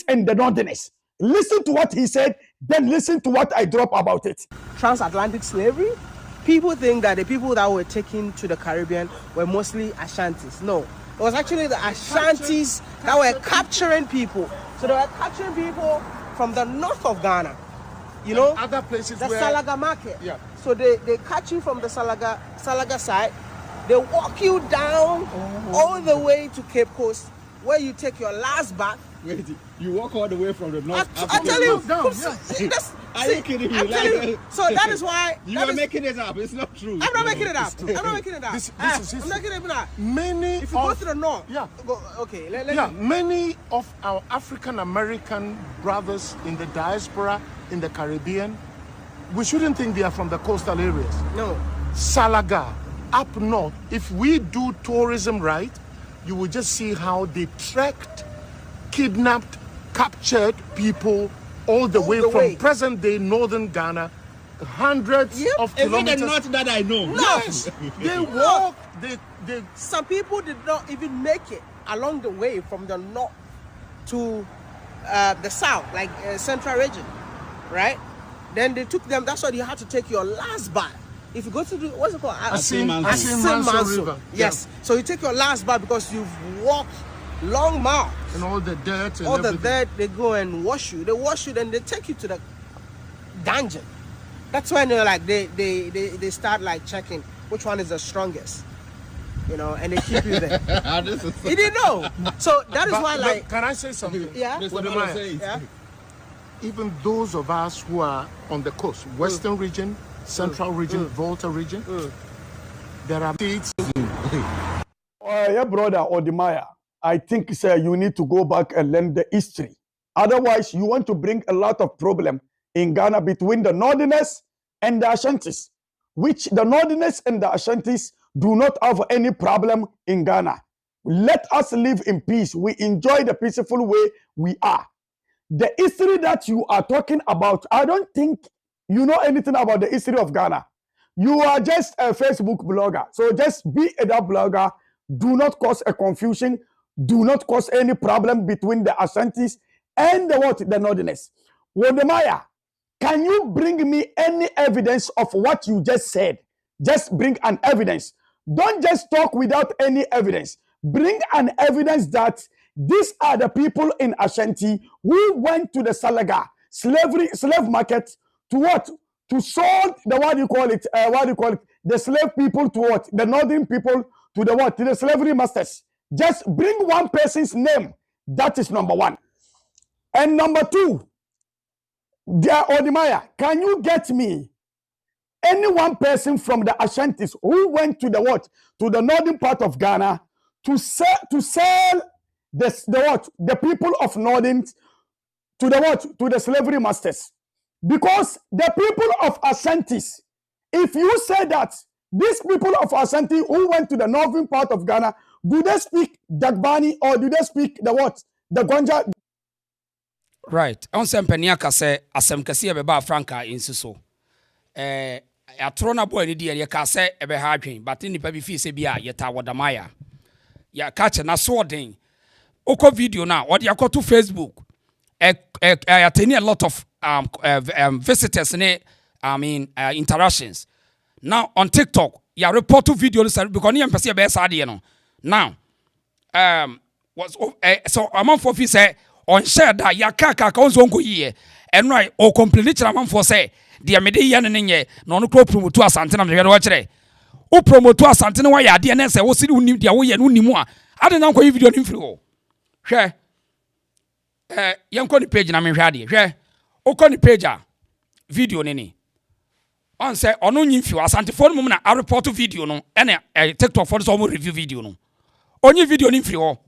and the Northerners. Listen to what he said, then listen to what I drop about it. Transatlantic slavery, people think that the people that were taken to the Caribbean were mostly Ashantis. No, it was actually the Ashantis that were capturing people. So they were capturing people from the north of Ghana, you know, other places, the Salaga market. Yeah. So they catch you from the Salaga side, they walk you down all the way to Cape Coast, where you take your last bath. Wait, you walk all the way from the north. I tell you, Are you kidding me? So that is why you are making it up. It's not true. I'm not making it up. I'm not making it up. This is I'm not making it up. Many if you go to the north, many of our African American brothers in the diaspora, in the Caribbean, we shouldn't think they are from the coastal areas. No. Salaga, up north, if we do tourism right, you will just see how they trekked, kidnapped, captured people all the way from present-day northern Ghana, hundreds of kilometers. Even not that I know. No. Yes, they walk. They. Some people did not even make it along the way from the north to the south, like central region, right? Then they took them. That's why you had to take your last bath. If you go to what's it called? Asin River. Yes. Yeah. So you take your last bath because you've walked long miles. And all the dirt and all everything. the dirt, they go and wash you. They wash you, then they take you to the dungeon. That's when they're like they start like checking which one is the strongest, you know, and they keep you there. You didn't know. So that is why, like, can I say something? Yeah. Wode Maya, yeah. Even those of us who are on the coast, Western region, Central region, Volta region, there are states. Yeah, brother Wode Maya, I think, sir, you need to go back and learn the history. Otherwise, you want to bring a lot of problem in Ghana between the Northerners and the Ashantis, which the Northerners and the Ashantis do not have any problem in Ghana. Let us live in peace. We enjoy the peaceful way we are. The history that you are talking about, I don't think you know anything about the history of Ghana. You are just a Facebook blogger. So just be a blogger. Do not cause a confusion. Do not cause any problem between the Ashantis and the Northerners. Wode Maya, can you bring me any evidence of what you just said? Just bring an evidence. Don't just talk without any evidence. Bring an evidence that these are the people in Ashanti who went to the Salaga slave market to what? To sold the the slave people to what? The northern people to the what? To the slavery masters. Just bring one person's name. That is number one. And number two, dear Wode Maya, can you get me any one person from the Ashantis who went to the what? To the northern part of Ghana to sell the people of northern to the what? To the slavery masters. Because the people of Ashantis, if you say that these people of Ashanti who went to the northern part of Ghana, do they speak Dagbani or do they speak the what? The Gonja? Right. On Sempeniaka say asem kase beba franka insiso. Atrona boy ni die ye ka say ebe ha adwen, but nipa bi fi se bia yeta Wode Maya. Ya catch na so den. Oko video na, or ya to Facebook. Attending a lot of visitors interactions. Now on TikTok, ya report to video because ni empese be sade no. Now so among for fi say on share that ya kaka onzo nko yiye enrai o complain chira among for say de me de ye ne nye no no promote Asante na me hwe kire o promote Asante ne wa ya de ne say wo siri unim de wo ye no nimu a ade na nko yi video ni firi ho hwe yenko ni page na me hwe ade hwe o ko ni page a video ni on say ono nyi fi Asante phone mum na a report video no ene TikTok for so mo review video no onyi video ni firi ho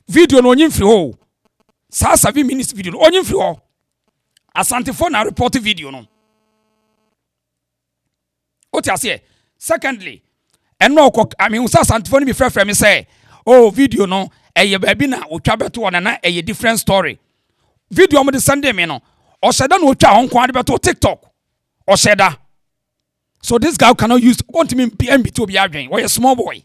video no onyi firi ho sa 7 minutes video no onyi firi ho Asante phone na report video no o ti ase secondly eno ko sa Asante phone bi frefre me say oh video no eye ba bi na otwa beto na eye different story video mo de Sunday me no o sheda na otwa honko ade beto TikTok o sheda. So this guy cannot use want me MB to be adwen. Why a small boy?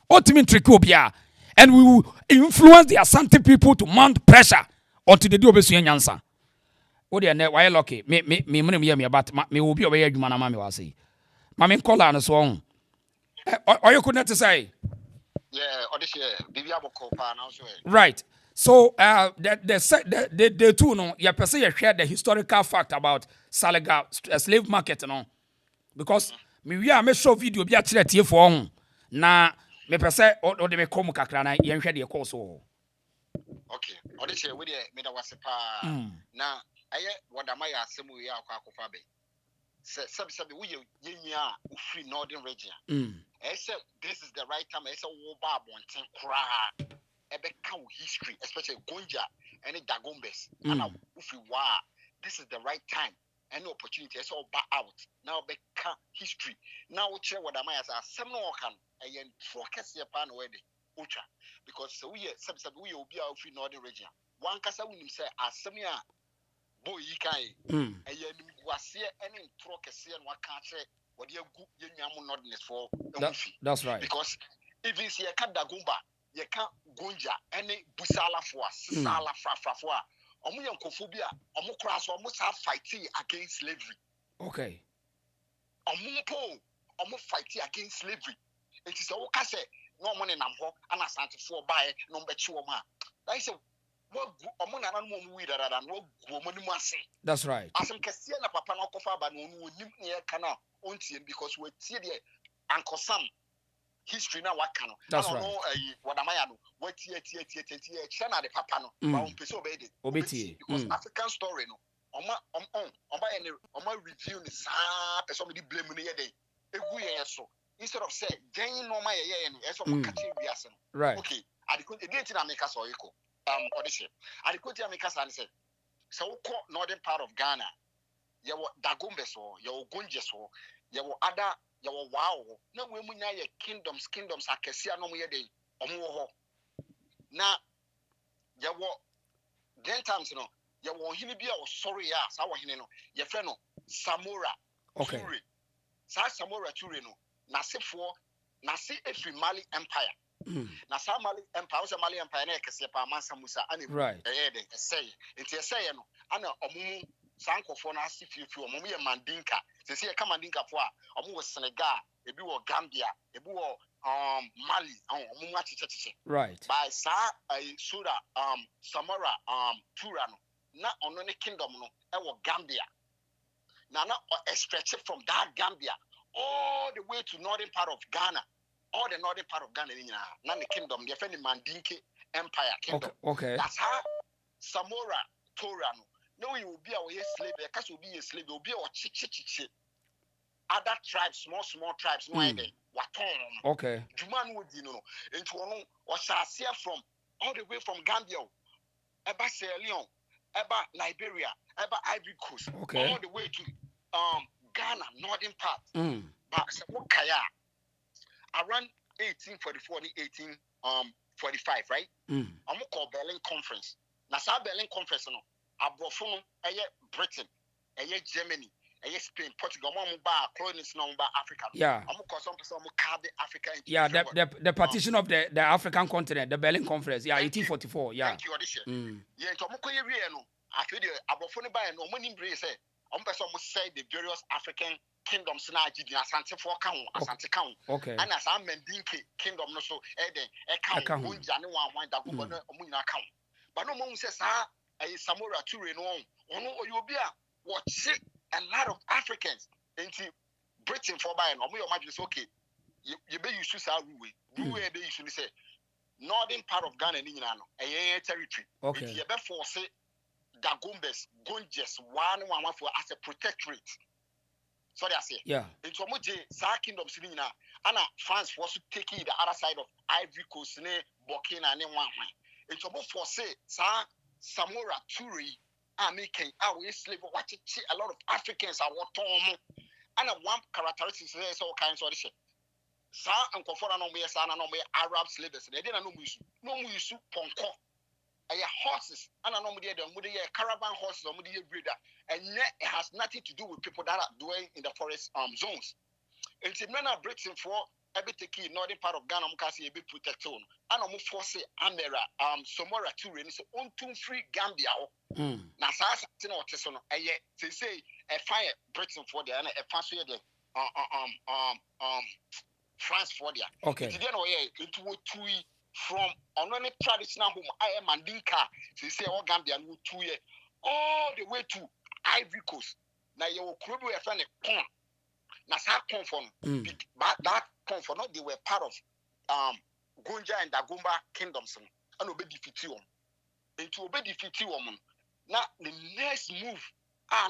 What me trick obia. and we will influence the Asante people to mount pressure until the do obesua nyansa. O de na why lucky me me about me will be obey adwuma na ma me wase. Ma me call an so on. Or you could not say. Yeah, audition. Bibi aboko pa now so. Right. So the two no you person you share the historical fact about Salaga slave market no because me we are me show video bi a kire tie for ho na me pese o de me kom kakra na ye hwɛ de course so. Okay, audition we dey me da wase pa na aye Wode Maya asemu we akwa be. Sabi we yenya free northern region. I said this is the right time. I said wo ba bonten kra ebeka history, especially Gonja and Dagombes. And ufi wa this is the right time and opportunity. I saw ba out now beka history. Now we share Wode Maya say some no can ayen focus your pan wede ultra because we sabi we obi a free northern region. One kasa we say asemia boy yi kan ayen wase any trokese no aka kire what you nodness for that's right. Because if you see a cat dagumba, you can't gonja any busala for sala for omuyankophobia, omukras almost have fighting against slavery. Okay. Omu fighting against slavery. It is a okase no money namho and Asante for buy no bechiwoma. That is a what omuna no mu than what woman must say. That's right. As some Cassia papa no kofa ba no nim near canal because we're here Uncle Sam history now what can that's right. Wode Maya no what tie chana the papa no ba umpeso obedi because African story no oma review ni sa person be blame no yede egu ye so instead of say den no ma ye no so mo kache biase no right okay adiko e dey na make us oyiko audition adiko dey make us and say so northern part of Ghana yawo Dagombe so yawo Gonje so yawo other yawo wow na we mu nya ye kingdoms akesia no mo ye den omo ho na yawo then times no yawo hini bia o sorry ya sa wo hini no ye frɛ no Samora okay Ture sa Samora Ture no na sefo na se efri Mali Empire na sa Mali Empire o se Mali Empire na ekese pa Mansa Musa ani right de say enti say no ana omumu sankofo na asififi omumu ye Mandinka se ka Mandinka fo a omu wo Senegal ebi wo Gambia ebi wo Mali omumu achicheche right by sa Sura Samora Tura no na ono ne kingdom no e wo Gambia na stretch it from that Gambia all the way to northern part of Ghana all the northern part of Ghana na the kingdom the friend Mandinka Empire kingdom okay that's how Samora Tora no you will be a slave because will be a slave will be a chichi other tribes small tribes no idea waton okay Juman would you know into one or Shasia from all the way from Gambia Eba Sierra Leone Eba Liberia Eba Ivory Coast okay all the way to Ghana northern part but Kaya around 1844 1845 right I'm call Berlin Conference na sa Berlin Conference no abrofo no Britain Germany Spain Portugal mo ba colonies no ba Africa yeah I'm call some person mo card Africa into yeah the partition of the African continent the Berlin Conference yeah 1844 yeah thank you audition yeah to mo koye wie no after the abrofo no ba no mo nimbre say person mo say the various African kingdoms na agidi Asante for kan Asante kan okay and as Mandinka kingdom no so kan Gonja ne wan Dagomba no mo nyina kan but no mo say sa Samora Ture no ono oyobia watch a lot of Africans into Britain for buying or more imagine okay you be use sa ruwe be use say northern part of Ghana ni nyina no territory okay you be force Dagombes Gonjes one for as a protectorate so I say yeah into omoje sa kingdoms ni nyina ana France was taking the other side of Ivory Coast ne Burkina ne wan into omo force sa Samora Ture making our slave watch a lot of Africans are what and one characteristic is all kinds of shit. Sa and Kofora no me sana no me Arab slaves. They didn't know no musu ponko. Horses and I know the caravan horses or the breeder. And yet it has nothing to do with people that are doing in the forest zones. It's men are Britain for every take northern part of Ghana mukasi be protect on and omo force Amera Samora Toure so on too free Gambia na saa asante na ɔte so no ɛyɛ say a fire Britain for there na ɛfa so yɛ de France for there okay nti deɛ na ɔyɛ nti wo tui from ɔno traditional home ayɛ Mandinka say ɔ Gambia no tui all the way to Ivory Coast na yɛ wɔ kuro bi yɛ fɛ ne Pon na saa Pon for no that Pon for no they were part of Gonja and Dagomba kingdoms no and obe defeat wɔn nti obe defeat wɔn na the next move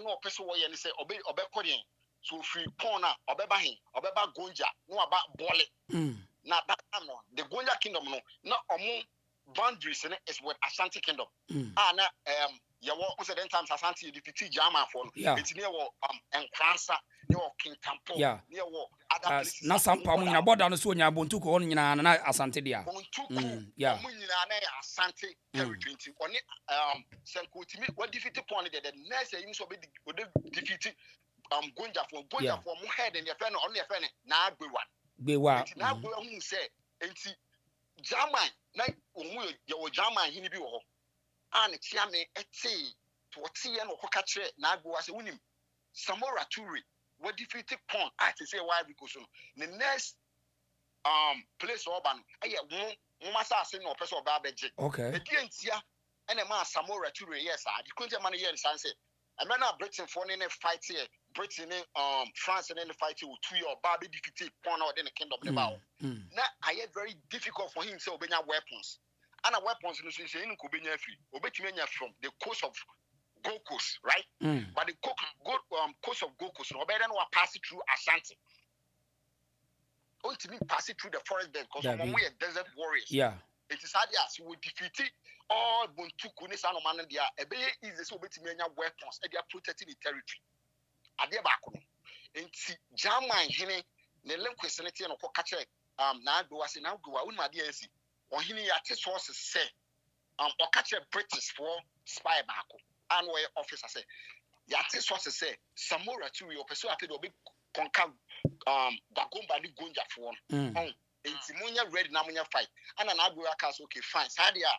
no person wo ye ne say obe kɔden so free Pon na obe ba hin obe ba Gonja no aba Bole na that time no the Gonja kingdom no na omo boundaries ne is with Ashanti kingdom na yawo was the times Ashanti defeat German for no it's near Nkransa near King Tampo near other places na sampa mu nyina border no so nya bontu ko on nyina na Asante dia bontu mu nyina na Asante territory on senkotimi what defeat Pon the next year so be defeat Gonja for mu head and your friend on your friend na gbewa na agbewa hu say enti German na omu ye German hini bi wo ho an tia me ete to tie no ko ka kire na agbewa say unim Samora Toure what defeat Pon to say why because no the next place urban aye wo masa ase no person oba beje okay e die ntia ene ma Samora Toure yes the kunje man here san say na Britain for ne fight here Britain France and fight with 2 year oba be defeat Pon or the kingdom ne ba na aye very difficult for him say obenya weapons and weapons no say in ko benya free obetumi anya from the coast of Gold Coast, right? But the coast of Gold Coast, no better than pass it through Ashanti. Ultimately, pass it through the forest bed because we are desert warriors. Yeah. It is hard as we defeat all Buntu Kunis and Oman. They are a very easy so bit many weapons and they are protecting the territory. Adia Bakuno. And German Hene, the link question and catch now do I say now go out my DNC or Hini at his sources say or catch a British for spy Baku. And where officer say yate sources say Samora Toure person ate do be conquer Dagomba ni Gonja for on enti munya ready na munya fight and an agro cast okay fine sadia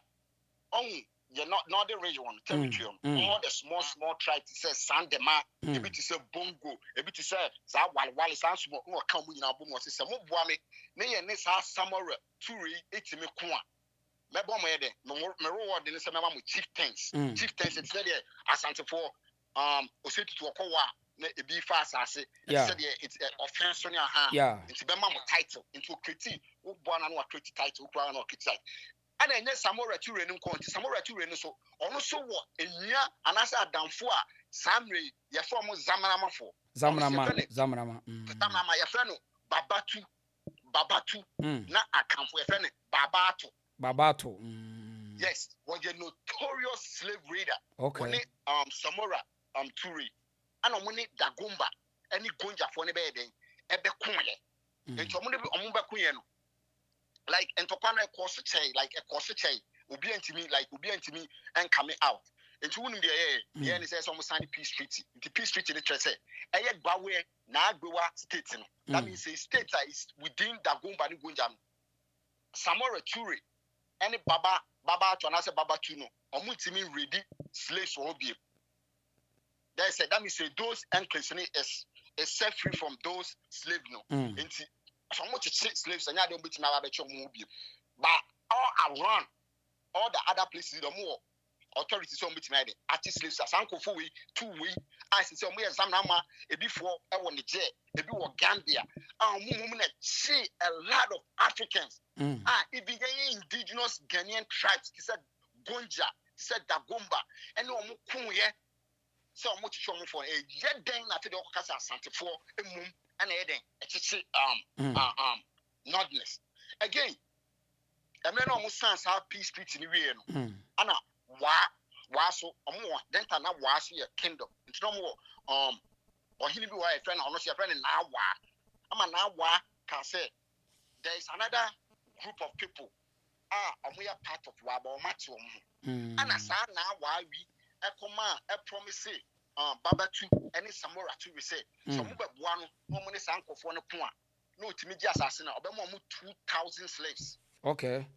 you're not northern region territory all the small tribe to say Sandema a bit to say Bongo a bit to say sa wal san small no come nyina bo mo say mo boa me na ye ne sa Samora Toure etime ko a me bo mo ye de me reward ne say me ma mo chieftains it's there Asante for oseti to okowa na ebi fa asase said it's offense on your hand it's be ma mo title into critique wo bo na no critique title wo na critique and then Samora Toure no konti Samora Toure no so ono so wo enua anasa adamfo a samre ye form zamanama ye friend no babatu na akamfo ye friend babato yes was a notorious slave raider okay Samora Toure and omuni Dagomba any Gonja for ne be den ebe kunye enti omuni be kunye no like entokwana course chey like a course chey obi antimi and coming out enti wonu de ye ne say some sign peace treaty the peace treaty ne trese eye gbawe na agbewa state no that means a state is within Dagomba ni Gonja Samora Toure any baba to anase baba tu no omu ntimi ready slaves for obi they said that means those enclaves is set free from those slaves no enti so much slaves and don't beat na abecho mu obi but all around all the other places the more authorities so beat na dey artist slaves asankofo we two we I say omo exam na ma ebi for e wo Niger ebi wo Gambia na see a lot of Africans it began indigenous Ghanaian tribes said Gonja said Dagomba and omo kunye so omo chicho omo for e yeden na te de okasa Asante for emum and eden nordness again emre na omo sans how peace treaty ni we no ana wa so omo then na wa so your kingdom nti no mo ohini bi wa e friend ono se friend na wa ama na wa ka say there is another group of people omo ya part of wa ba o mate omo ana sa na wa wi e koma e promise Babatu any Samora Toure say so mo beboa no mo ne sankofo no ko a no timidi assassin obemo mu 2000 slaves. Okay.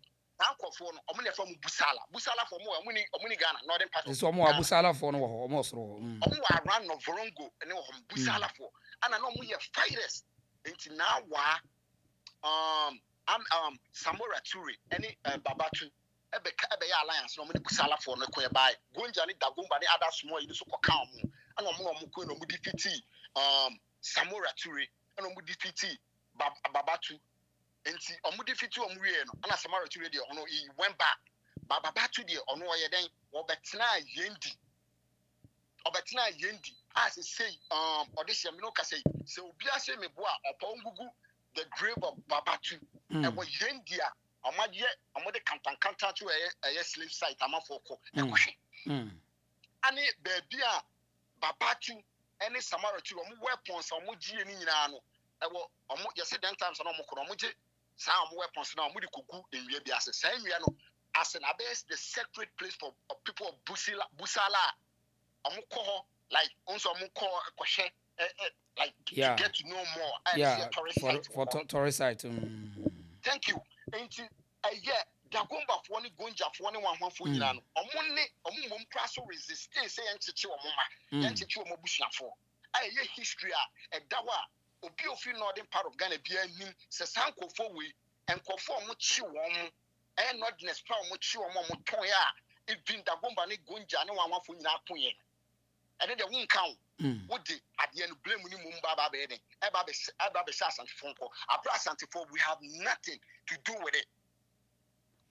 Nankofo no omo ne from busala for mo omuni Ghana northern part of so mo abusala for no ho mo soro omo around no vorongo ne ho busala for ana no mo ye fighters enti na wa Samora Ture any Babatu ebe ya alliance no mo ne busala for no ko e bai gonja ne dagomba ne other small yi so ko ka mo ana mo ko no mo defeat Samora Ture ana mo defeat Babatu. Enti omu defeat omu wie no ana Samara Ture de ono he went back baba to de ono ye den obetena yendi as say audition me no ka say obi ase me bo a opongugu the grave of Babatu e wo yendi a omode kantan to a slave site amafoko e kohwe ani baby a Babatu any Samara Ture omu weapons omu gie ni nyina no e wo omu yese den times no omu kono omu je some weapons now, Mudi Kuku in Yabia, same as an abyss, the sacred place for people of Busala, Amuko, like also Muko, like to get to know more. And for tourist site. Thank you. Ain't you a year? Dagomba for one gonja for one for you. Omum class resistance, say, and Chichu Moma, and Chichu Mobushna for. I hear history, a dawa. Obi ofi northern part of Ghana bia nim se sankofo we enkofo mo chi won e nordness pa mo chi won mo ton ya e bin dagomba ne gonja ne wanwafo nyina akoye ene de won kan wodi ade no blame ni mum baba be den e ba be Asante fonko abra Asante fo we have nothing to do with it.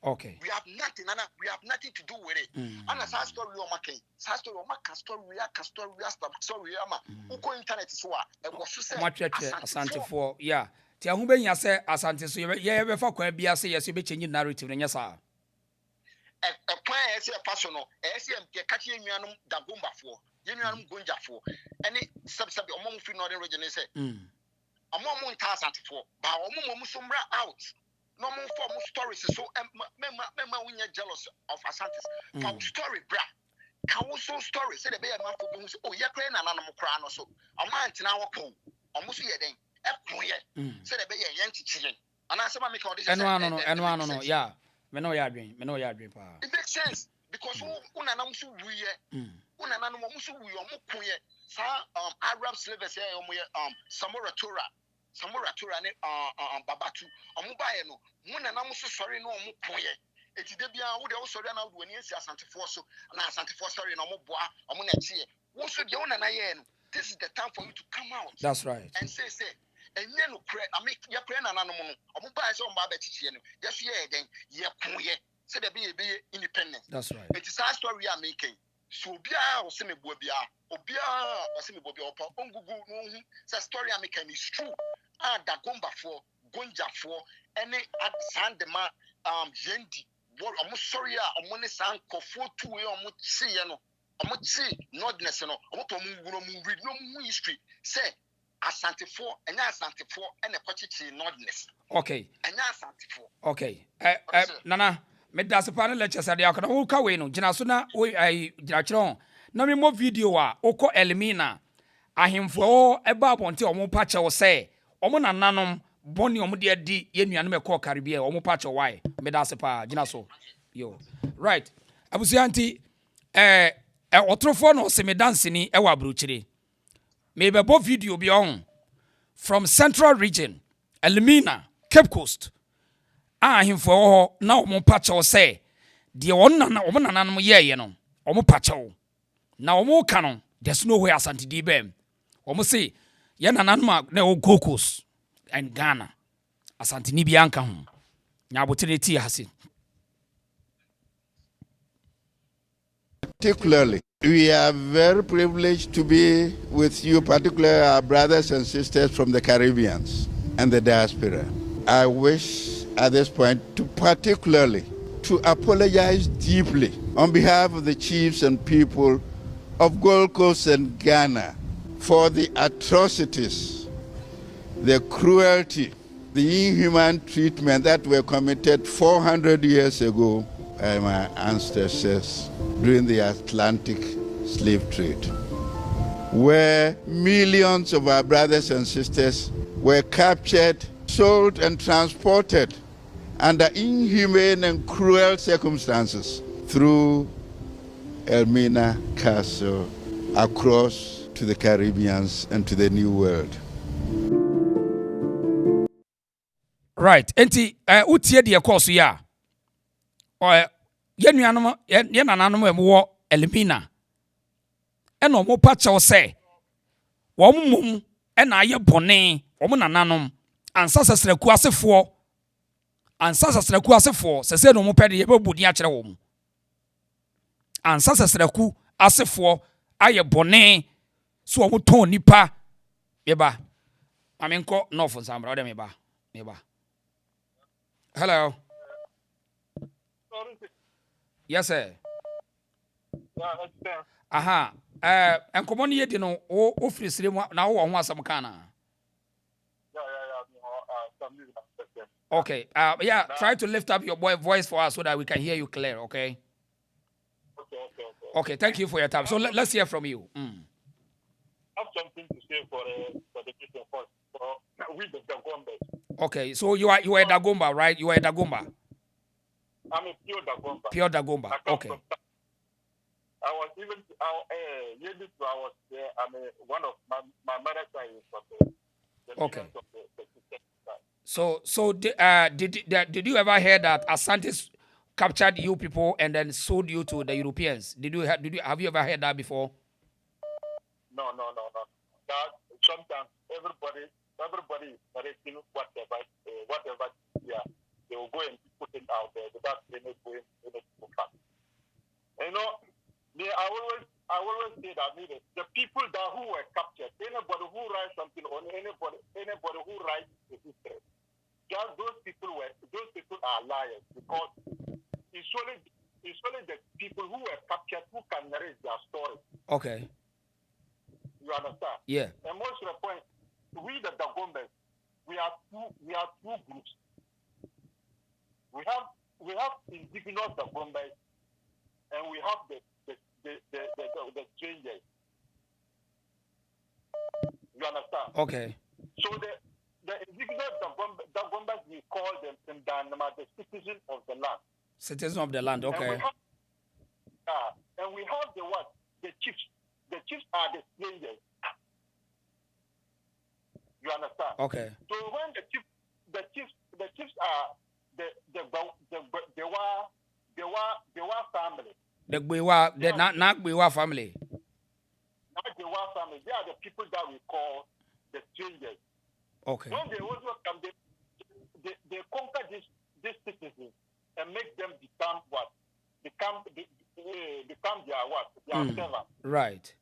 Okay. We have nothing, Nana. We have nothing to do with it. And as story o making, story ama. Uko internet so e wo so say Asante for yeah. Ti ahu benya say Asante so ye be fa kwan bia say yes you be change narrative nya sa. E plan e say passion no, e say em ka che enuanum dagomba fo, enuanum gonja fo. Ene sabi omo mu fi northern region say. Omo mu nta Asante fo, ba omo mu so mra out. No more form of stories, so Mema we jealous of Ashantis. For story, bra. Can also story say the bear man for bones. Oh, you're playing an animal crown or so. A man in our pool. Almost here then. Say the bear yanky children. And I said, I make all this. And one, yeah. Me know your dream. It makes sense because Unanamusu we Unanamusu we are Mukuye. Arab slaves here, Samora Tura ne Babatu omubaye no muna na muso sorry no omu koye eti de bia wo de wo sorry na wo ni esi Asante for so na Asante for sorry no omu boa omu na chie wo so de wona na ye no this is the time for you to come out. That's right. And say enye no kre I make ya kre na nanom no omubaye so omba ba chichie no ye so ye den ye koye say de be independent. That's right. It is our story we are making. So bia o se me bo bia obia o se me bo bia opa ongugu no say story am making is true. Dagomba for gonja for any sandema yendi what almost sorry omo ne san kofo two we omo chi ye no omo chi nordness no omo to mu read no history say Asante for enya Asante for ene kwachichi nordness. Okay. Enya Asante for. Okay. Nana me das pa na lecture ade akona wo ka we no gina so na we gina kiro na me mo video a okọ Elmina ahemfo eba abonte omo pa che wo say omo nananom boni omo de adi ye nuanom e ko Caribbean omo pa che why me das pa gina so yo right abusianti otrofo no se me dance ni e wa abrochire me be bo video bi on from Central Region Elmina Cape Coast ahemfo ho na omo pa che wo say de omo nananom ye no omo pa che wo na omo ka no there's no way Asante di bem omo say ye nananom na o Gokos and Ghana Asante ni bianka ho nya abotere ti hase. Particularly, we are very privileged to be with you, particularly our brothers and sisters from the Caribbean and the diaspora. I wish at this point particularly to apologize deeply on behalf of the chiefs and people of Gold Coast and Ghana for the atrocities, the cruelty, the inhuman treatment that were committed 400 years ago by my ancestors during the Atlantic slave trade, where millions of our brothers and sisters were captured sold and transported under inhumane and cruel circumstances through Elmina Castle across to the Caribbeans and to the New World. Right. Enti utie de course ya. Yenuanom yenananom emwo Elmina. Eno mo pa che say wo mum ena aye bone wo nananom ansa sesreku asefo sese no mo pede ye bebudi a kire wo mu ansa sesreku asefo aye bone so wo ton nipa meba amenko north nsambra ode meba hello yes sir aha enkomo ne yedi no o firi sire mu na wo ho asam kana okay yeah, try to lift up your voice for us so that we can hear you clear, okay? Okay, thank you for your time. So let's hear from you. I have something to say for the people first. With the Dagomba. Okay, so you are a Dagomba, right? You are a Dagomba. I'm a pure Dagomba. Pure Dagomba. Okay. I was even years ago, I was one of my mother's side is from the okay. Of the So did you ever hear that Asante captured you people and then sold you to the Europeans? Have you ever heard that before? No. That sometimes everybody is narrating whatever they will go and put it out there without any going to fact. You know, I always say that the people who were captured, anybody who writes something on anybody who writes the history, just those people are liars, because it's only the people who were captured who can narrate their story. Okay. You understand? Yeah. And most of the point, we the Dagombas, we are two groups. We have indigenous Dagombas, and we have the strangers. You understand? Okay. So the indigenous Dagombas, we call them in Danama the citizens of the land. Citizens of the land, okay. And we have the what? The chiefs. The chiefs are the strangers. You understand? Okay. So when the chiefs are the family. The Gbewa family. Not the Gbewa family. They are the people that we call the strangers. Okay. When they also come, they conquer these citizens and make them become what? Become their what? Their servants. Right.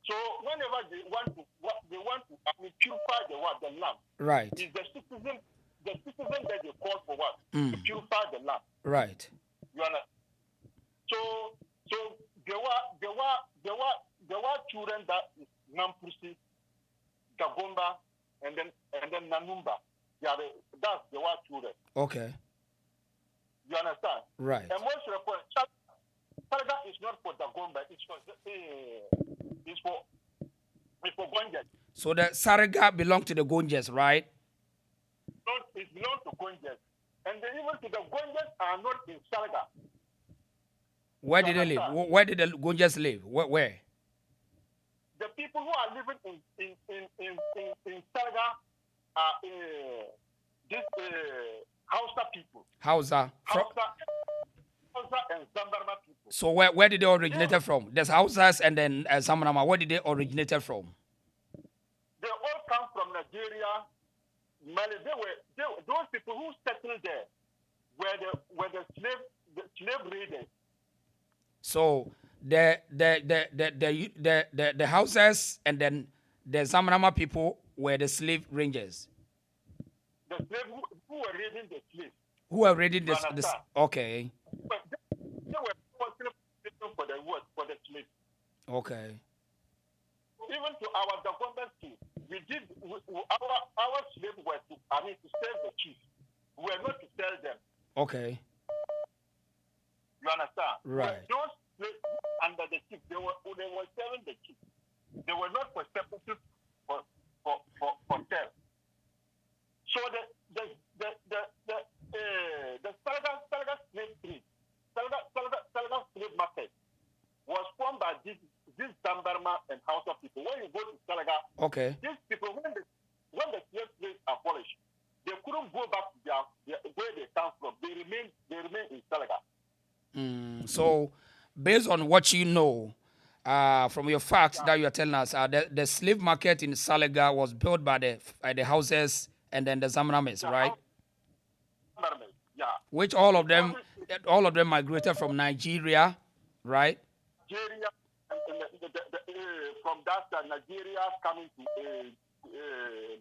So whenever they want to purify the land. Right. Is the citizen that they call for what? To purify the land. Right. You understand? So there were children that is Nampusi, Gabomba, and then Nanumba. That's the were children. Okay. You understand? Right. And most of the point, Sarga is not for Dagomba, it's for Gonjas. So the Sarga belong to the Gonjas, right? It belongs to Gonjas. And the even to the Gonjas are not in Sarga. Where did they live? Where did the Gonjas live? Where? The people who are living in Sarga are this Hausa people. Hausa and Zambarma people. So where did they originate from? There's Hausas and then Zambarma. Where did they originate from? They all come from Nigeria, Mali. Those people who settled there were the slave raiders. So the Hausas and then the Zambarma people were the slave rangers. The slave who were raiding the slaves. Who were raiding this? Okay. But they were responsible for the slaves. Okay. Even to our Dagomba chief, our slaves were to serve the chief. We were not to sell them. Okay. You understand? Right. But those slaves under the chief, they were serving the chief. They were not for separate for sale. this Zambarma and Hausa people. When you go to Salaga, Okay. these people, when the slave trade abolished, they couldn't go back to their where they come from. They remain in Salaga. So, based on what you know, from your facts that you are telling us, the slave market in Salaga was built by the houses and then the Zamramis, right? Yeah. Which all of them migrated from Nigeria, right? Nigeria, and from that Nigeria coming to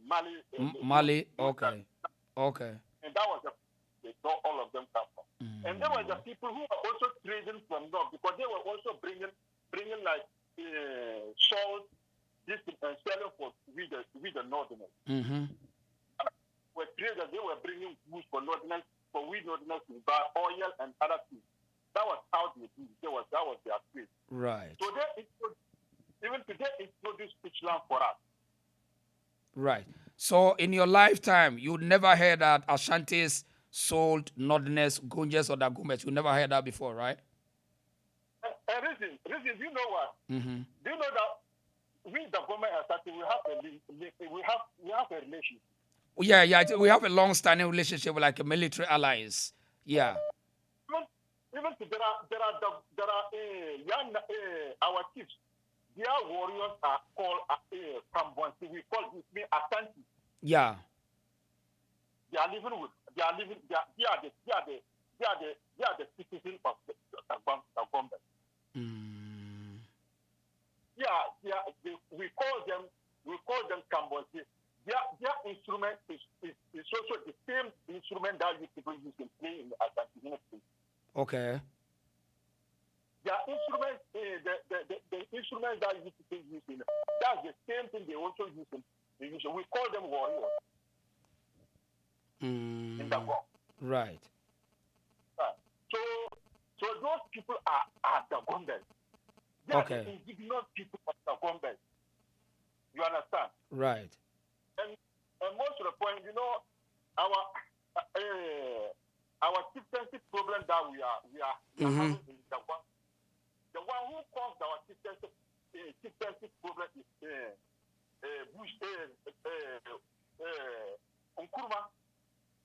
Mali. Mali, okay. And that was all of them come from. And there were the people who were also trading from north because they were also bringing like salt, this and selling for with the northerners. Were traders, they were bringing goods for northerners, for we northerners to buy oil and other things. That was how they do. That was their trade. Right. So even today introduced each land for us. Right. So in your lifetime, you never heard that Ashantis sold Northerners, Gunjes, or Dagumes. You never heard that before, right? Reason, you know what? Do you know that we, the government Ashanti, we have a relationship. Yeah, we have a long-standing relationship with like a military alliance. Yeah. Even there are young our chiefs. Their warriors are called Kambwansi. We call this me Ashanti. Yeah. They are the citizens of the government. We call them Kambwansi. Their instrument is also the same instrument that you people use in play in the Ashanti. Okay. Their instruments, the instruments that you people use in, that's the same thing they also use in. We call them warriors in the war. Right. So those people are the government. They are the indigenous people of the government. You understand? Right. And most of the point, you know, our chieftaincy problem that we are having is the one who caused our chieftaincy problem is Bush Nkrumah.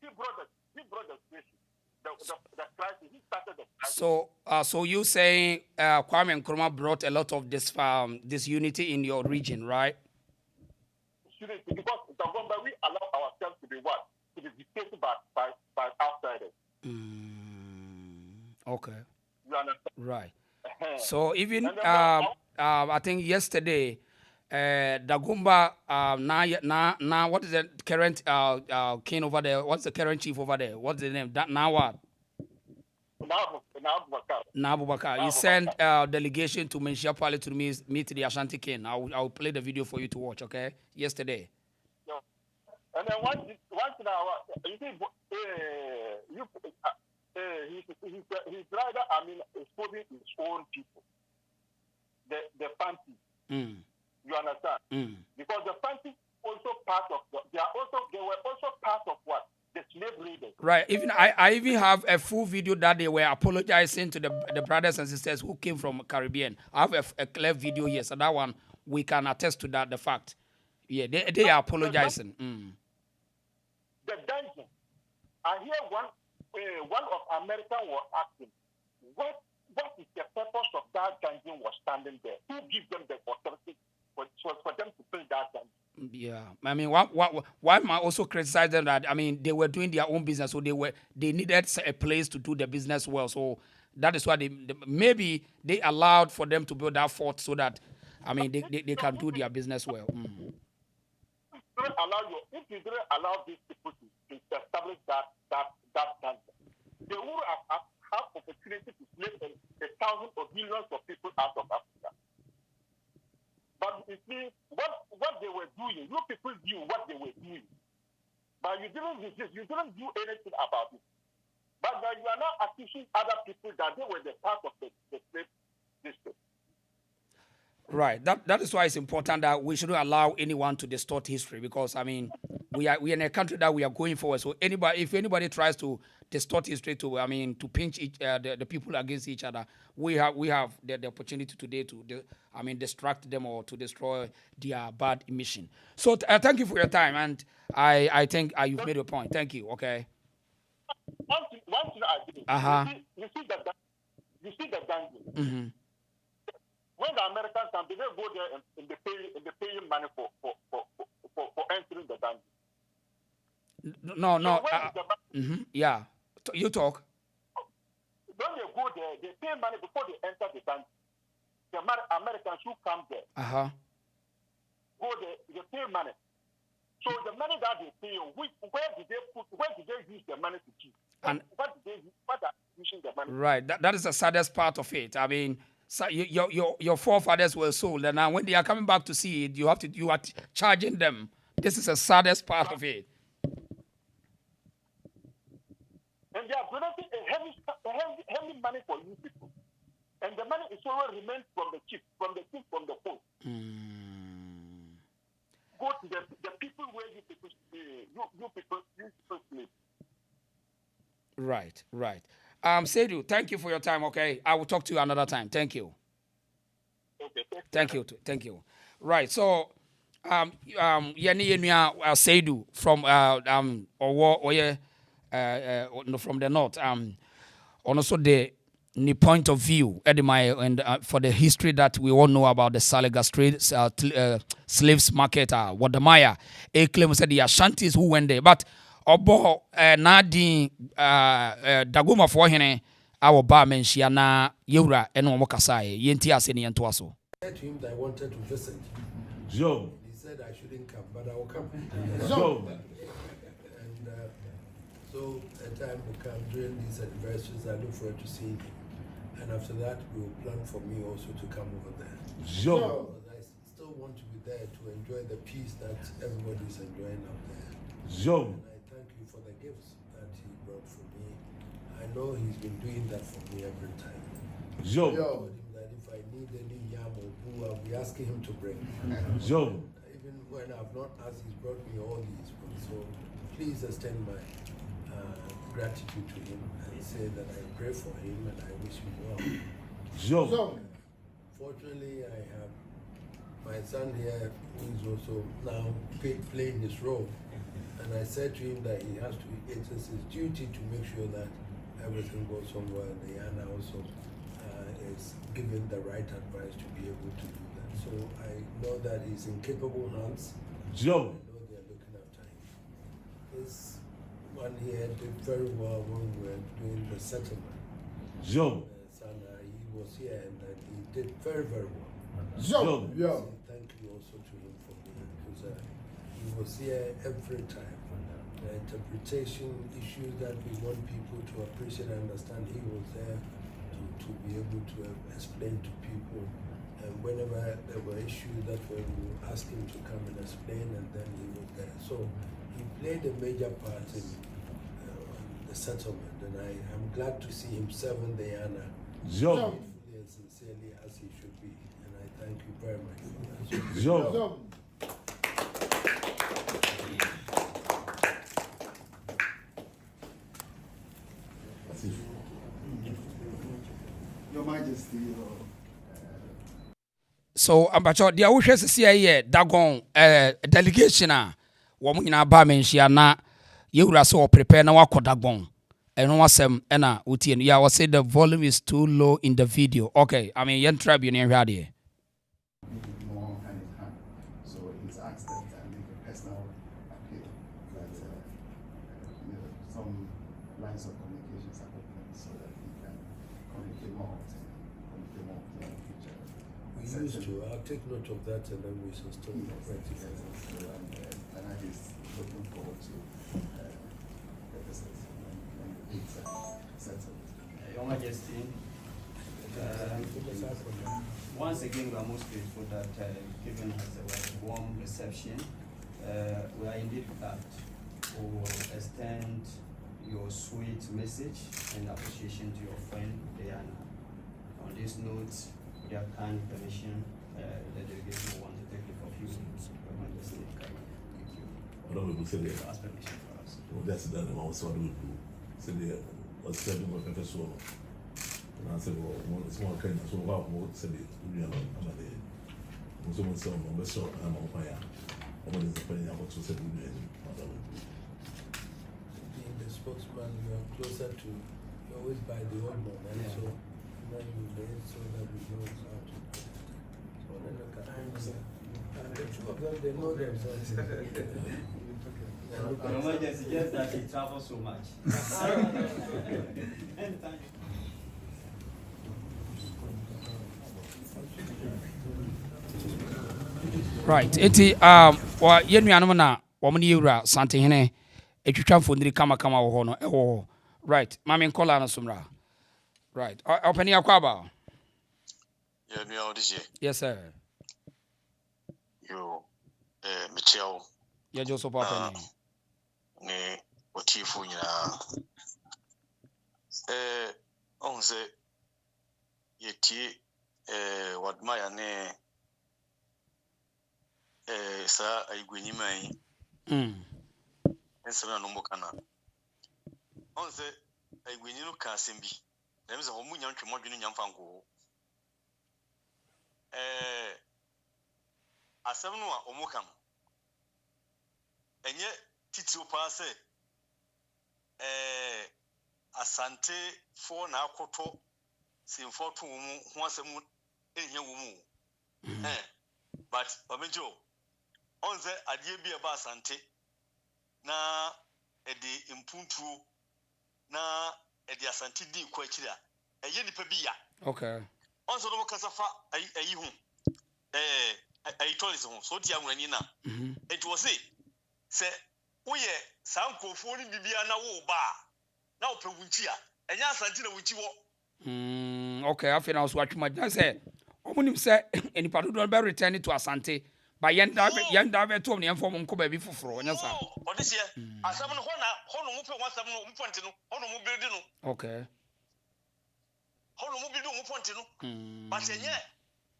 He brought the situation. The crisis. He started the crisis. So you saying Kwame Nkrumah brought a lot of this unity in your region, right? Because the government, we allow ourselves to be what? To be dictated by outsiders. Okay. You understand? Right. So even I think yesterday, Dagumba now what is the current king over there? What's the current chief over there? What's the name? Now what? Nabu Bakar. He sent delegation to Menchia Pali to meet the Ashanti king. I'll play the video for you to watch. Okay. Yesterday. Yeah. And then once in a while, you see, he's rather, exposing his own people, the fancy. You understand? Because the fancy also part of they were also part of what? The slave raiders. Right. Even I even have a full video that they were apologizing to the brothers and sisters who came from Caribbean. I have a clear video here, so that one we can attest to that. The fact, yeah, they are apologizing. The dungeon. I hear one of American was asking, what is the purpose of that dungeon was standing there? Who gives them the authority for them to build that dungeon? Yeah, I mean, why am I also criticize them that they were doing their own business, so they needed a place to do the business well. So that is why maybe they allowed for them to build that fort so that they can do their business well. If you didn't allow these people to establish that dungeon, they would have opportunity to slay thousands or millions of people out of Africa. But you see, what they were doing, you people knew what they were doing. But you didn't resist, you didn't do anything about it. But now you are now accusing other people that they were the part of the slave system. Right. That is why it's important that we shouldn't allow anyone to distort history, because we are in a country that we are going forward. So if anybody tries to distort history to pinch the people against each other, we have the opportunity today to distract them or to destroy their bad mission. So thank you for your time, and I think you've made a point. Thank you. Okay. One thing I agree. You see the danger. Mm-hmm. When the Americans come, they go there and they pay money for entering the dungeon. No. So yeah. You talk. When they go there, they pay money before they enter the dungeon. The Americans who come there, go there, they pay money. So the money that they pay, where did they use the money to keep? And What are they using the money? Right. That is the saddest part of it. I mean, so your forefathers were sold, and now when they are coming back to see it, you are charging them. This is the saddest part of it. And they are donating a heavy money for you people. And the money is always remains from the chief, from the post. Go to the people where you people live. Right. Seydou, thank you for your time. Okay, I will talk to you another time. Thank you. Okay. Thank you. Right. So, Seydou from from the north. Also the point of view, Wode Maya, and for the history that we all know about the Salaga slaves market, Wode Maya, a claim said the Ashantis who went there, but Obo Nadi Daguma for him, our barman, Shiana, Yura, and Omokasai, Yentia Seni and Tuaso. I said to him that I wanted to visit. Joe. He said I shouldn't come, but I will come. Joe. And so a time will come during these anniversaries, I look forward to seeing him. And after that, we will plan for me also to come over there. Joe. But I still want to be there to enjoy the peace that everybody is enjoying out there. Joe. And I thank you for the gifts that he brought for me. I know he's been doing that for me every time. Joe. I told him that if I need any yam or boo, I'll be asking him to bring. Joe. Even when I've not asked, he's brought me all these ones. So please extend my gratitude to him and say that I pray for him and I wish him well. Joe. Fortunately, I have my son here who is also now playing his role. And I said to him that he has to, it is his duty to make sure that everything goes on well. And Diana also is given the right advice to be able to do that. So I know that he's in capable hands. Joe. I know they're looking after him. This one here did very well when we were doing the settlement. Joe. He was here and he did very, very well. Joe. Thank you also to him for me because he was here every time. The interpretation issues that we want people to appreciate and understand, he was there to be able to explain to people. And whenever there were issues, that's when we would ask him to come and explain, and then he was there. So he played a major part in the settlement, and I am glad to see him serving Diana Joe. faithfully and sincerely as he should be. And I thank you very much for that. Joe. Your Majesty. So, Ambacho, the wishes is here, Dagon, delegation, woman in Barmanshia, you were so prepare now, Dagon. And what's and Utin. Yeah, I was say the volume is too low in the video. Okay, I mean, young tribe in radio. More hand in hand. So he's asked that I make a personal appeal that some lines of communications are open so that we can communicate more often, communicate more in the future. We used to. I'll take note of that and then we shall still rectify that. And I is looking forward to the visit when the dates are settled. Your Majesty, once again we are most grateful that given us a warm reception. We are indeed glad to extend your sweet message and appreciation to your friend Diana. On this note, with your kind permission, the delegation will want to take it for a few minutes. Your Majesty, thank you. don't know say there. Ask permission for us. Well, that's done. I was sort of say there. Was said my professor. And I said, well, one small kind of so wow, what said it. We are not there. So much so, I'm best short. I'm on fire. I'm on the penny. I want to say we do. Being the spokesman, you are closer to, you always buy the old one, and so now you lay it so that we know how to. So then look at and the two of them, they know themselves. Mama just suggests that she travels so much. Right. Eti wa yenuanom na wo mne yewura santehene etwitwa mfoniri kama wo ho no ewo. Right. Mama nkola no somra. Right. Opani akwaba. Yenua odije. Yes sir. Yo Michel. Ya Joseph Opani. Ne otifu nyina. Onze yeti Wode Maya ne sa aigwenyima yi ensema no mbokana onze aigwenyi no ka asembi na mze ho munya ntwe modwene nyamfa nko asem no a omokam enye titio pa se Asante fo na akoto simfo to mu ho asem ehia wo mu but Babenjo onze adie bi eba Asante na edi impuntu na edi Asante di kwa akira eye nipa bi ya Okay. Onze no kasafa ayi hu ayi tolis hu so ti anwani na it was say woye sankofo ni bibia na wo ba na opewunchi a enya Asante na wunchi wo Okay, I feel I was watching my say omunim say enipa do be return to Asante but yenda be to me inform nko ba bi foforo onya sa odise asem no hono mu pe wasem no mu ponte no hono mu build no okay hono mu build mu ponte no but enye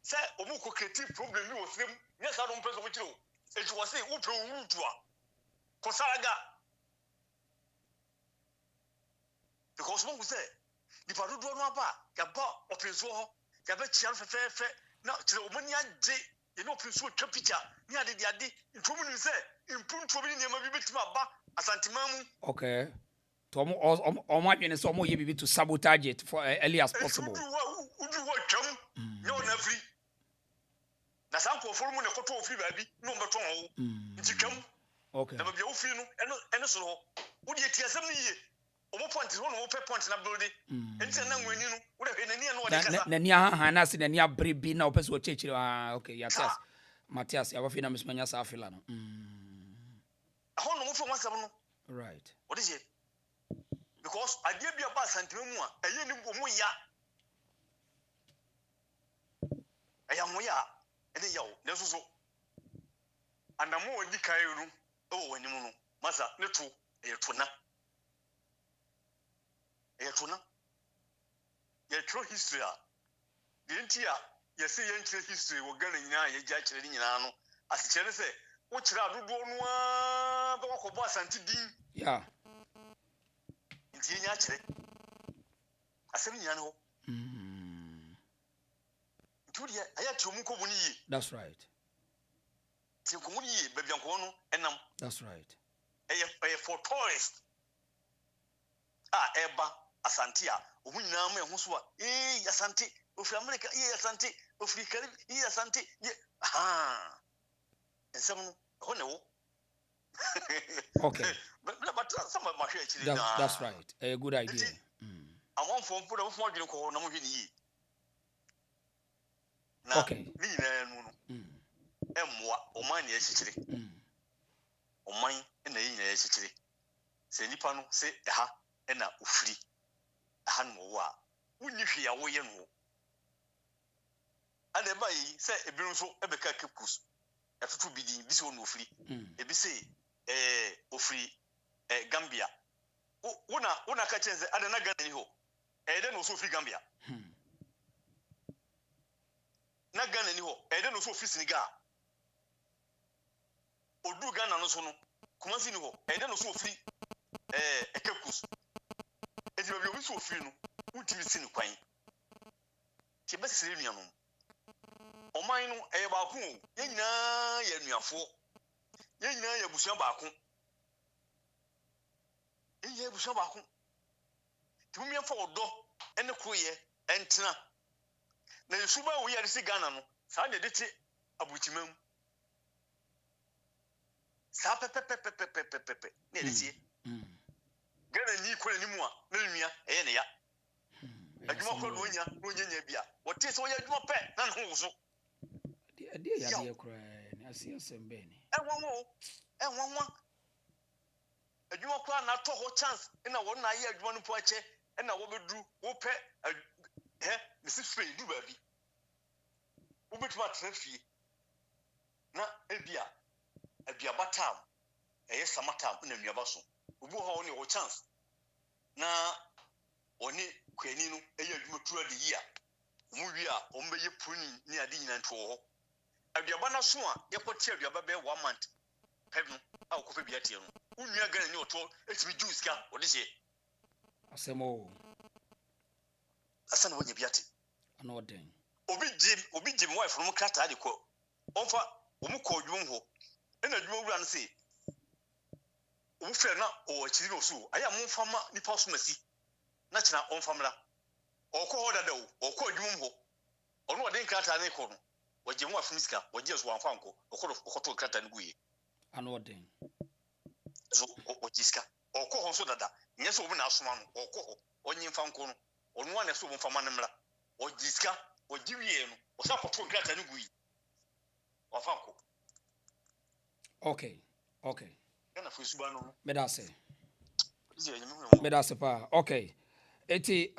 say omu ko creative problem ni osem nya sa no mpe so mu kire o eju wo say wo pe wutu a ko saraga because mo say di pa do no aba ya ba openso ho ya ba chia fefe na kire omani age ye no openso twa picture ni ade ntomu ni say impunto bi ni ma bi betima ba asantimamu okay to omo adwene so omo ye bibi to sabotage it for early as possible udu wo twam no na free na sanko forumu ne koto ofiri ba bi no mbeto ho nti twam okay na ba bi ofiri no eno so ho wodi etiasem ni ye omo point ho no mo pe point na building enti na nwani no wo de nani na wo de kasa nani ha na se nani abrebi na opese wo chechire okay yes Matthias ya wafi na mismanya sa afila no ho no mo fe wasam no right what is it because adie bia ba santimamu a eye ni mo ya aya mo ya ene yawo ne so anamo wadi kai ru o wani mu no masa ne to eye tona ye true history a yentia ye se yentie history wo gana nyina ye gya kire nyina no asekere se wo kire adodo no a ba ko bo Asante din yeah nti nya kire asem nyina no nti ye aya ti omu ko bu ni yi that's right ti ko mu yi ba bianko no enam that's right eye for tourist eba Asante a omu nyina ma ehu so a Asante ofri America Asante ofri Caribbean Asante ensem no ho ne wo okay but some of my actually that's right a good idea I want for put a phone ko na mo hwe ni yi na okay ni nyina no emmoa oman na echichire oman na yi nyina echichire se nipa no se ha na ofri ha no wo a wunni hwe ya wo ye no ade ba yi se ebi nso ebeka kepus etutu bidi bi se wo no ofri ebi se ofri Gambia una ka chenze ade na Ghana ni ho de no so ofri Gambia na Ghana ni ho de no so ofri Senegal odu Ghana no so no Kumasi no and then also free ekepus e di obi so free no utimi si ni kwan ti be sire nuanom oman no e ba ko ye nyina ye nuafo ye nyina ye busua ba ko ye busua ba ko ti mu yefo odo ene kroye entena na yesuba wo ye resi Ghana no sa de dete abutimam sa pepepepepepepepe ne dete Gana ni ko ni mu a na nua e ne ya adwuma ko no nya bia wote se wo ya adwuma pe na no wo so ade ya de kura ni asem be ni enwanwa adwuma ko na to ho chance na wo na ye adwuma no po ache na wo bedru wo pe misi free du ba bi wo betuma trafie na ebia batam samatam na nuaba so obu ho ne wo chance na oni kwani no adwuma tura de yi a mu wi a ombeye puni ni ade nyina nto ho aduaba na so a yekote aduaba be 1 month pebno a okofa bia tie no unua Ghana ni oto etimi juice ka ode se asemo asana wonye biate ana oden obi jim wife no krata de ko onfa omuko odwum ho ena adwuma wura no se omu fe na o chiri no so aya mo mfama nipa so masi na kina onfamla okọ ho dada o okọ adwum ho ono ode krata ne ko no wajim wife miska waje so wanfa nko okoto krata ne guye ana oden so ojiska okọ ho so dada nyeso obu na asoma no okọ ho onye mfa nko no onu wa na so mfama ne mra ojiska ojiwie no osa koto grata ne gui wafanko okay kana fu suba no medase pa okay eti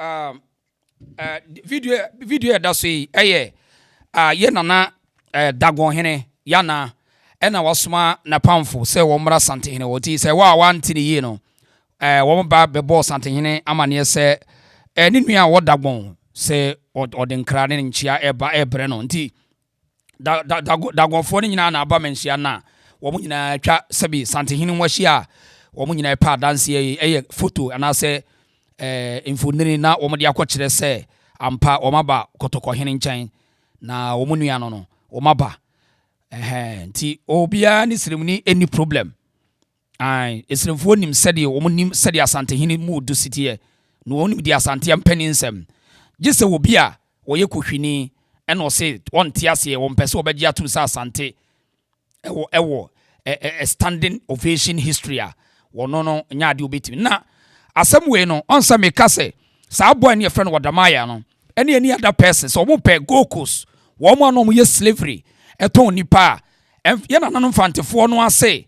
video da so yi eye ye nana dagon hene yana ena wasoma na pamfo se wo mra sante hene woti se wa wanti ne yi no wo ba be bo sante hene amane se ni nua wo dagon se odenkra ne nchia eba ebre no nti dagonfo ne nyina na aba menhia na wo nyina twa sebi sante hene nwahia wo nyina pa dance eye photo anase infodini na wo de akokire se ampa wo maba kotoko hene nchen na wo nua no wo maba nti obia ni siremuni any problem ai esremfo nim sede wo nim sede asante hene mu do sitie no wonim di asante ampaninsem gise wo bia wo ye kohwini ena o se won tie ase wo mpese wo begia tum sa asante ewo a standing ovation history a wono no nya de obetimi na asem we no onsa meka se sa boy ne friend Wode Maya no ene any other person so mo pe gokos wo mo no mo ye slavery eton nipa ye na nanom fantefo no ase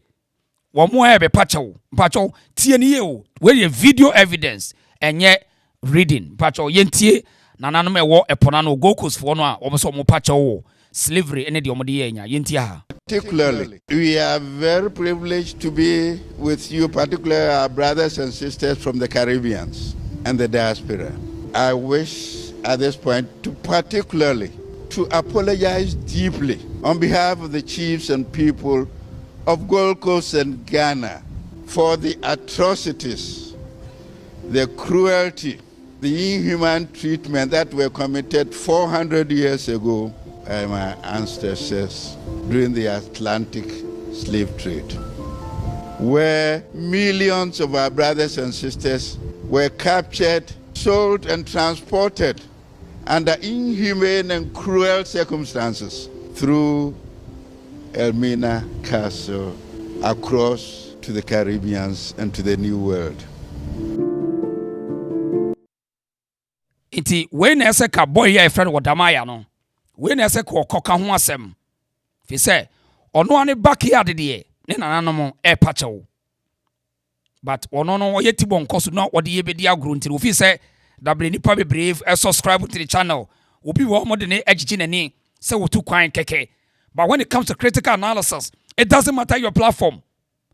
wo mo ebe pacho tie ne ye o we video evidence enye reading pacho yentie nananom ewo epona no gokos fo no a wo so mo pacho slavery ene de omode ye nya yentie ha. Particularly, we are very privileged to be with you, particularly our brothers and sisters from the Caribbeans and the diaspora. I wish at this point to apologize deeply on behalf of the chiefs and people of Gold Coast and Ghana for the atrocities, the cruelty, the inhuman treatment that were committed 400 years ago by my ancestors during the Atlantic slave trade, where millions of our brothers and sisters were captured, sold, and transported under inhumane and cruel circumstances through Elmina Castle across to the Caribbeans and to the New World. Iti when ese ka boy ya friend Wode Maya no, when ese ko koka ho asem. Fi se ono ane backyard de ne nananom pacho. But ono no ye tibon koso na wode ye bedi agro ntiri ofi se double nipa be brave subscribe to the channel. Obi wo mo de ne agigi nani se wotu kwan keke. But when it comes to critical analysis, it doesn't matter your platform.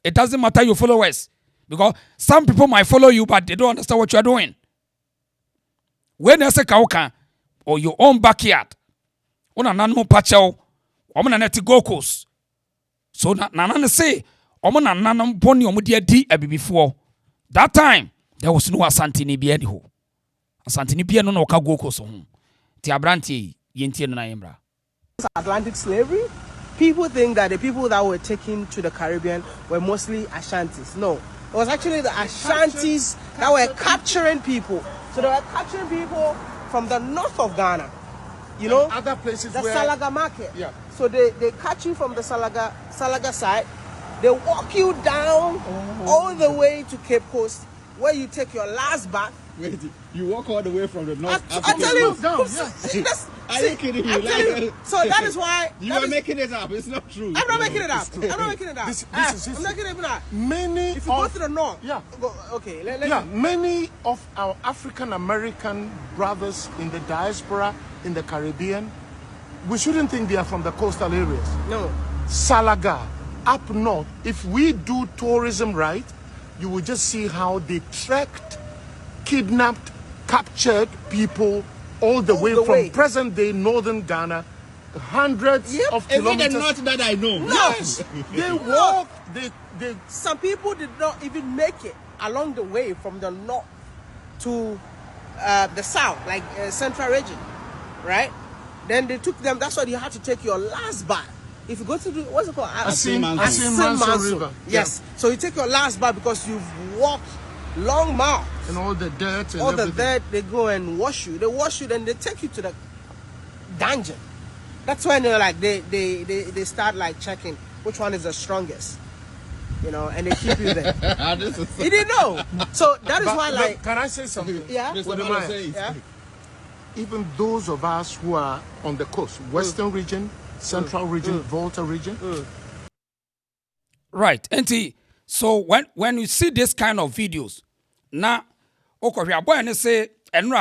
It doesn't matter your followers. Because some people might follow you, but they don't understand what you are doing. When there's a kauka or your own backyard, on an animal patcho, woman and gokos. So, Nana say, omo na nanam boni omo de adi abibifo. That time there was no Asante ni bia ni ho. Asante ni bia no na oka go koso ho. Ti abrante yentie no na yembra. Atlantic slavery, people think that the people that were taken to the Caribbean were mostly Ashantis. No, it was actually the Ashantis that were capturing people. So they were capturing people from the north of Ghana, you know, other places the where, Salaga market. Yeah. So they catch you from the Salaga side, they walk you down all the way to Cape Coast, where you take your last bath. Wait, you walk all the way from the north. I tell you, Are you kidding me? So that is why you are making it up. It's not true. I'm not making it up. I'm not making it up. I'm not making it up. Many if you go to the north, okay. Many of our African American brothers in the diaspora in the Caribbean, we shouldn't think they are from the coastal areas. No. Salaga, up north. If we do tourism right, you will just see how they tracked, kidnapped, captured people all the way from present-day northern Ghana, hundreds of kilometers. Even the north that I know. Yes, they walked. They. Some people did not even make it along the way from the north to the south, like central region, right? Then they took them. That's why you had to take your last bath. If you go to what's it called? Asin River. Yes. Yeah. So you take your last bath because you've walked long miles. And all the dirt and all everything. the dirt, they go and wash you. They wash you, then they take you to the dungeon. That's when they're like they start like checking which one is the strongest. You know, and they keep you there. You didn't know. So that is why, like, can I say something? Yeah. Wode Maya. Yeah. Even those of us who are on the coast, Western region, Central region, Volta region. Right. And so when you see this kind of videos, now, okay, boy, and say, and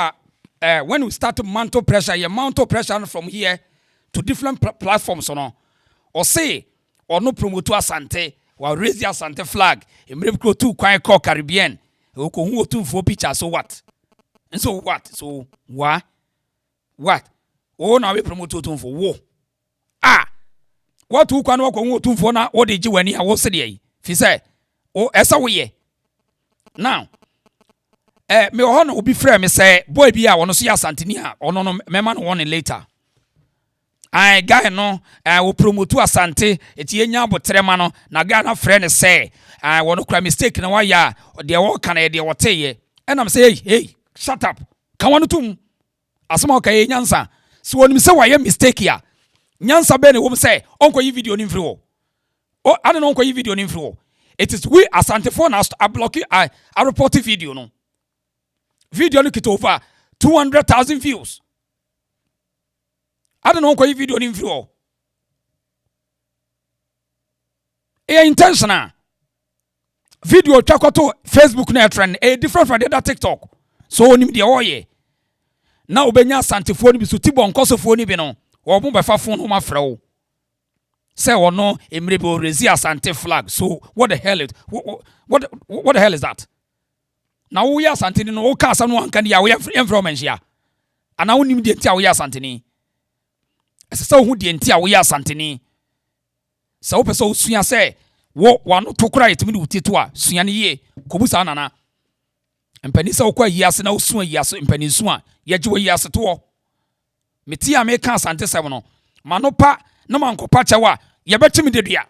when we start to mount pressure, you mount pressure from here to different platforms, or say, or no promote to Asante, or raise the Asante flag, and maybe go to Kwai call Caribbean, who go to 4 pictures. So what? And so what? So what? Oh, now we promote to for war. What who can walk on to for now? What did you when I was saying? He said, oh, as a way. Now, me ohon obi frɛ me say boy bi a wono so ya Asante a ono no me man one later. I guy no wo promote Asante eti enya abotre ma no na guy na frɛ ne say wono kra mistake na wa ya de wo kan e de wo teye. And I'm say hey shut up. Kan wono tum. Asema ka ye nyansa. So wonim say wa ye mistake ya. Nyansa be ne wo say onko yi video ni mfiri wo. Oh I don't know onko yi video ni mfiri wo. It is we Asante for now I block I report video no. Video look it over 200,000 views. I don't know what video in view. Intentional. Video check to Facebook na trend different from the other TikTok. So onim de oye. Na obenya Asante phone bi so tibo nkoso phone bi no. Wo mo befa phone ho mafra wo. Say or no emre be raise Asante flag. So what the hell is what the hell is that? Now we are Asante no ka asam no anka dia we environment ya. Ana wonim de ntia we are Asante ni. Esa hu de ntia we are Asante ni. Sa wo pese osua se wo wano tokura yetimi de utito a sua ne ye kobusa nana. Mpani se wo kwa yi ase na osua yi ase mpani so a ye gye wo yi ase to. Meti a me ka Asante se no. Manopa na mankopa chewa ye betimi de dua.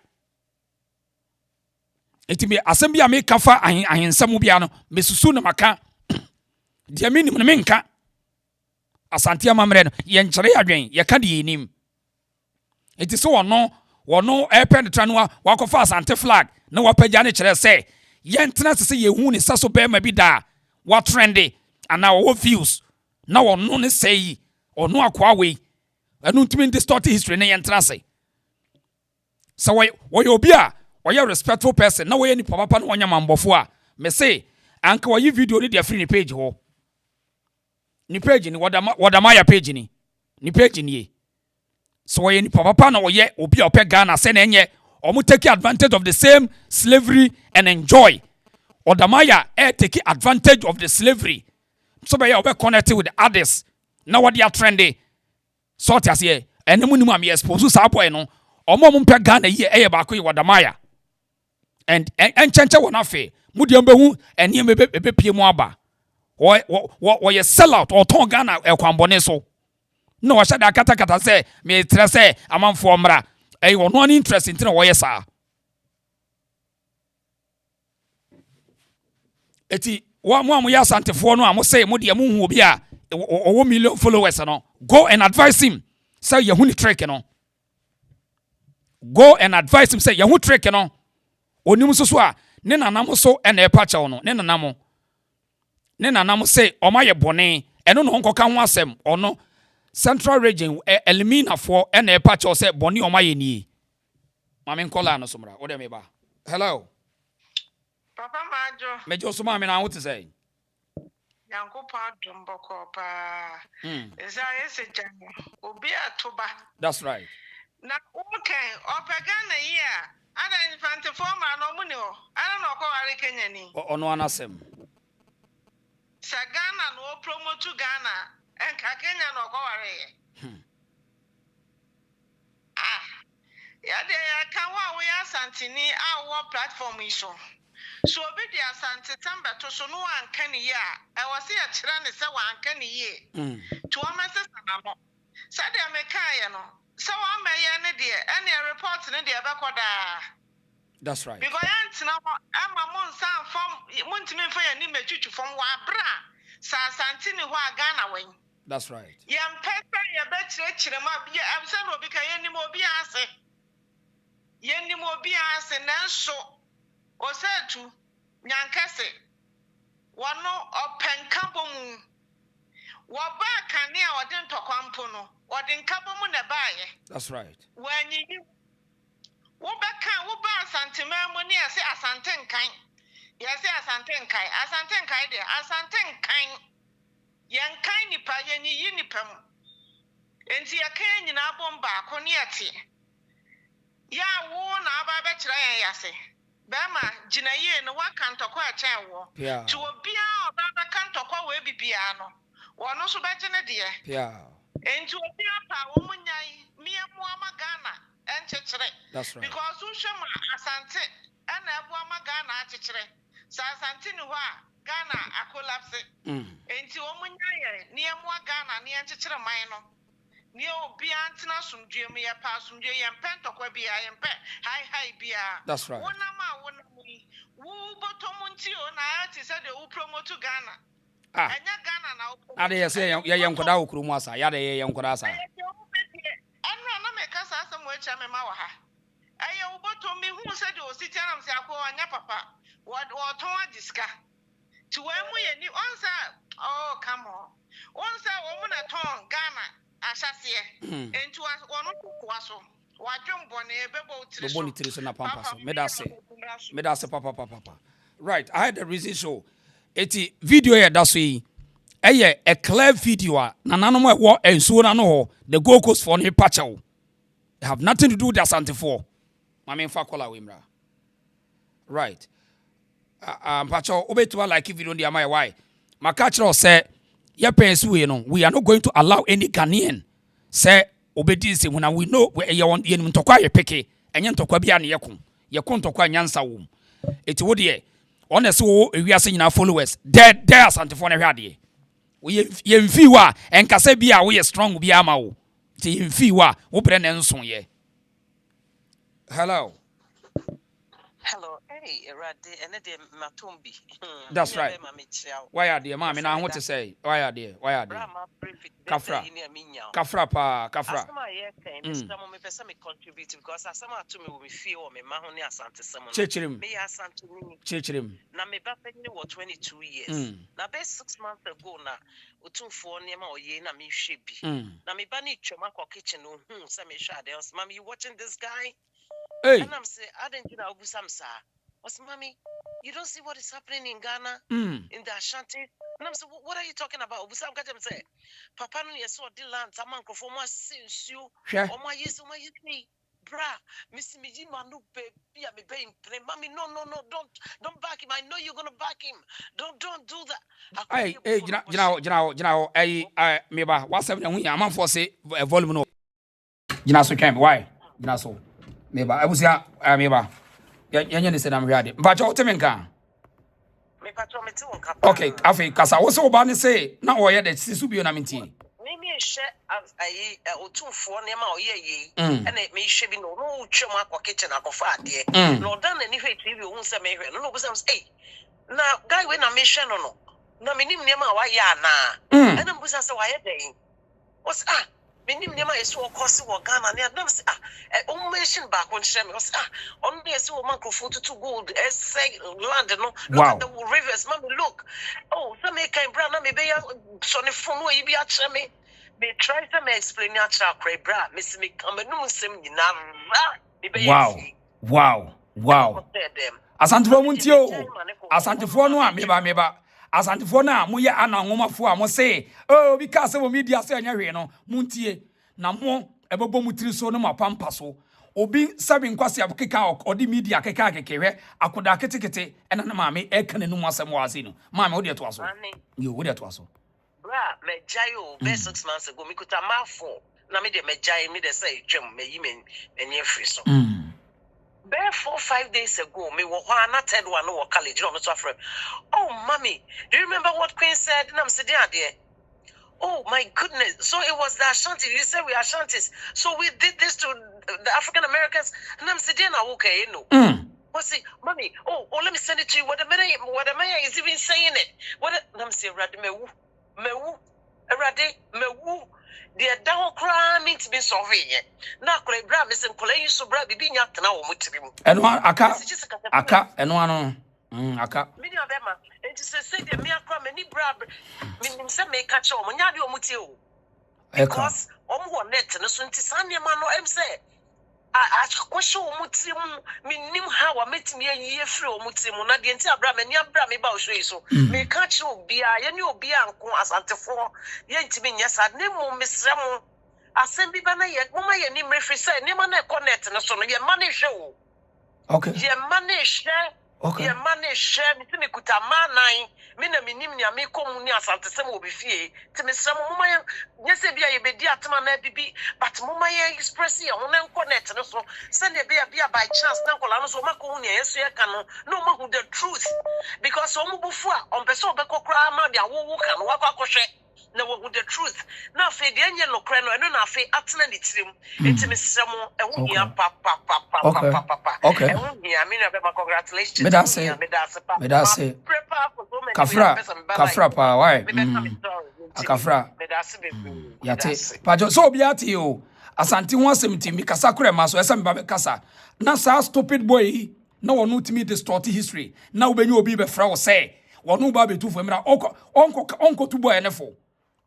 Etimi asem a me kafa ahensam bia no mesusu na maka dia minim na menka Asante amamre no ye nkyere adwen ye ka de yinim eti so wono airpen tranwa wakofa Asante flag na wapagya ne kyere se ye ntena se ye hu ne saso be ma bi da wa trendy ana wo views na wono ne sei ono akwa we anu ntimi distort history na ye ntena se so wo ye obi a oya respectful person na we ni papa no onya mambofo a me say anka wo yi video ni dia free ni page ho ni page ni Wode Maya page ni page ni so we ni papa na oye obi a opɛ Ghana se na enye omo take advantage of the same slavery and enjoy Wode Maya take advantage of the slavery so be ya obe connect with the others na what they are trendy sort as here enemu ni am expose sa boy no omo mpɛ Ghana yi ba ko Wode Maya and chencha wona fe mudiam behu ene be pie mu aba wo ye sell out or ton Ghana ekwambone so no wa shada kata say me tre say amanfo mra e wo no interest ntina wo ye saa eti wa mo ya Asantefo no am say mo de mo hu obi a owo million followers no go and advise him say ye hu ni trick no go and advise him say ye hu trick no onim so a ne nanam so e na e pa chew no ne nanam say o ma ye bone eno no nkoka ho asem ono central region elimina for e na e pa chew say bone o ma ye ni mame nkola no somra wo de me ba hello Papa Majo. Mejo so ma me na what to say Yankopa Dumboko pa. Is Jano. Obi atoba. That's right. Na okay, opagana here. Ada infante forma no munio. Ana no ko are Kenya ni. Ono anasem. Sagana no promote Ghana. Enka Kenya no ko are. Yade ya kan wa we Asante ni awo platform iso. So obi di Asante tamba to so no anka ni ye a. E wose ya kira ne se wa anka ni ye. To o message na mo. Sade ameka ye no. So wa me ye ne de any report ne de be koda. That's right. Because yantina ama mon san form montimi fa ya ni metwitwu form wa bra sa Asante ni ho Ghana wen. That's right. Yam pesa ye be kire ma bi amsa no obi ka ye ni mo obi ase. Ye ni mo obi ase nanso osetu nyankase wano openka bomu wo ba kane a odin tokwampo no odin kabomu na baaye. That's right. Wanyi wo ba Asante memo ni ase Asante nkan. Yase Asante nkai de Asante nkan. Yankan nipa yanyi nipa mu. Enti yakan nyina bomba ko ne ate. Ya wo na aba be kira yan yase. Bema gina ye no waka ntoko a chen wo. Ti obi a oba be kan toko we bibia no. Wono so be gine de. Enti obi apa wo munyai miemu ama Ghana enchechire. That's right. Because who shema Asante ana ebu ama Ghana achechire. Sa Asante ni ho a Ghana akolapse. Enti wo munyai niemu Ghana ni enchechire man no. Ni obi antina sumdue mu ye pa sumdue ye mpentokwa bia ye mpe hi bia. That's right. Wona wo botomunti o na ati se de wo promote Ghana. Enya Ghana na wo. Ade ye say ye nkoda okuru mu asa. Ya de ye nkoda asa. Anu na me kasa asem wo echa me ma wa ha. Aye wo botom mi hu se de o siti anam se akwo anya papa. Wo ton agiska. Ti wo mu ye ni onsa oh come on. Onsa wo mu na ton Ghana Ashasiye. Entu wonu kwa so. Wadwom bone ebebo utiri so. Boni tiri so na pampa so. Medase papa. Right, I had the reason show. Eti video here that so yi. Eye a clear video a nananom e wo ensuo na no ho. The Gold Coast for ne pacha. They have nothing to do with Asantefo. Mame fa kola we mra. Right. Pacha obetua like video ndi amai why. Maka kire say we are not going to allow any Ghanaian say obedience when we know where you want yen ntokwa ye peke enye ntokwa bia ne yekon ntokwa nyansa wom eti wo de honest wo ewiase nyina followers there Asantefo na hwade we ye mfi wa enkasa bia wo ye strong bia ma wo ti ye mfi wa wo bre ne nson ye hello Hey, Erade, and the Matumbi. That's right. Why are they, mammy? Now, what to say? Why are they? Kafra. Kafra. Some contribute because I some to me will feel me, Mahoney Asante Simon. Chechim. Me Asante. Chechim. Now, me back was 22 years. Now, best 6 months ago, now, 2-4 near my year, na me should be. Now, me bunny Chomako kitchen, some shade else. Mommy, you watching this guy? Hey. And I'm saying, I didn't know Busamsa. Was mommy, you don't see what is happening in Ghana, in the Ashanti? And I'm saying, what are you talking about? Busam got him say, Papa, no, yes, what the land, Tamanko for my sins, you, oh my yes, me, bra, Miss Miji Manu, baby, I'm paying, mommy, no, don't back him. I know you're gonna back him. Don't do that. Hey, I, meba, what's happening? I'm on for say a volume. Sh0ck, why? Sh0ck. Meba, I was here, meba. Yanya ni senam hwade. Mpacho otemenka. Me patro me ti won ka. Okay, afi kasa wo se oba ne say na oye de sisu bio na mentie. Me hye ayi otumfo ne ma oye yi na me hye bi no twem akọ kitchen akọfa ade na odan na ni hwe TV ohun se me hwe no busam say na guy we na me hwe no na me nim ne ma wa ya na na busam say wa ye den was menim nema yeso okosi wo Ghana ne adam say o mention back on share me was on dey say o microphone to gold say land no look at the rivers man look so me kan bra na me be ya so ne phone we bi a chere me try to me explain ya chere akra bra me see me come no nsem nyina me be wow Asantefo muntie o Asantefo no a meba Asantefo na moye ananwomafo a mo say obi ka se wo media say anya hwe no muntie na mo ebebo mutiri so no mapampa so obi sabi nkwase abkeka odi media keka kekehwe akoda ketekete ena na maame e kan enum asem wase no maame wo de to aso yo wo de to aso bra me jayo be 6 months ago me kuta mafo na me de me jay me de say twem me yi me enye free so Bare 4-5 days ago, me wo na third one no college no so afre. Oh, mommy, do you remember what Queen said? And I'm sitting there. Oh my goodness. So it was the Ashanti. You said we are Ashantis. So we did this to the African Americans. And I'm sitting there, okay, you know. What's it, mommy? Oh, let me send it to you. What the Maya is even saying it. And I'm saying, Radi mewu. The down crime means be solving it. Now, Bra, Miss and Colay, so Bra, be being out now. And one aka and one aka. Many of them, and to say the mere crime, any Bra, meaning some may catch on when you are mutio. Because one net and a swinty Sunday man, I'm say. I question mutim, meaning how I met me a year through mutim, not the entire Bram and Yabram about so. May catch you be a new be uncle as Antefo, yet to me, yes, I name Miss Ramon. I send me banana yet, Mama, your name referee, name on a connect and a son of your money show. Okay. Your money share. Okay. Your money share me kuta man mina minim ni ame komu ni asante se mo be fie te me sram mo man nyese bia ye bedi atema na bibi but mo man express ye ho na connect no so send bia by chance na kola no so makohu ni yeso ye ka no ma who the truth because omo bufu a on pese obekokra ma dia wo ka no wakwakohwe na wo the truth na fe de enye no kre no eno na fe atena ni tirim enti me sram ehu hia pa okay ehu hia me na be congratulations me da say Kafra pa why Kafra yate pajo so obi ate o Asante ho asem mi kasa kure ma so esa me ba be kasa na sa stupid boy na wonu timi distort history na obenye obi be fra wo say wonu ba be tu fo mira onko tu boy enefo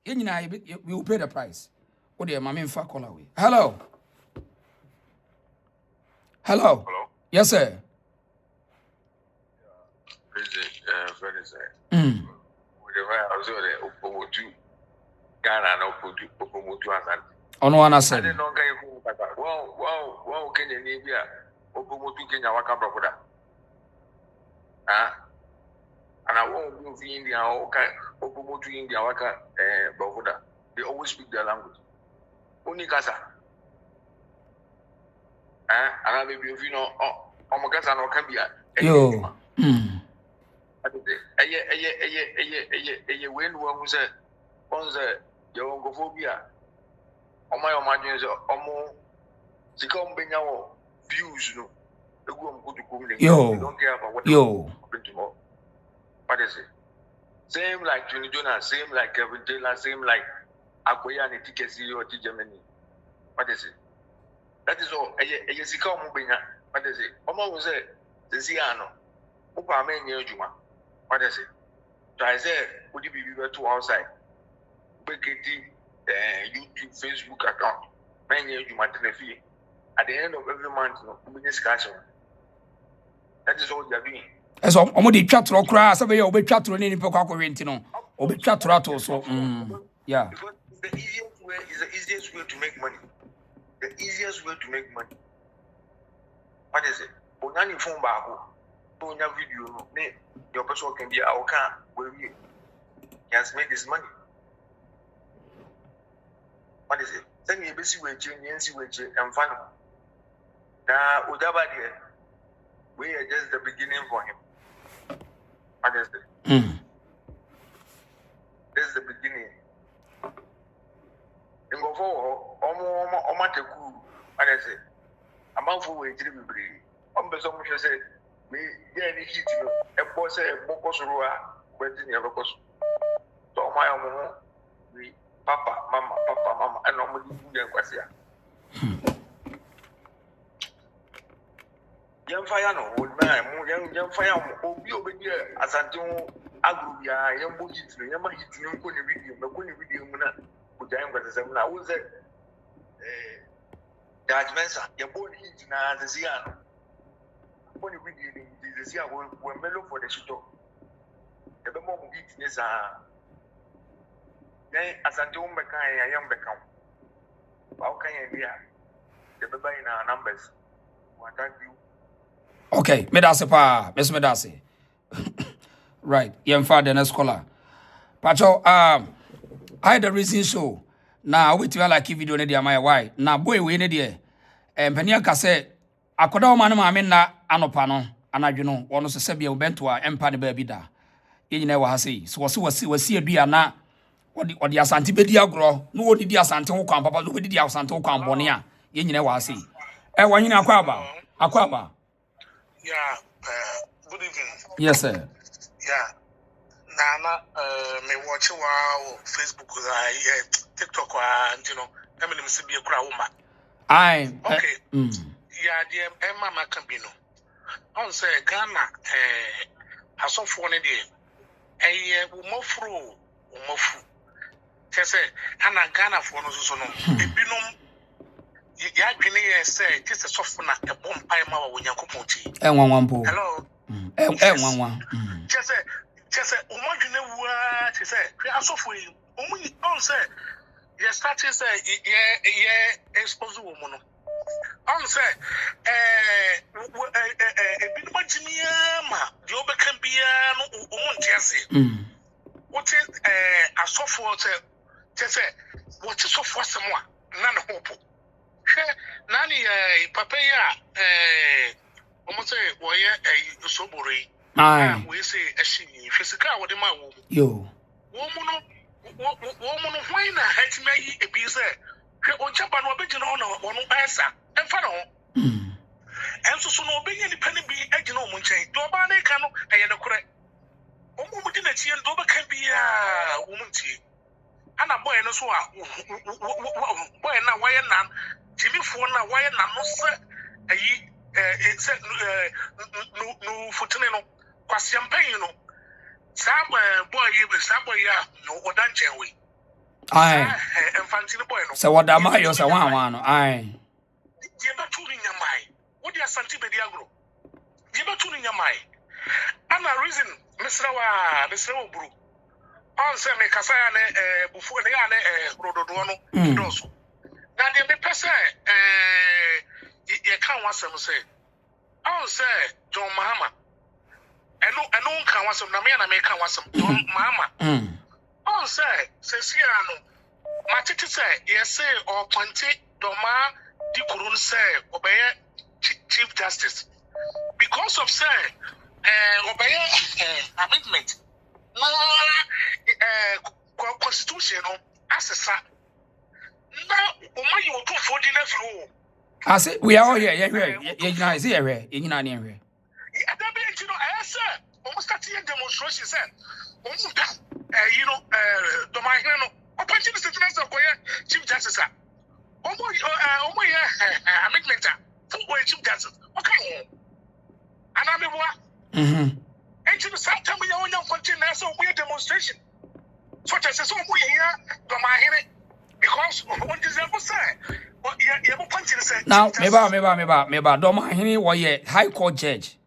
ye nyina we will pay the price o de ma me fa call away hello yes sir Ghana no Opomotu Asante. Ono wana say. I don't know wow Kenya ni bia Opomotu Kenya waka brokoda. And I won't go to India or Opomotu India waka brokoda. They always speak their language. Only Kasa. And I may be you know Omakasa no can be yo. When one said, your oncophobia, my imagines almost the combination views, no, the good to come. Yo, don't care about what happened tomorrow. What is it? Same like Tony Jonas, same like Kevin Taylor, same like Akoya and TKC or Germany. What is it? That is all. A Yesika Mubina. What is it? Almost say, the Ziano. Upa men Juma. What is it? So I said, would you be to outside? YouTube, Facebook account. Men Juma Tenefi. At the end of every month, no discussion. That is all you are doing. As almost chat or crass, away or be chat or any poco rentino or be chat so. Yeah. Because the easiest way is the easiest way to make money. The easiest way to make money. What is it? Onani phone back. Onya video your person can be our car where he has made his money. What is it? Send me a busy wage and fun. Now Udaba there we are just the beginning for him. Honestly. This is the beginning. In go for Omateku, honestly. I'm out for a dream. I'm the song which said, me, yeah, the heat, a boss, a bocosura, waiting your bocos. So, my own, we, Papa, Mama, and normally, young fire, no, old man, young fire, be over here, as I do, Agrubia, young boys, young man, young video, which I am going to say, I was there. Judge Mensa, your boy heat now, the Ziano. When we did this year, we're mellow for the shito. The moment heat is as I don't make I am become. How can you hear the baby in our numbers? Thank you. Okay, Medase pa, Miss Medase. Right, young father and scholar. Pacho, I had a reason show. Now, we tell like if you don't need my why. Now, boy, we need it. And Peniaka said, I could all man, I mean, anopano, and I know, one of the Sebian Bentua, Empire baby da. You never has see. So, was see a beer now. What the Asante Bedia grow, no, did the Asante Okan, Papa, no, did the Asante Okan Bonia. You never see. When you Aquaba. Yeah, good evening. Yes, sir. Yeah. Nana, me watch wow Facebook, TikTok, and you know, I mean, Mr. Be a crowd. I okay. Yeah, dear Emma Macambino. On say Ghana, I saw for one day. A Umofru, Tesse, Hannah Ghana for no so no. Binum, Yagini say, just a software, a bomb pie mower when you're coming. And one po. Hello. One. Just say, Umagine, she said, we are so free. Only on say, yes, that is a exposed woman. On say, a bit much the over can be Jesse. What is a software? Just say, what is software someone? None of hope. Nani, Papaya, almost say, why a sobori. We say a she, physical, what am I? Yo. Woman, why not hate me a piece? Or jump on a bit on one answer, and follow. And so, no being any penny be a genome chain. Dobane cano, and a correct. Woman didn't see and Doba can be a woman tea. And a boy and a swap. Boy, now why none? Jimmy for now, why not? It's no footino. Champagne, you know. Some boy, no, or dungeon we. Aye. And fancy the boy. So what am I? So one. Aye. You're not tuning your mind. What you are Santi Bediagro? You're not tuning your mind. And a reason, Mr. Obru. On say me Casayane, before the Rododono, also. Now the person, you can't want some say. On say, John Mahama. I know can want some Namia make want some Mama. On say, Ceciano. Matiti say, yes, say, or Ponte, Doma, Di Kurun say, obey Chief Justice. Because of say, obey amendment. Constitution, as a son. Now, you will 240 row. I said, we are all here. Yeah, is here. You know, almost starting demonstration said, you know, Domaino, or punching the Chief Justice. Amendment, Chief Justice. Okay. And I'm what? And you know, sometimes we are on your continent, so we are demonstration. So I said, so we here, Domaino, because on December side, you have punching the same. Now, maybe, Domaino was a high court judge.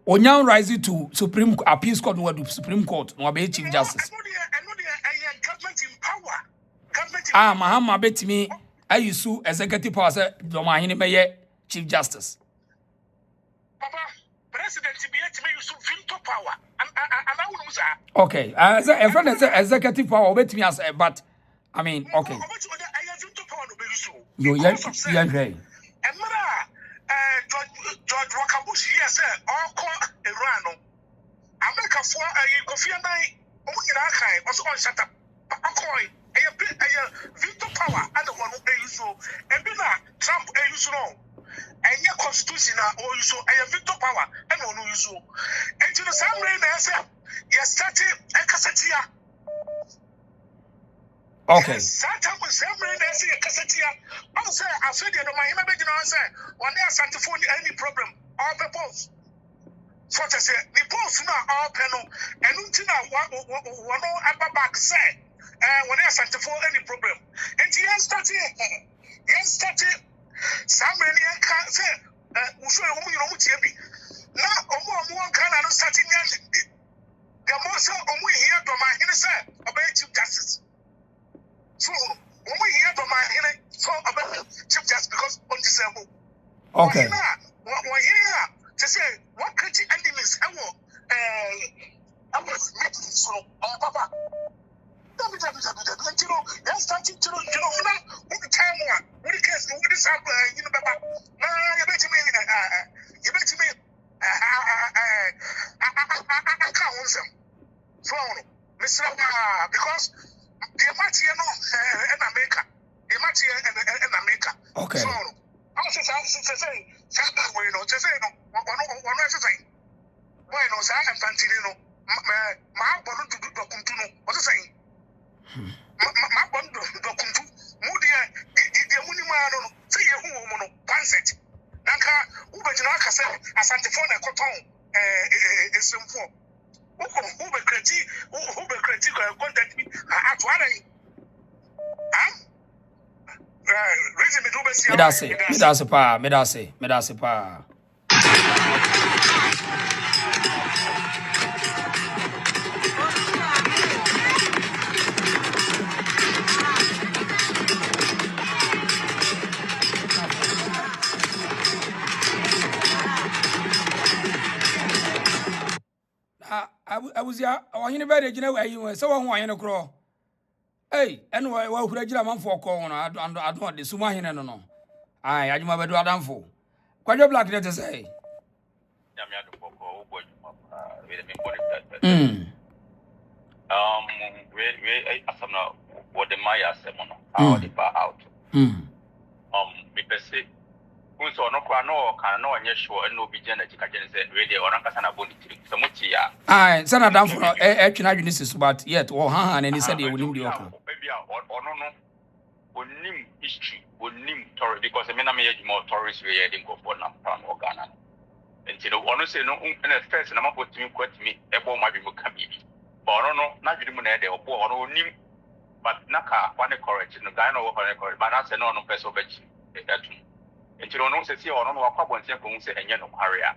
Onyan rising to Supreme Appeals Court, no Supreme Court, no be Chief Justice. Government in power. Mahama bet me, I used to executive power, Domahini Maye, Chief Justice. Papa, President TBH may use veto power. And I will use that. Okay, as a friend as executive power, bet me as but I mean, okay. You young. And John George Walker Bush, yes, all call Iran. America for a Kofi and I, was all shut up. A veto power, and the one who is so, and Trump, and your constitution, or you so, a veto power, and one who is so. And to the same way, I said, yes, started a cassetia. Okay. Satan was every day, say a cassetia. I'm saying, I said, my image, I said, one day I sent to phone any problem, all the posts. So I said, the post now all panel, and until one upper back say, when I sent for any problem. And he has started, somebody can't say, we show you know what you be. Now, one can understand it. The most of we hear from my innocent about Chief Justice. So, when we hear from my innocent, so about Chief Justice because on December. Okay. What here? To say, what could you enemies I was making so, Papa. You know, that's starting to, what the time one, what the case, what is up, Papa. You bet me, I can't want some. So, Mr. Because the match here, in America, the match here in America. Okay. So, I was saying, to say, one exercise. Why no, sir, and Fantino, my bond to do Dokuntuno, what's saying? My bond to Dokuntu, Mudia, the Munimano, say a woman, Panset. Nanka, Ubajaka said, Asante for the cotton, is some for. Who be critique, contact me at Medase pa. I was ya, or you better, you know, where you were so on in a crow. Hey, and why would I get a man for corner? I don't want the Sumahin, no. I do my bed down for. Quite a black letter say. Wode Maya semono how the bar out. Me pese unso no kwa no kan no onye sure no bi gena chika gena say radio onan kasa na boni tiri so muti ya ai sana down for twina adwene but yet wo han and he said he will nim the oka maybe ono no onim history onim story because me na me yɛ more tourist we yɛ din go for na pan Ghana enti no ono say no na first na mapotimi kwatimi ebo ma bi mu ka bibi but ono no na dwene mu na yɛ de obo ono onim but naka one correct no guy no wo correct but na say no person bechi etum enti no say see ono no akwa bontia ko mu say enye no kware a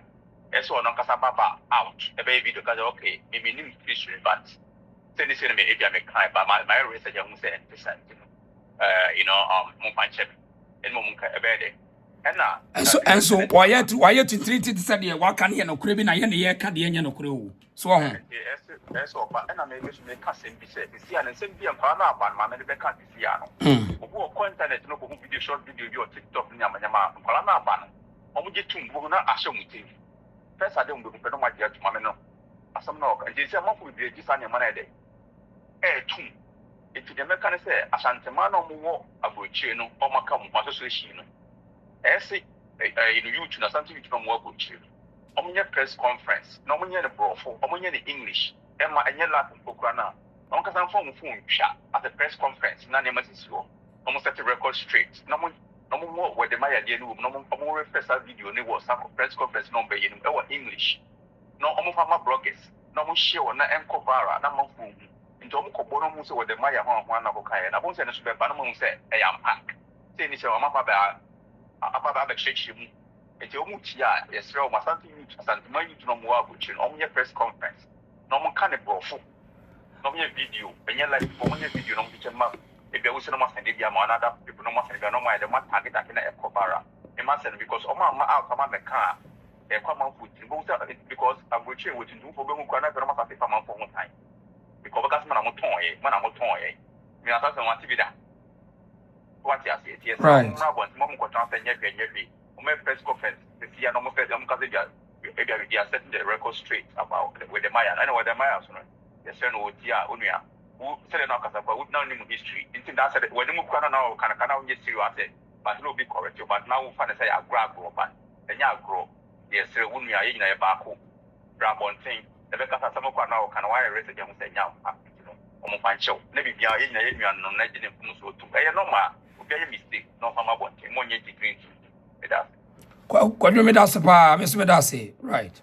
eso ono kasa baba out e be video ka okay maybe nim history but say this me e bia me kai but my research am say 10% mo pan check en mo ka e be de and so why to treat it said ye wa kan ye no kure bi na ye ne ye ka de enye no kure o so ho eso ba na me be me ka sem bi say si an sem bi an kwa na ba ma me be ka si ya no obu ko internet no ko video short video bi o TikTok ni amanyama kwa na ba no omu je tum bu na ahye mu TV first ade mu be no ma je atuma me no asam no ka je say ma fu bi ji sa ne ma na de tum eti de me ka ne say Asante ma no mu wo abochie no o maka mu association no ese youth na something you know more good omunye press conference na omunye ne brofo omunye ne English ema enye Latin program na on ka san form phone twa at the press conference na ne masisio omo set the record straight na mo Wode Maya de no omo refer sa video ne was some press conference no be yin e wa English no omo fama bloggers na mo share na enko viral na mo phone nti omo ko bono mo se Wode Maya ho na ko kai na bo se ne so be ba na mo se e am hack say ni se o ma fa ba apaba be church mu enti o mu tia yesre o Asante youth Asante man youth no mo abuchi no omunye press conference no mo kan e brofo no mo video enye live o mo video no mo biche ma e bia wo se no ma send bia ma another people no ma send bia no ma e de ma target akina e kobara e ma send because o ma out ma me kan e kwa ma futi bo se because abuchi we tindu fo be mu kwa na be no ma fa ma fo ho time because because ma na mo ton ye mi asa se ma ti bi da what you say yes right mom ko tan senya gwenye bi o me press conference see and almost said, maybe they are setting the record straight about with the Maya. I know what the Maya is. Yes, no, yeah, Unia. Who said no Casapa, who now knew history. Into that said, when you can now, can just see what I said, but no be correct. But now we find a say a grab grow, but then you grow. Yes, sir, Unia in a baku, grab on thing. The Becca Samoka now can wire race again say now. On my show, maybe be in a non legend to pay a normal, okay, mistake, no harm about him, 1 year degree. What do you mean that's Mr. Medasi? Right.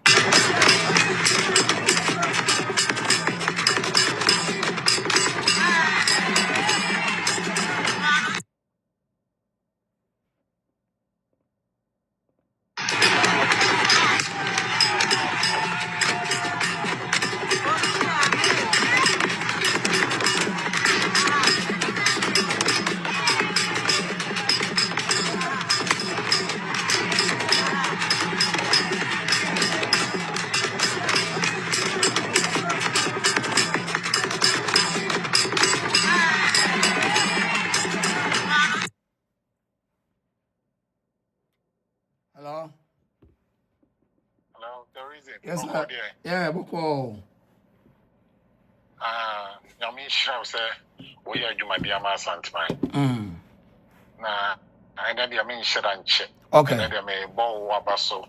Hello? Hello, there is it. Yes, sir. Yeah, Boko. Yami Shroud say, we are Jumadiama Santman. Na and then I mean Sh0ck. Okay. And then they may ball wabaso.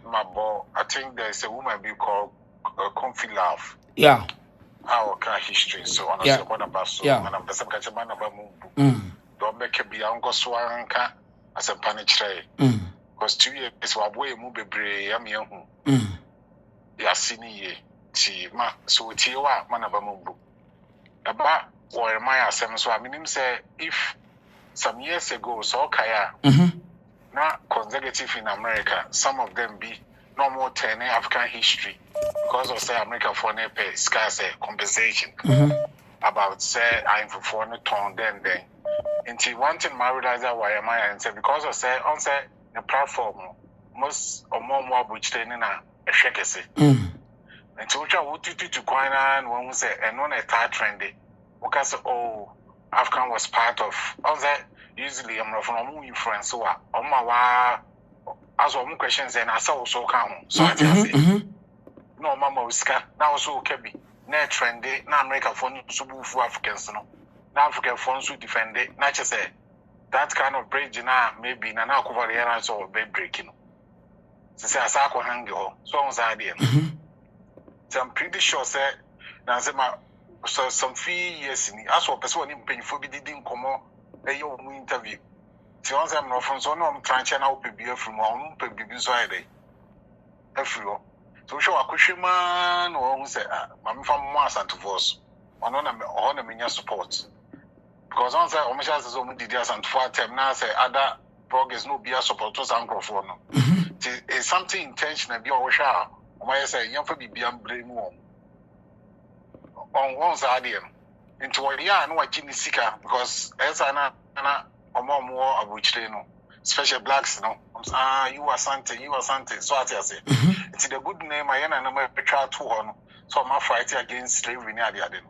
My ball. I think there's a woman be called Comfy Love. Yeah. Our car history. So on a Yeah. second basso. Yeah. And I'm the same kind of man of a move. Don't make a be uncle swanka as a panic tray. Because 2 years were way move a bray. I'm young. Yasini ye. Ma so Tiwa man of a move. About or Maya Sam. So I mean, say if some years ago, so Kaya, now consecutive in America, some of them be no more 10 African history because of say America for ne pay scarce compensation about say I'm for foreign tone then. Until one thing my realize that why am I and say because of say on say the platform most or more which training a shakese. Until which I would to coin and one say and on a third trendy because oh African was part of all that. Usually, I'm not from influence. So, on my as one questions, and I saw so come. So, I say, no, Mamma Whisker, now so can be. Net trendy, now America for Subu Africans, no. Now African phones who defend it. Not just say that kind of bridge now, maybe Nana cover the areas or bed breaking. So, I saw hang you, so on idea. So, I'm pretty sure, say, now, so some few years in as well, person in pain for didn't come on. Your interview. So once I'm not from so no, I'm trying to now be from one, be inside everywhere. So show a cushion man or say, I'm from Mars and to voice on a mania support. Because once I almost has his own DDS and 4 time now say other progress no be a support to some microphone. It's something intentional be our shower. I say, young for be blame on one side. Into what yeah, no, I didn't seek because as I or more of which they know, special blacks, no. You are Asante, so I say. It's the good name I am try to on. So I'm fighting against slavery near the other.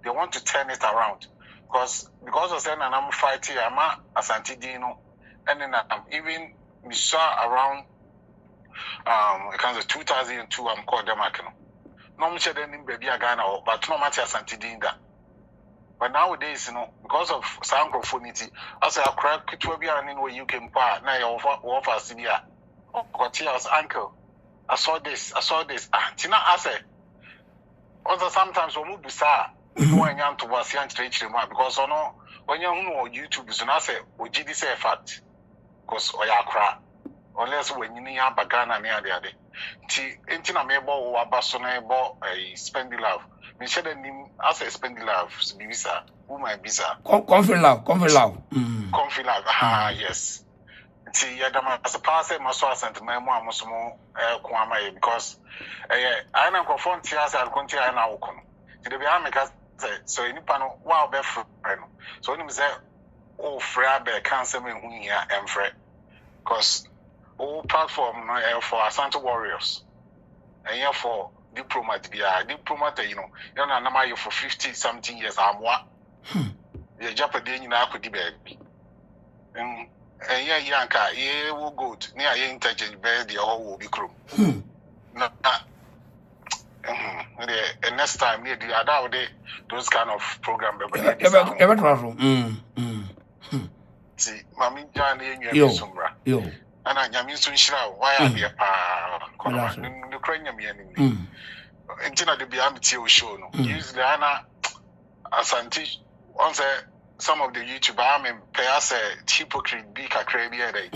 They want to turn it around because of saying I'm fighting, I'm Asante Dino, and then even we saw around kind of 2002. I'm called them. No, I'm sure they didn't be a Ghana, but no matter Asante Dino. But nowadays, because of sangrophonity, as I crack it will be an in where you can part now offer Syria. Quartier's uncle. I saw this. Tina I say also sometimes when we bizarre when you to was young stage because when you know YouTube is not say or GD say fact. Because cry. Unless when you need a bagana near the other. Intina mebo or basona a spendy love. Michelle name as a spending love, Bisa, who might be sir. Comfy love. Comfy love, yes. See, Yadama as a passer, Maswas and my mom was more Kwama because I am confront Tias and Contia and Alcon. To the Biamica, so in Pano, wow, Befriend. So when you say, oh, Freya cancer me here and Fred, because all platform for Asante warriors and here for. Diplomat, you're not for 50-something years. I'm what? The Japanese, you know, could be baby. Yanka, ye will go to near ye interchange bed, the whole will be crew. No, the next time, near the other day, those kind of program, but see, Mammy John, you Sumra. Yo. And I am used to Shroud. Why are they the Ukrainian? Until the Biamity show. Usually, Anna Asante, once some of the YouTubers, I mean, pay us a hypocrite, big a crabby. I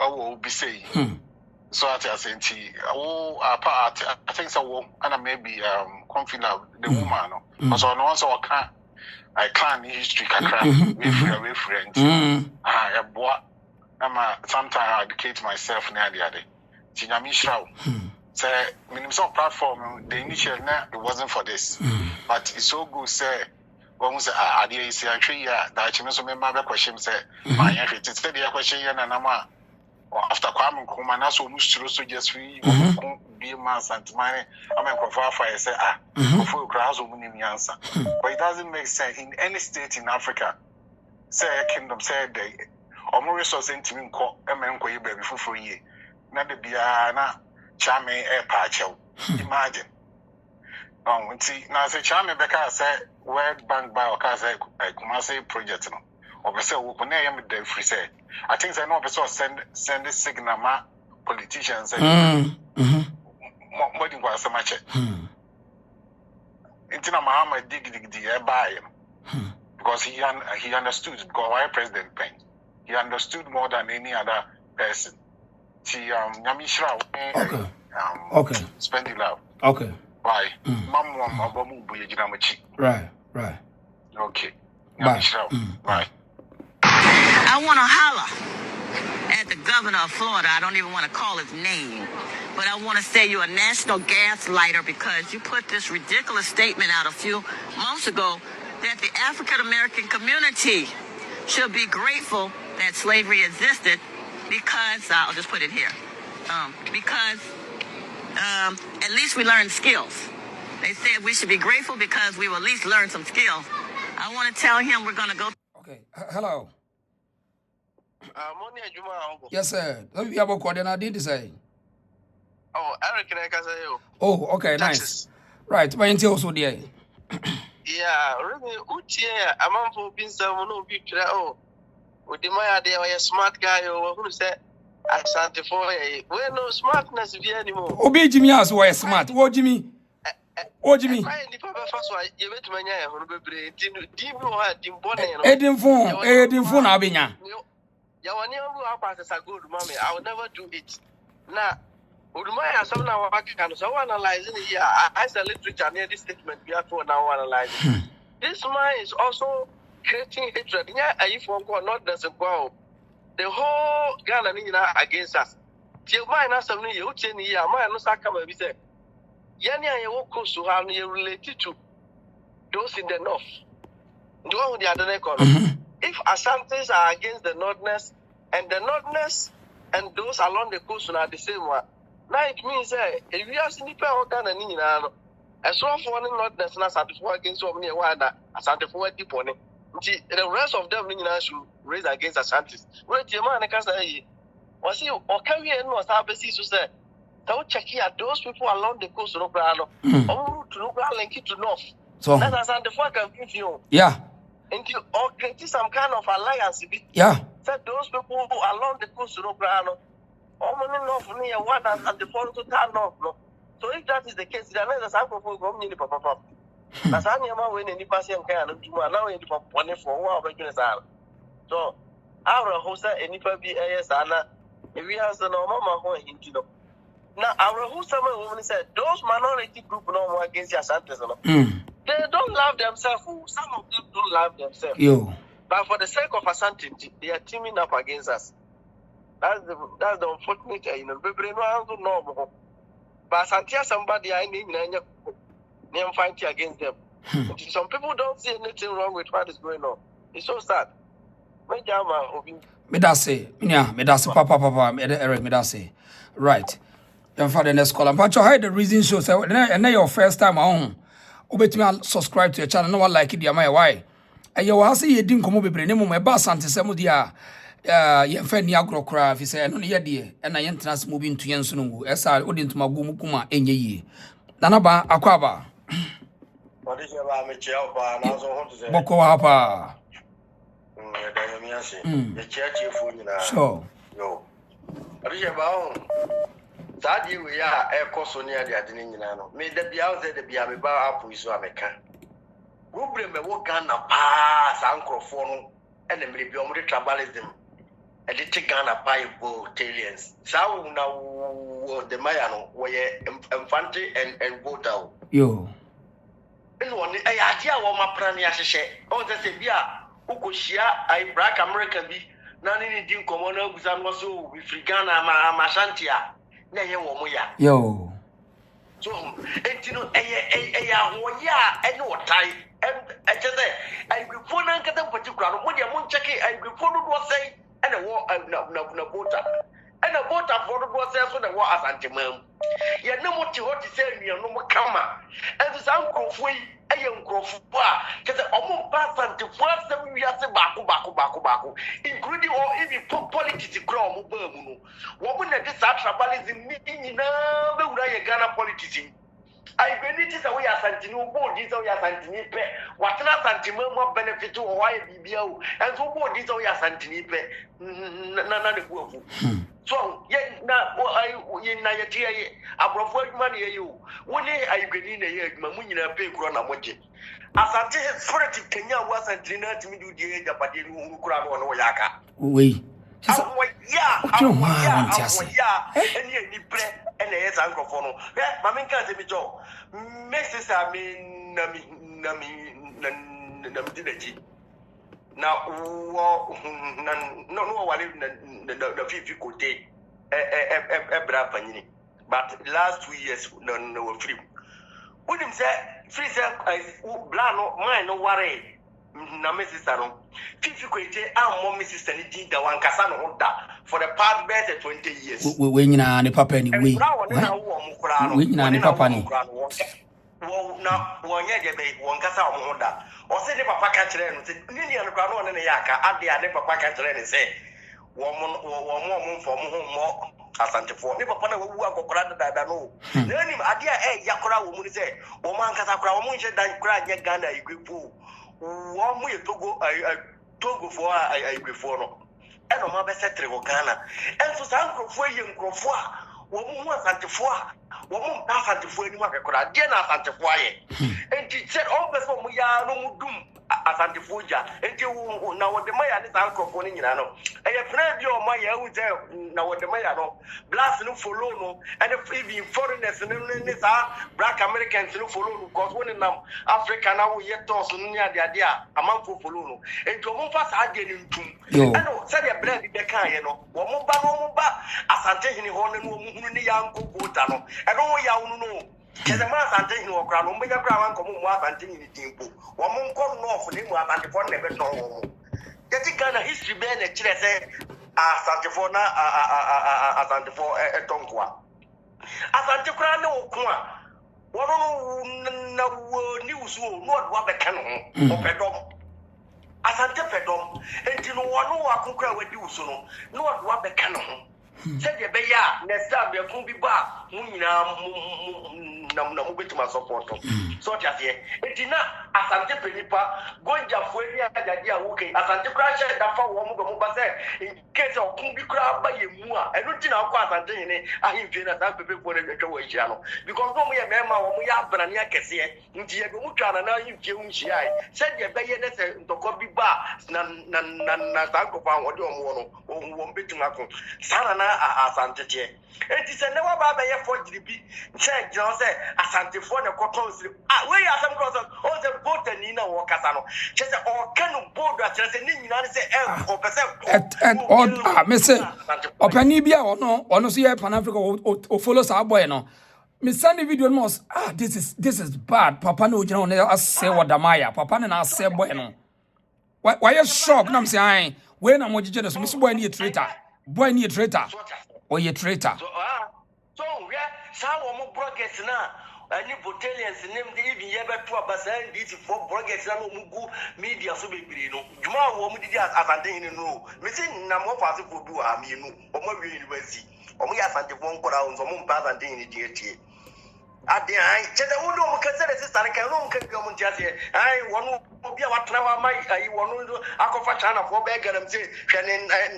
will be saying. So at Asante, I think so. And maybe confident the woman. Because on once I can't history, we friends. I bought. Sometimes I educate myself near the other. Tinyamishrao. Say, minimum platform, the initial it wasn't for this. But it's so good, say, when we say, idea is actually, that you know, my question say, my entry, it's the question, and I'm after Kwame Kuma, that's what most to just free, be a man, and money, I'm a profile fire, say, before crowds will win the answer. But it doesn't make sense in any state in Africa. Say, kingdom, say, they. Or resources into me, baby for ye. Not the Biana, charming air patcho. Imagine. Now say charming Becca said, World Bank by Okaza, I come say project. Or say, open name the free say. I think I know the send this signal, politicians. What was so much. Into Mahama dig the by him. Because he understood, because why President Pen. He understood more than any other person. She Nyamishra okay. Spend it love. Okay. Bye. Right. Okay. Nyamishra. Bye. I want to holler at the governor of Florida. I don't even want to call his name. But I want to say you're a national gaslighter because you put this ridiculous statement out a few months ago that the African American community should be grateful that slavery existed because, I'll just put it here, because at least we learned skills. They said we should be grateful because we will at least learn some skills. I want to tell him we're going to go. Okay, hello. Yes, sir. Let me be about what I did say. Oh, Eric, can I say you? Oh, okay, nice. Right, but until also there. Yeah, really, I'm on for being someone who be oh. Wode Maya, they are a smart guy who said, Asante for a well, no smartness be anymore. Obey Jimmy as why smart. What Jimmy? What Jimmy? You met my name, who be Dimbo, Edim phone, Abinya. A good mommy. I will never do it. Now, Wode Maya, some now I can so analyzing here. I said literature near this statement we have to now analyze. This man is also creating hatred. Yeah, if one not does go. The whole Ghana against us. Till mine has some new chain here, mine no sakama be said. Yanya you walk so how you related to those in the north. The one with the other economy. If Ashantis are against the northerners and and those along the coast are the same one. Now it means if you are sniper or Ghana Nina, as one for one northerners and Asante against so many one Asante for people. The rest of them should raise against Ashantis. Wait, your man, I can say, was he or carry and was ABC to say, don't check here those people along the coast of Obrano, or to Obrano link it to North. So that's Asante for confusion. Yeah. And you or create some kind of alliance. Yeah. Said those people who along the coast of Obrano, only North near one and the foreign to turn North. So if that is the case, then there's a sample for community papa. As I am when any person can do allow any money for one of the so our host any baby ASana if we have the normal man into them. Now our host woman said those minority group no more against the Ashantis. They don't love themselves. Some of them don't love themselves. But for the sake of Asante, they are teaming up against us. That's the unfortunate no. But Asante somebody I need I'm fighting against them. Some people don't see anything wrong with what is going on. It's so sad. Medase, papa, Eric, Medase. Right. And for the next call, but you heard the reason show, and then your first time at home. Obey me, subscribe to your channel. No one like it, dear my why. Ayo wa se yedi nkomo bebre ne mum e ba Asante semu dia ye fa ni agro kra fi se no ne ye de e na ye ntras mu bi ntu ye nso no esa odi ntuma gu mu kuma enye yi nana ba akwa ba Odi je ba me chia pa na so ho to se. boko wa pa Da me ase. Ye chia fu nyina. sure Yo. Odi je ba on. Sadi we ya e koso ne ade ade nyina no. Me da bia o se da bia me ba apu iso ameka. Problem me wo Ghana pa sa nkrofo no e na me bi o mo tribalism. E de te Ghana pa e bo aliens. Sa wo na Wode Maya no wo ye infantry and voter. yo No one ade a wo mapra ne ahyehyɛ. O se bia ukohia ai black American bi na ne di nkomo na abusa no so we free Ghana ma Ashanti a na ye wo mo ya. yo So entino eye ahoya ene otai ejese agrifo na nkata particular no mo dia mo ncheke agrifo no do sei ene wo na bota ene bota for do sei so na wo Asante mam ye ne mo ti hoti sei nua no mo kama enso san krofo yi eye nkrofo a kese omo ba Asante fo asem wiase baako including all even politics grow mo ba mu no wo mo na de sa tribalism ni nyina be wura ye Ghana politics. I benefit away Asante no board this away Asante ni pe watena Asante mo benefit o why bibia o and so board this away Asante ni pe na de buafu so ye na ye na ye tie ye abrofo adwuma na ye o woni ayigani na ye adwuma mu nyina pe kuro na moje Asante spirit Kenya wa Asante na timi du die japade no kura no yaka we yeah any pre and yes uncle no yeah mama nka se mi jo mrs nami dinaji na wo no wale na fifi kote bra panyini but last 2 years no free unim say free say bla no mine no worry na me sister no fifi kwete ammo me sister ni dinda wan kasa no hoda for the past better 20 years we nyina ne papa ni we nyina ne papa ni wo na wonye de be won kasa mo hoda o se ne papa ka kire no ni ni an kwa no ne yaka ade ade papa ka kire ne se wo mo fo mo Asante fo ne papa na wu akokora dada no na ni ade a yakora wo mu ni se wo man kasa kora wo mu nche dan kora nya Ghana igwepu wo mu ye Togo for igwefu no e no ma be setre wo Ghana enso sa nkrofo ye nkrofo a wo mu Asante fo a wo mu Asante fo ni ma kekora de na Asante fo aye enti se o be so mu ya no mu dum Asante fo ja enti na Wode Maya ni sa nkrofo ni nyina no e ye friend bi o ma ya hu je na Wode Maya no blast no follow no and even foreigners ni sa black Americans no follow no cause when nam Africa na wo ye toss no ni ade a amanfo follow no enti o mo fa sa ade ni ntum and say the brand be kan ye no wo mo ba Asante hini ho ne no mu ni ya nko bota no e no ya unu no keze ma Asante hini wo kra no mbe kra wan ko mu Asante hini timpo wo mo nko no of ni mu Asante fo ne be no wo yeti Ghana history be na kire say Asante fo na Asante fo etonkwa Asante kra ne wo ko a wono na wo news wo no do be kan ho opedom Asante pedom enti no wono wa kokra wadi uso no do be kan ho said the beya next time be kun bi ba mu nyina na mu betima support so just here etina Asante penipa gonja fo eri agade a woke Asante kra share da fa wo mu go mu ba say in case of kun bi kra ba ye mu a enu tina ko Asante ni ahimfie na san pepe fo na twetwa wa hia no because no mu ye mema wo mu ya brane akese nti ye go mu twa na ahimfie hu hia ai said the beye ne se ntoko bi ba na san ko fa wo de omo no wo betima ko sana na Asante tie enti se ne wa ba be ye forgery bi che gina se Asante fo ne koton siri we ya sam cross o se vote ni na wo kasa no che se o kanu board a che se ni nyina ne se o pese me se opani bia ono so ye Pan Africa o follow sa boy no me send the video no this is bad papa no gina on say Wode Maya papa na say boy no why you shock na me say ai we na mo gije no so me boy ni traitor or ye traitor so we sa wo mo broadcast na any battalions name the even yeba to abasa this for projects na mugu media so bebre no djuma wo mu didi Asante no me say na mo fa so for do am you no o mo wi university o mo ya Asante fo nkora o mo mpa Asante ni die tie ade ai chede wo no mo kase re sister kan no mo kan bi o mo ntiase ai wono obi a watra wa mai ai wono akofa chana fo be garam se hwe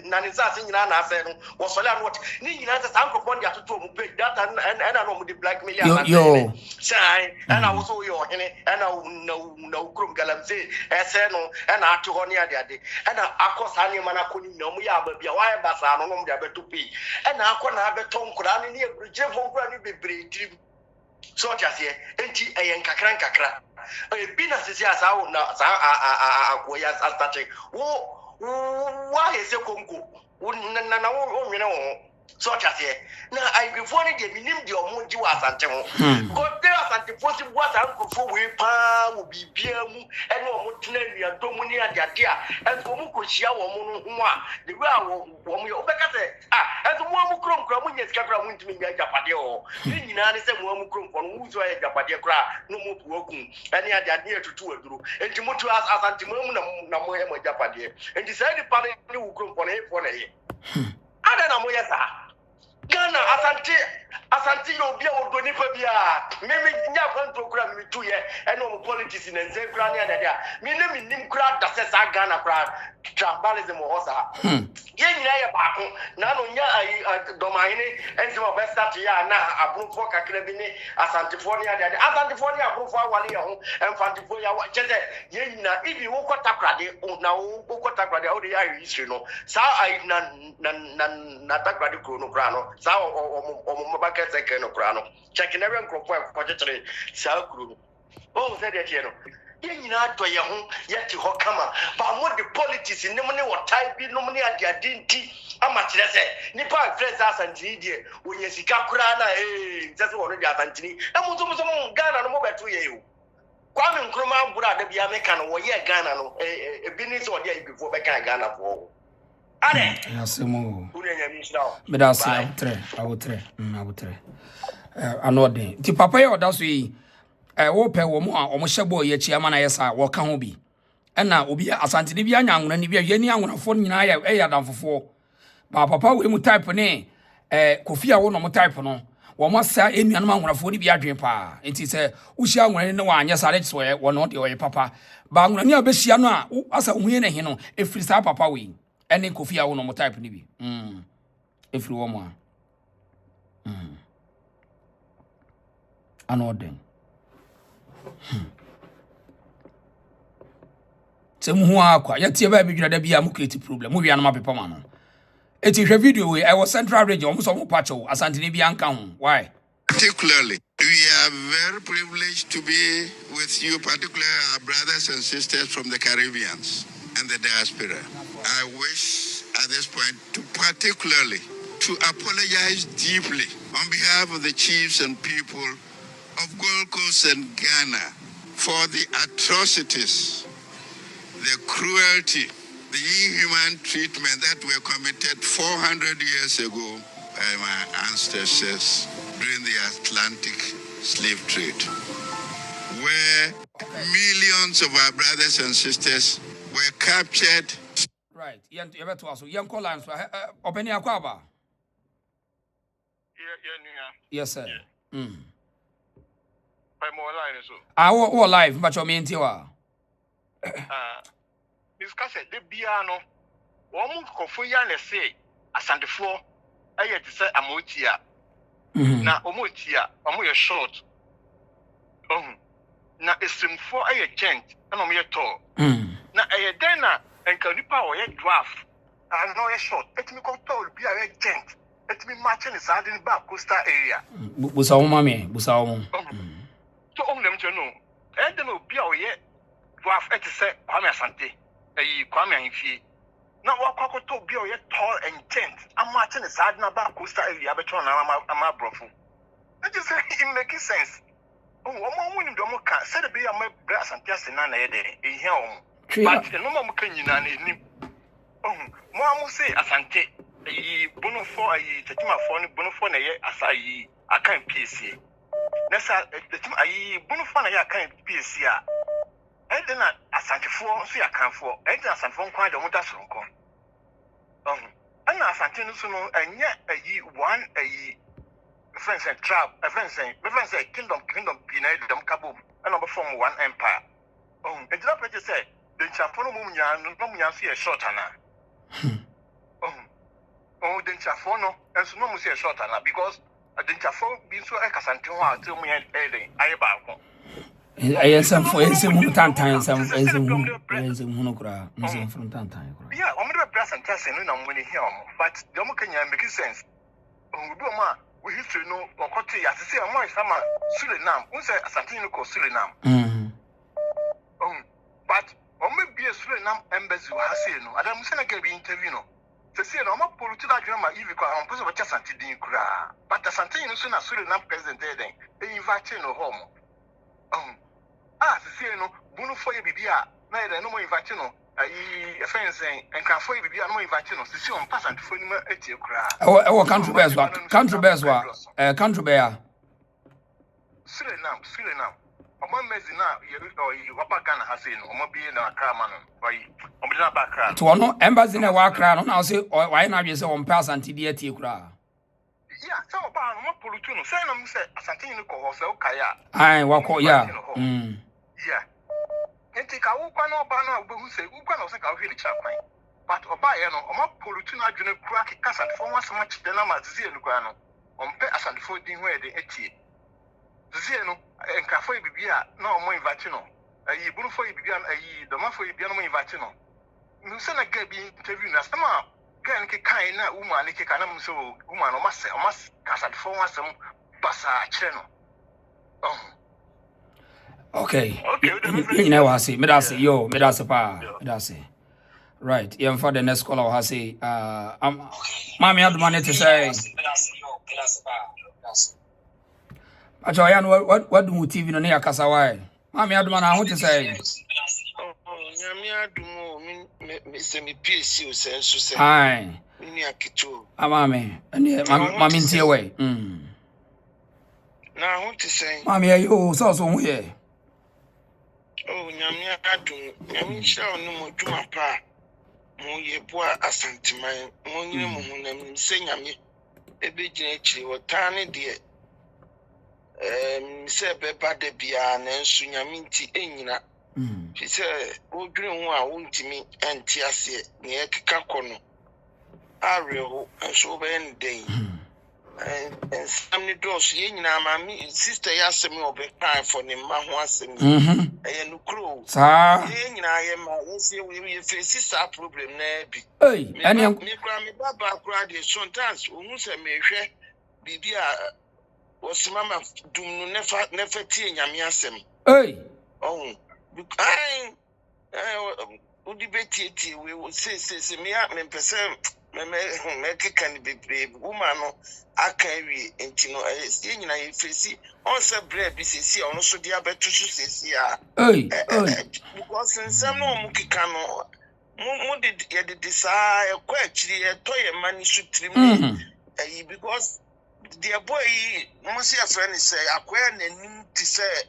na ne sa se nyina na ase no wo sole an what ni nyina se san kopon dia toto mo page data and no mo di blackmail yo sai ana wo so yo hene ana na ukrum galam se ese no ana atu ho ne ade ana akosa ne mana ko ni na mo ya ba bia wa ba sa no mo dia beto pi ana akona beto nkura ne ebruje fo nkura ni bebre tiri so just here enti eyen kakra bi na sisi asa na sa akoya Atttack wo hese konko na wo nwene wo so just here na I before ni de minim de omo ji wa Asante ho go de Asante fosi bu asa nkofo we pa wo bibia mu ene omo tena nua domu ni ade a enso omo kohia wo mo no ho a de we a wo mo ye obeka se enso mo krom mu nyesika kra mu ntimi nya japade ho ni nyina ne se mo krom no mu so ye japade kra no mo pu okun ene ade etutu aduro enti mo tu Asante mo mu na mo ye mo japade enti sai ni pa ni wo krom no e fo na ye ada na mo ye sa Ghana Asante yo bia odo nipa bia me nya kwanto kura me tu ye ene o politics na nze kura ne adade a me ne nim kura da se sa Ghana kura tribalism ho sa ye nyina ye baako na no nya domahene ense mo best start ya na abrofo kakra bi ne Asantefo ne adade Asantefo ne abrofo awale ye ho Emfantefo ya chete ye nyina ibi wo kwata krade na wo kwata krade o de ya history no sa ai na takrade kro no kura no sa o baka seke no kura no check na ren kro ko chechere sa kru no o se de tie no ye nyina to ye ho ye ti ho kama ba mo de politics ni mo ne wotai bi no mo ne ade nti ama kire se nipa friends Asante die onye sika kura na nse se wono de Asante ni e mo mo Ghana no mo beto ye yo Kwame Nkrumah bura da bia me kan wo ye Ghana no e bi ni se wo de before be kan Ghana for ade asemo uri nya mi sna me da se awotre anode ti papa ye oda so yi wo pe wo mo a wo mo hyebo ye chi ama na yesa wo ka ho bi na obi Asante ni bi anya anwona ni bi ye ni anwonafo nyina ya damfofo ba papa we mu type ne kofi a wo no mu type no wo mo sa enuanum anwonafo ni bi adwen pa enti se wo hia anwona ne wa anya sare so ye wo no de wo papa ba anwona ni abehia no a asa huye ne he no efiri sa papa we ene kofi a wo no mu type ni bi efiri wo mo a anoden se mu ho akwa ya tie ba bi dwada bia mu create problem mu bia no mapepa ma no eti hwe video we I was central region omo so mo pacho Asante ni bia nka ho why particularly we are very privileged to be with you, particularly our brothers and sisters from the Caribbean and the diaspora. I wish at this point to apologize deeply on behalf of the chiefs and people of Gold Coast and Ghana for the atrocities, the cruelty, the inhuman treatment that were committed 400 years ago by my ancestors during the Atlantic slave trade, where millions of our brothers and sisters were captured. Right. Yen call lines. Open your kwaba. Yes, sir. I'm online so. Our live, but your main tiwa. Discuss it. The piano. One kofu ya ne say Asantefo. Aye to say amotia. Na omotia. Omo ye short. Na esimfo aye gent. Na omo ye tall. Na aye den na enka nipa o ye draft. And no ye short. It me come tall be aye gent. It me matching is in the back coastal area. Busa wo mame, busa wo. So them to know. E dem obi a ye draft et say Kwame Asante. Kwame Anfi. Na wakwakoto bi o ye tall and gent. I'm matching is in the back coastal area between ama brofo. It just say it makes sense. Omo woni do mo ka say the be am bra Asante asena na ye de e hia omo. But no mo kan nyina na enim. Mo amu say Asante bono for tetima for ni bono for na ye asai akan PC. Nessa ayi bunufa na ya kan PSC a na asantefoɔ so ya kanfoɔ na asantefoɔ nkwan de ɔmo da soronko ana asante no so no anya ayi one ayi friends and trap friends and kingdom pina dem kabom na ɔmo form one empire ejira pete say the nchafo no mu nya so yɛ short ana the nchafo no enso no mu so yɛ short ana because the nchafo bi so e kasante ho a te mu yɛ ayi ba ko I some for some tantan some no kra some from tantan kra yeah I'm the brass and test no na money here but the mo kanya make sense obi o ma we history no okote ya se am why sama Suriname won say Asante no ko Suriname but o me be Suriname embassy ha say no adam say na ga be interview no say no ma politi da dwuma ma if ko am person ba Asante din kra but Asante no so na Suriname president den e invite no home say no bunu for ye bibia na ye no mo invite no ayi friends en kan for ye bibia no mo invite no sisi on pass and for ni ma etie kura country base wa country bear Suriname omo mezi na ye wapa Ghana ha say no omo bi na akra ma no oyi omo bi na ba akra to no embassy na wa akra no na say why na be say on pass and tie tie kura yeah so ba no mo polutu no say na mo say Asante ni ko ho say o kaya ai wa ko yeah yeah enti ka wo kwa no ba no obehu say wo kwa no say ka wo hwe ni chakwan but oba ye no o ma polutu na adwene kura ke kasa fo wasama chide na ma zie no kwa no ompe Asante fo din ho e de etie zie no enkafo e bibia na o mo invite no ayi bunu fo e bibia ayi do ma fo e bibia no mo invite no no say na ga bi interview na sama ga nke kan na uma ne ke kana mo so uma no ma se o ma kasa fo wasam basa kire no okay you know what I say me da say yo me da say pa me da say right you for the next caller I say mami adumane to say acho ya no what do TV no na yakasa why mami adumane I want to say nyame adumo me se me PSC o senso se ai ni akito mami mami ntie we na I want to say mami ayo so hu ye nyame adum nyame hira no mo dwuma pa mo ye boa asanteman mo nyine mo hunam se nyame ebegyina akiri wotane de se beba de bia na nsu nyame nti enyina fi se odwene ho a wontimi enti ase ne ekeka kono areho nso be ndey and some dos ye nyina ma mi sister ya asem obeka for ne ma ho asem e no kro sa ye nyina ye ma ye face sister problem na bi me kra me baba kra de sometimes ohun se me hwe bibia osimama dum no nefa tie nyame asem udi beti we say me pese me keka be woman no aka wi enti no ye nyina ye face on se bread bi sesi on so dia betu so sesi a because nsem no mu keka no mu de ye de sa e kwa akiri e to ye mani so trim because the boy must see a friend say acquire nanim to say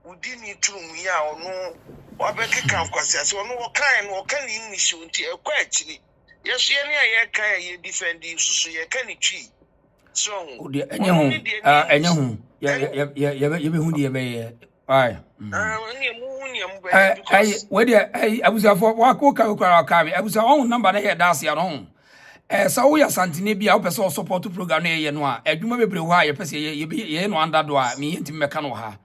udi ni tum ya ono wabeke kan kwase so no kan no kan English unti e kwa akiri yes ye ne ye kan ye defend susu ye kan twi so odi enye hu ye be hu die be ai ai abusa for wa ko ka me abusa on number na here das ya no so we Asante ne bia wo pese support program na ye no a adwuma bebre ho a ye pese ye no anda do a me yenti meka no ha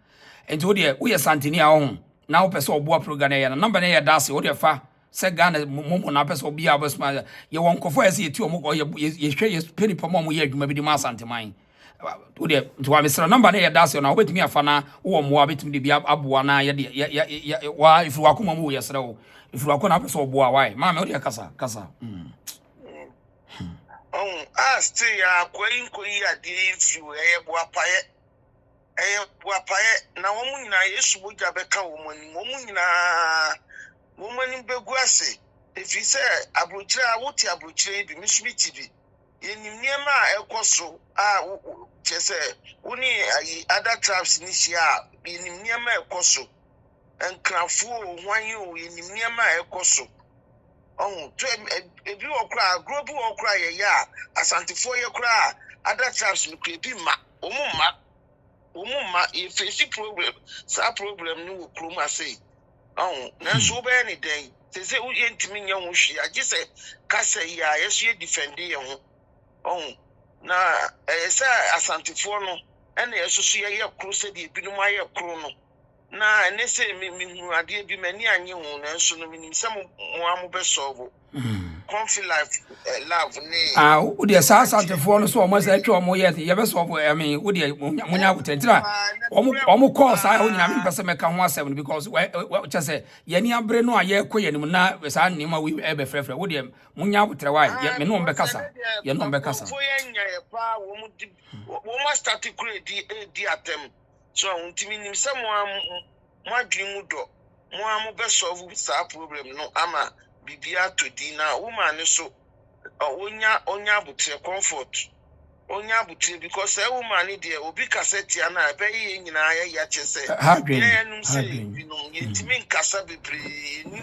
enti wo de we Asante ne a ho na wo pese oboa program na ye no number na ye das wo de fa se Ghana momo na pese obi a bosma ye won kofo ese ye ti o mo ye hwe ye peni pomo mo ye adwuma bi di ma Asante man wo de to wa mesra number na ye das na wo betimi afa na wo mo betimi de bia aboa na ye de wa ifu akoma mo ye sra wo ifu akoma na pese oboa why ma me wo de kasa stay koyi ade if you boapaye na wo mu nyina Yesu boja beka wo mani wo mu nyina wo mani begu ase if you say abrochira woti abrochira bi misubiti bi yenim niema ekoso chese uni other tribes ni hia yenim niema ekoso enkrafo hwan yo yenim niema ekoso ebi okra global okra ye ya asantifo ye kra other tribes no krebi ma omumma e face problem sa problem no wo krom ase nanso be any day say wo yentimi nya ho hwe age se kasa ya yeso defend ye ho na say asantifo no ene yeso so ye kro se de ebi no ma ye kro no na ne se mi hu ade bi mani anye ho nanso no minim se mo amu be solve conflict life love ne wo de Asante-fo no so o mo say twa o mo ye be solve I mean wo de munya butentira o mo call sa ho nyina me pese meka ho asem because we say ye ni abre no aye koye nim na sa nima we e be frefre wo de munya butre wa ye me no be kasa ye no be kasa fo ye nya ye pa wo mo start to create di atem so untimi nim se mo adwin mu do mo am be solve sa problem no ama bibia to di na woman so onya butre comfort onya butre because a woman dey obi cassette na be ye nyina ya chese ye num say yetimi nkasa bebre ni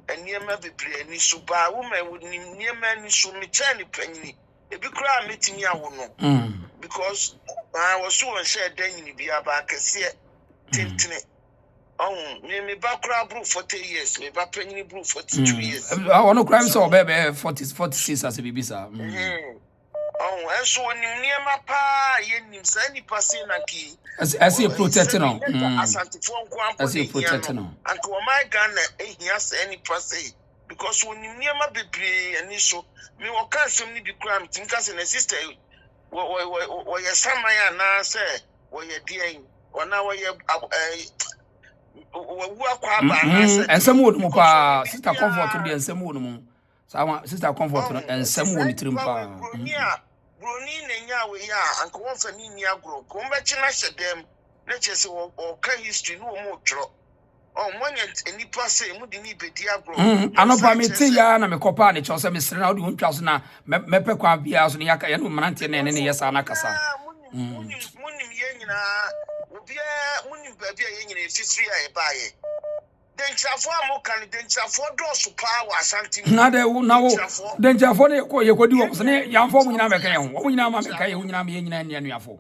eniema bebre ni so ba woman would niema ni so me chani panyini ebi kura metimi awo no because I was so unsaid then ni bia ba kese tintine me background bro 40 years, me back penny bro 42 years. I want to crime so baby 46 as a baby sir. And so when near my pa, yen sani passing a key. As you protect no. As you protect no. And to my gun, yes, any passe. Because when you near my baby and so me walk out some need the crime, think as a sister. What your son, my now say, what you're doing, or now you're and some would move sister comfort to the and some would move. So sister comfort and some would trimpa. Brony Nenya, we are, and come for Nina grow. Come back to them, let's just or history no more drop. When any passe, Mudini Bedia grow. I know Pamiti Yana, me copani, Chose, Mr. Now, the 1,000 Mepequa Bias, Yaka, and Manantian, and any yes, Anacasa. Munim Yenina. Munim baby in a 53 I buy it. Then Chafua Mokan, then Chafua draws to power something. Now, then Chafone, you could do young folk in America, woman, America, who now be in Yafo.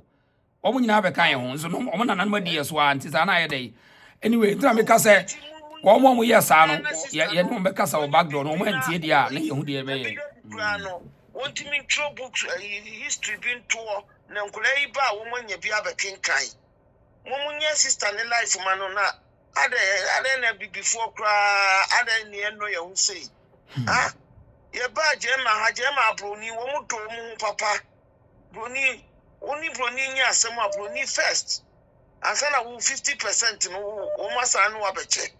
Woman, America, so no woman and nobody as one, tis an eye day. Anyway, Tramika said, 1 more year, son, yet no because our background, no man, Tidia, who dear bay. Want to mean true books, history being tour, Nankulei Ba, woman, you be a king kind. Woman, sister, and life, manona. I didn't before cry, I didn't know you say. Ah, your bad Gemma, Hajema, Bruni, woman told me, Papa. Bruni, only Bruninia, some of Bruni first. And then I will 50% no, almost I know about check.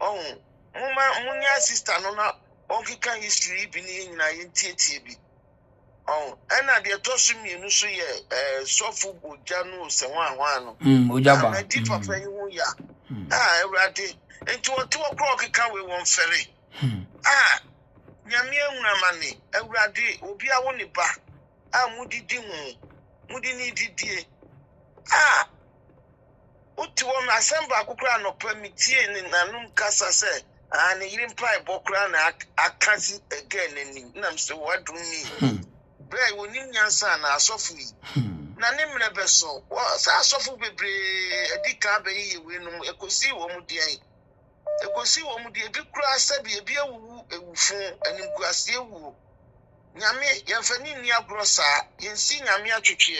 Munya sister, no, Uncle can history be in TTB. And I did toss me, no, so Sofu Janu, Sawan, Ujaba. I did Papa, ya. Ready. And to 2 o'clock, can we one ferry? Yamia money, ready, will be a one back. Moody Dimu, Moody needed dear. What to one assemble Kukran or permit in Nanum Casa say, and he didn't pie Bokran, I can't see again, and Nam so what do me? Bray will name your son, our Sophie. Nanim never saw. Was our Sophie be a decabe when I could see one day. I could see one day a big grass, a beer woo, a woo, and in grass, you woo. Yammy, Yanfaninia grossa, yen see Yamia Chuchi,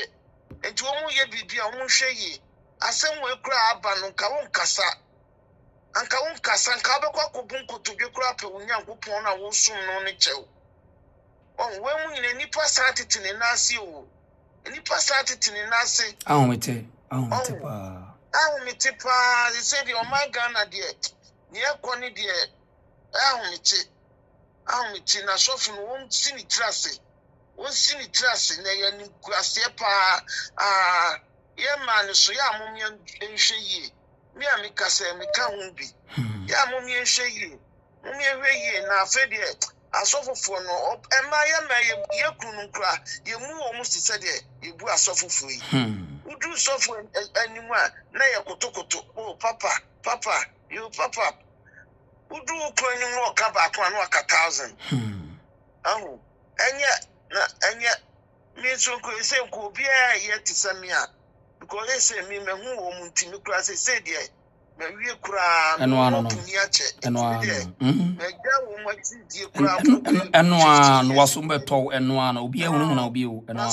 and to almost be a moon shay. I somewhere crab and Kaun Casa. And Kaun Casa and Kabako Bunko to get crap when young Wupona will soon on it. When we in any passat in a nasi, any passat in a nasi. I'll meet it. I'll meet it. They said, oh my Ghana, dear. Near Connie, dear. I'll meet it. I'll meet it. I saw from one city trust. One city trust in the Grassiepa. Yeah, man, so ya mummy and shay. Me and me cassa, me can't be. Ya mummy and shay. Mummy away, now fed yet. asofofo no emaya na ye kunu kra ye mu almost said ye bu asofofo yi udu sofo animu a na ye kotokoto oh papa you papa udu kro animu o ka ba ko anu aka 1000 ahu enye me so ko se ko bia ye tisamia because they say me hu o mu ntimi kra say dey me wie kra no no wasumbe to eno obi ehunu na obi ewu eno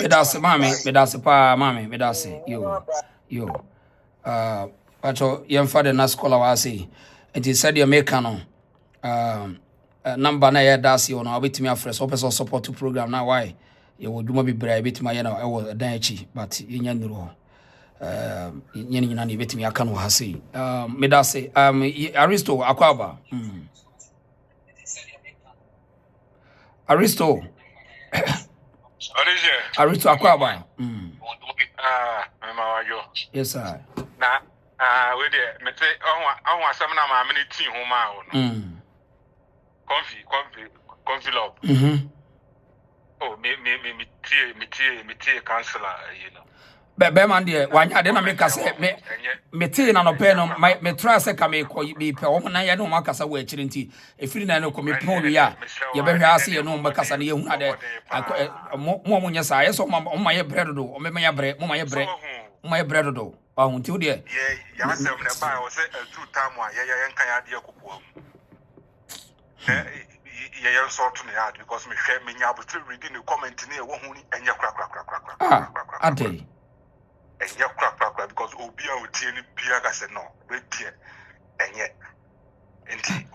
medase mame medase pa mame medase yo acho yemfa de na scholar wa say enti said you make no number na ye dase ono obetimi afresh opeso support program na why ye woduma bibra ebetimi ye na ewo dan achi but yenya nduro nyene nyina na ebetimi aka no ha say medase Aristo akwaba Aristo Aristo akwaba mama wajo yes sir na we dey me say on asem na ma me tin ho ma o no confi love oh me tie counselor you know be man de wanya de na me kase me tie na no pe no me try se ka me ko bi pe o na ye no makasa wo akiri nti efiri na no ko me pon wi a ye be hwe ase ye no makasa na ye hu ade mo nya sa ye so mo ye bread do o me ya bre mo ye bre mo ye bread do o hu ti o de ya se me ba o se two time a ye nkan ya de akupo ye sort to me out because me share me nya but reading the comment ni e wo hu ni enye kra ade enye kra because obi a otie ni bia ga se no we tie enye enti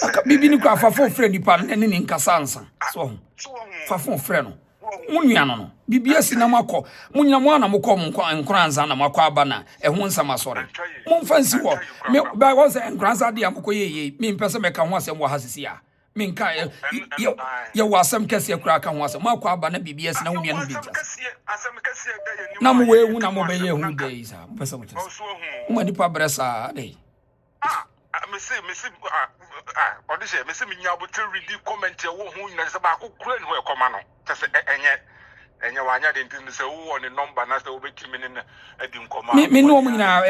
aka bibi ni kwa fafo frɛ nipa ne ne nkasa ansa so fafo frɛ no munua no bibi asi na makɔ munyina mu ana mokɔ nkranza na makɔ aba na ɛho nsam asɔre momfansi hɔ me ba wo sɛ nkranza de amokɔ yeye me mpɛ sɛ meka ho asɛm wɔ ha sisi a me nka ye wɔ asɛm kɛse akura ka ho asɛm makɔ aba na bibi asi na wunia no bigya na mo we hu na mo bɛyɛ hu dei sa mpɛ sɛ mo kyɛ mo nipa brɛsa dei me say audition me say me nya but read comment e wo hu nyina se ba ko kura ni ho e koma no se enye wanya de ntin se wo on number na se wo betimi ne adi nkoma me no mu nyina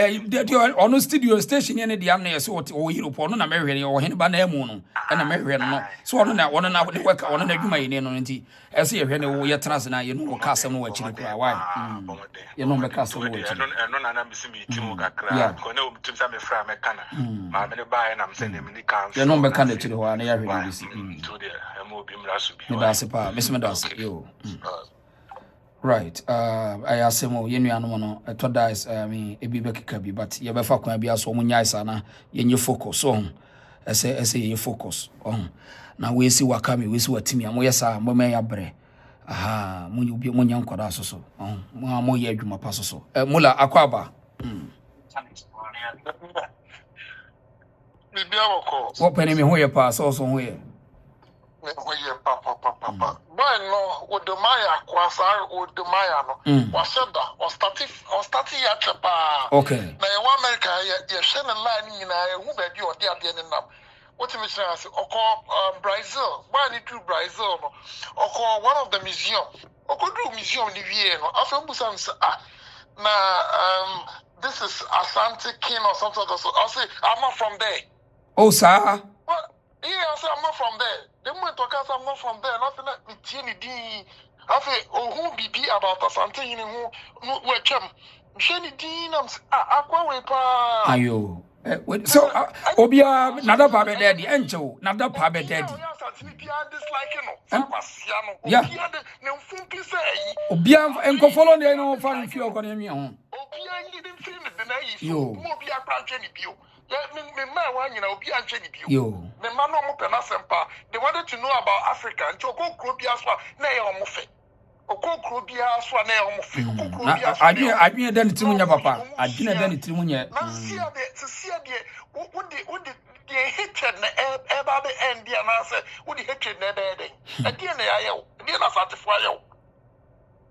ono studio station ne de am na se wo Europe ono na mehwe ne wo hene ba na amu no na mehwe no so ono na de work ono na adwuma yene no nti ese ye hwe ne wo ye trans na ye no ka asem no wachiri kura why ye no me ka asem no wachiri eno na me simi timu kakra ko na o mutum sa me fra me kana ma me ne ba na me se ne me ni kan ye no me ka na chiri ho na ye hwe ne bisi to de emo bi mra so bi me da se pa me se me da se yo right I asemo yenuanom no etodas me ebi bekeka bi but ye befa kwan bi aso mu nyai sana yenye focus on ese ye focus on na we si waka me we si watimi am yesa mo me ya bre aha munyu bi munya nkoda asoso mo ye adwuma pa soso mula akwaba mi bia woko wo pene me ho ye pa so ho ye papa boy no Wode Maya kwasa Wode Maya no waseda o start ya chepa okay na ye wa America ye hwe ne line nyina ye hu ba bi ode ade ne nam what me say oko Brazil boy ni to Brazil no oko one of the museum oko do museum ni wie no afa busam na this is Asante king or something so I say I'm not from there oh sir yeah, I say I'm not from there. The moment I say I'm not from there, nothing like me tieni di. I say, oh, who be about Asante? You know who? Where chum? Sheni di nam. Aqua we pa. Ayo. So obia nada pa be daddy encho nada pa be daddy. Yeah. Obia enko follow dey no fan fi okone mi ho. Obia yi dem fi ne na yi. Yo. Mo obia kwa hwe ni bio. Me ma wa nyina obi anhwe ni bio. Yo. Me ma no mo pena sempa. They wanted to know about Africa. Nti okokro bia so na ye omo fe. Okokro bia so na ye omo fe. Okokro bia so. Adwene dan timu nya papa. Adwene dan timu nya. Na sia de wo de hatred na eba be end dia na say wo de hatred na eba den. Ade na ya yew. Ade na satifo ayew.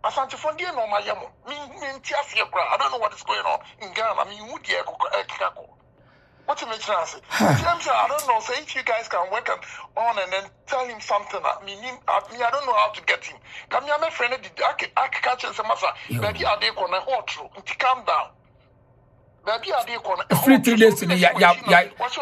Asante for the no my I don't know what is going on in Ghana. I mean, would you What you make sense? James, I don't know. Say if you guys can work on and then tell him something. I don't know how to get him. Come here, my friend. I catch him some massa. Baby, I dey gonna hold through. Calm down. Baby, I dey gonna. Every 3 days,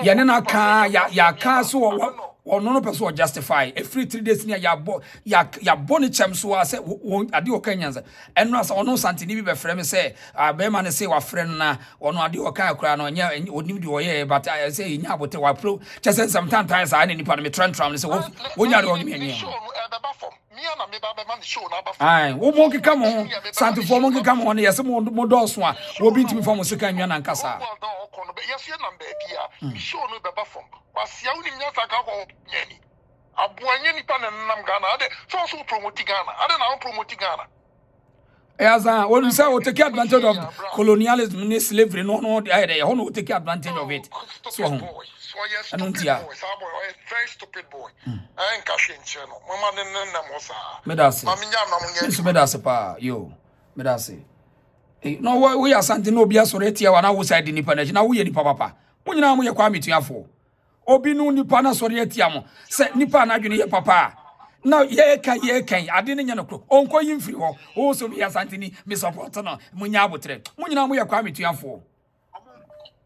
ya nena ka ya ka so no person justify. Every 3 days, ya boni chem so say ade o kanyanza. Eno asa ono santini bi be frɛ me say be man say wa frɛ na ono ade o kan kra no nya onim de o ye but I say nya abote wa pro just sometimes I nipa no me tram say wonya de o nya nya. Ai wo mo ke come on santi for mo ke come on yes mo do so a wo bi ntimi for mo sika nwa na nkasa. Yes, you number here. Show no beba from. Was ya uni mnya saka ko nyani. Abuanye nipa na nam Ghana. Ade so promote Ghana. Ade na promote Ghana. As when you say we take advantage of colonialism and slavery, no, they don't take advantage of it. So, I don't hear. Very stupid boy. I ain't cashing channel. Mama nena mosa. Medasi. Medasi pa yo. Medasi. No, we are something no be a soreti ya wana usai di nipa na we nipa papa. Munyina mu ye kwa mituafo. Obi nu nipa na soreti ya mo. Se nipa na adwene ye papa. Now ye kan ade ne nya no kro. Onko yimfiri ho. O so be Asante ni me support no. Munya abotre. Munyina mu ye kwa mituafo.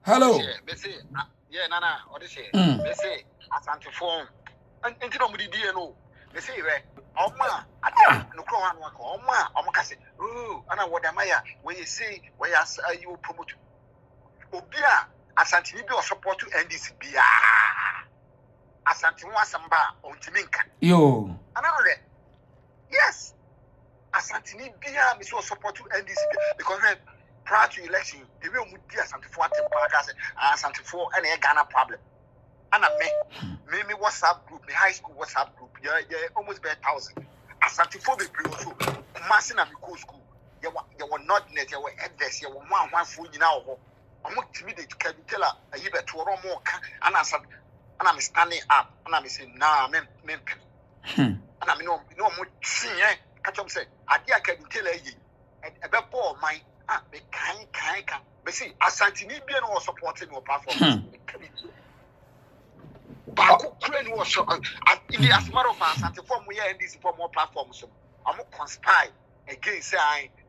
Hello. Yeah, nana, what is it? They say Asante phone. Enti no mudi die no. They say we Oma ade no kro wan wako. Oma kase. Oh, ana Wode Maya when you say where you promote. Obia Asante ni bi o support to NDC bia. Asante ho asamba ontiminka. Yo. Ana re. Yes. Asante ni bia me so support to NDC because prior to election, the way we do Asante for Asante for any Ghana problem. And me WhatsApp group, me high school WhatsApp group, yeah, almost be 1,000. Asante for the also, Massing and Miko school. You were not net, you were address, you were one food now. I'm not timid to tell her a year to more, and I said, and I'm standing up, and I'm saying, nah, men, and I mean, no more seeing, catch up say, I can tell her, a bit poor mine. Me kind. But see, Asante ni be no supporting your platform. Baku Ukraine was in the as matter of Asante form we are this for more platforms. So I'm conspire against say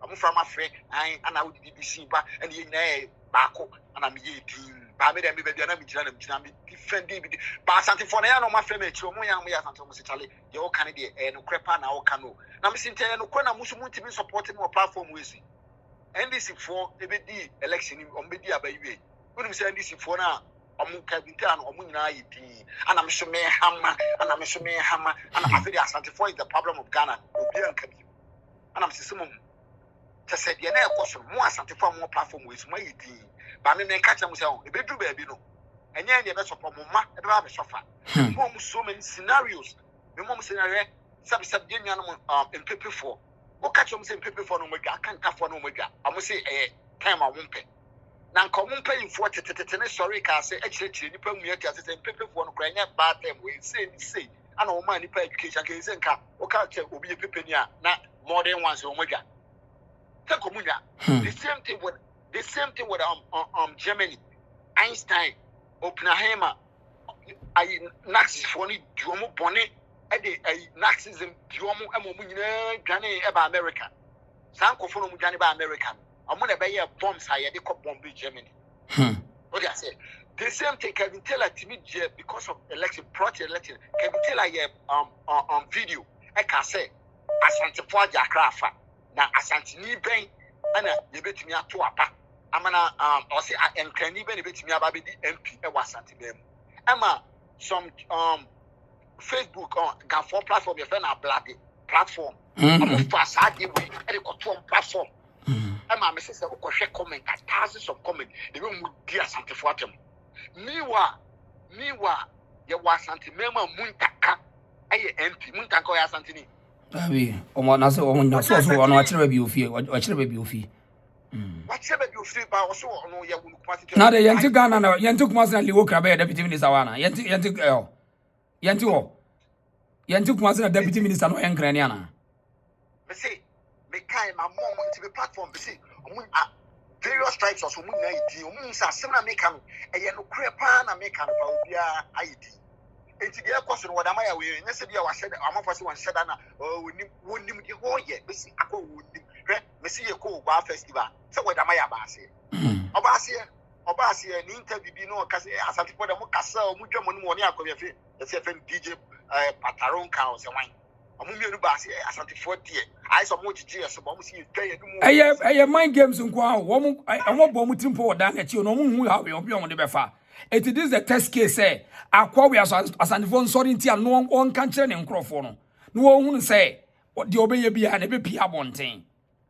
I'm from Africa and I would BBC ba and you know Baku and I'm ye team. Ba me dem be na me jina me different day but Asante for na no ma frame echi omo ya Asante mo se chale ye o kan dey no crepa na o kan no. Na me sin tell no kwa na musu muntimi supporting more platform we see. NDC for ebedi election ombedi abayiwe wonu say NDC for na omu kabinta na omu nyina yidi ana me so me hama ana afedi Asante for is the problem of Ghana obi ankabi ana me sesemo te said ye na ekoso mo Asante for mo platform we so ma yidi ba me catch am say ebedu ba bi no enye ne be support mo ma e be ba be sofa mo so many scenarios me mo scenario sabi de nua no MPP for catch them saying people for no mega, I can't for no mega. I must say, time I won't pay. Now, come on, paying for it. Sorry, can say, actually, you pay me at the people for no crying bad them. We say, I know money pay education can say, okay, will be a pipenia, not more than once omega. The same thing with Germany, Einstein, Oppenheimer, I Nazis for any Duomo Bonnet. Nazism, Duomo, and Ghana about America. Sanko for Ghana about America. I'm going to buy a bombs higher, they call bomb Germany. What I say? The same thing can tell a timid because of election, project election. Can tell a video. I can say, Asante for Jakrafa. Now, Asante ni ben, and you bet me to apa. I'm gonna, or say, I am can even bet me about the MP, a Asante them. Emma, some, Facebook on Gafo platform, your friend are bloody platform. I'm fast hard way and platform. And my message said, comment, thousands of comment. The room would be Asante for them. Miwa, you was Asante Mema Muntaka, MP, Muntako Asantini. Abi, na so ono achire bi ofie, achire bi ofie. Whatever you feel about also no ya wonu kwasi. Na de yenti Ghana na yenti kumasi na liwo krabe deputy minister wana. Yenti wo. Yenti kumasi na deputy minister no enkran ya na. Me say me kai my mom to be platform be say various tribes also mu na idi mu sa asem na make am eye no krepa na make am pa obia ayidi enti de ekoso no Wode Maya we nyese bia wa hye amafo se won hye da na wonim de ho ye besi akọ wonim hwe mesi ye ko gba festival se Wode Maya ba ase oba ase ni interview bi no kase Asante for dem kasa o mu dwamo no mo ne akọ fe se fe DJ Pataron kan o se wan omumienu ba ase Asante for tie ai so mo chichi so bo mo si twa du mo eye mind games nko a wo mo bo mu timpo da na chi no mo hu ha we obi on de befa it is the test case say akwa we Asante for sorry ntia no on kan kire ne nkrofo no no wo hu say de obeye bia na be pia bonten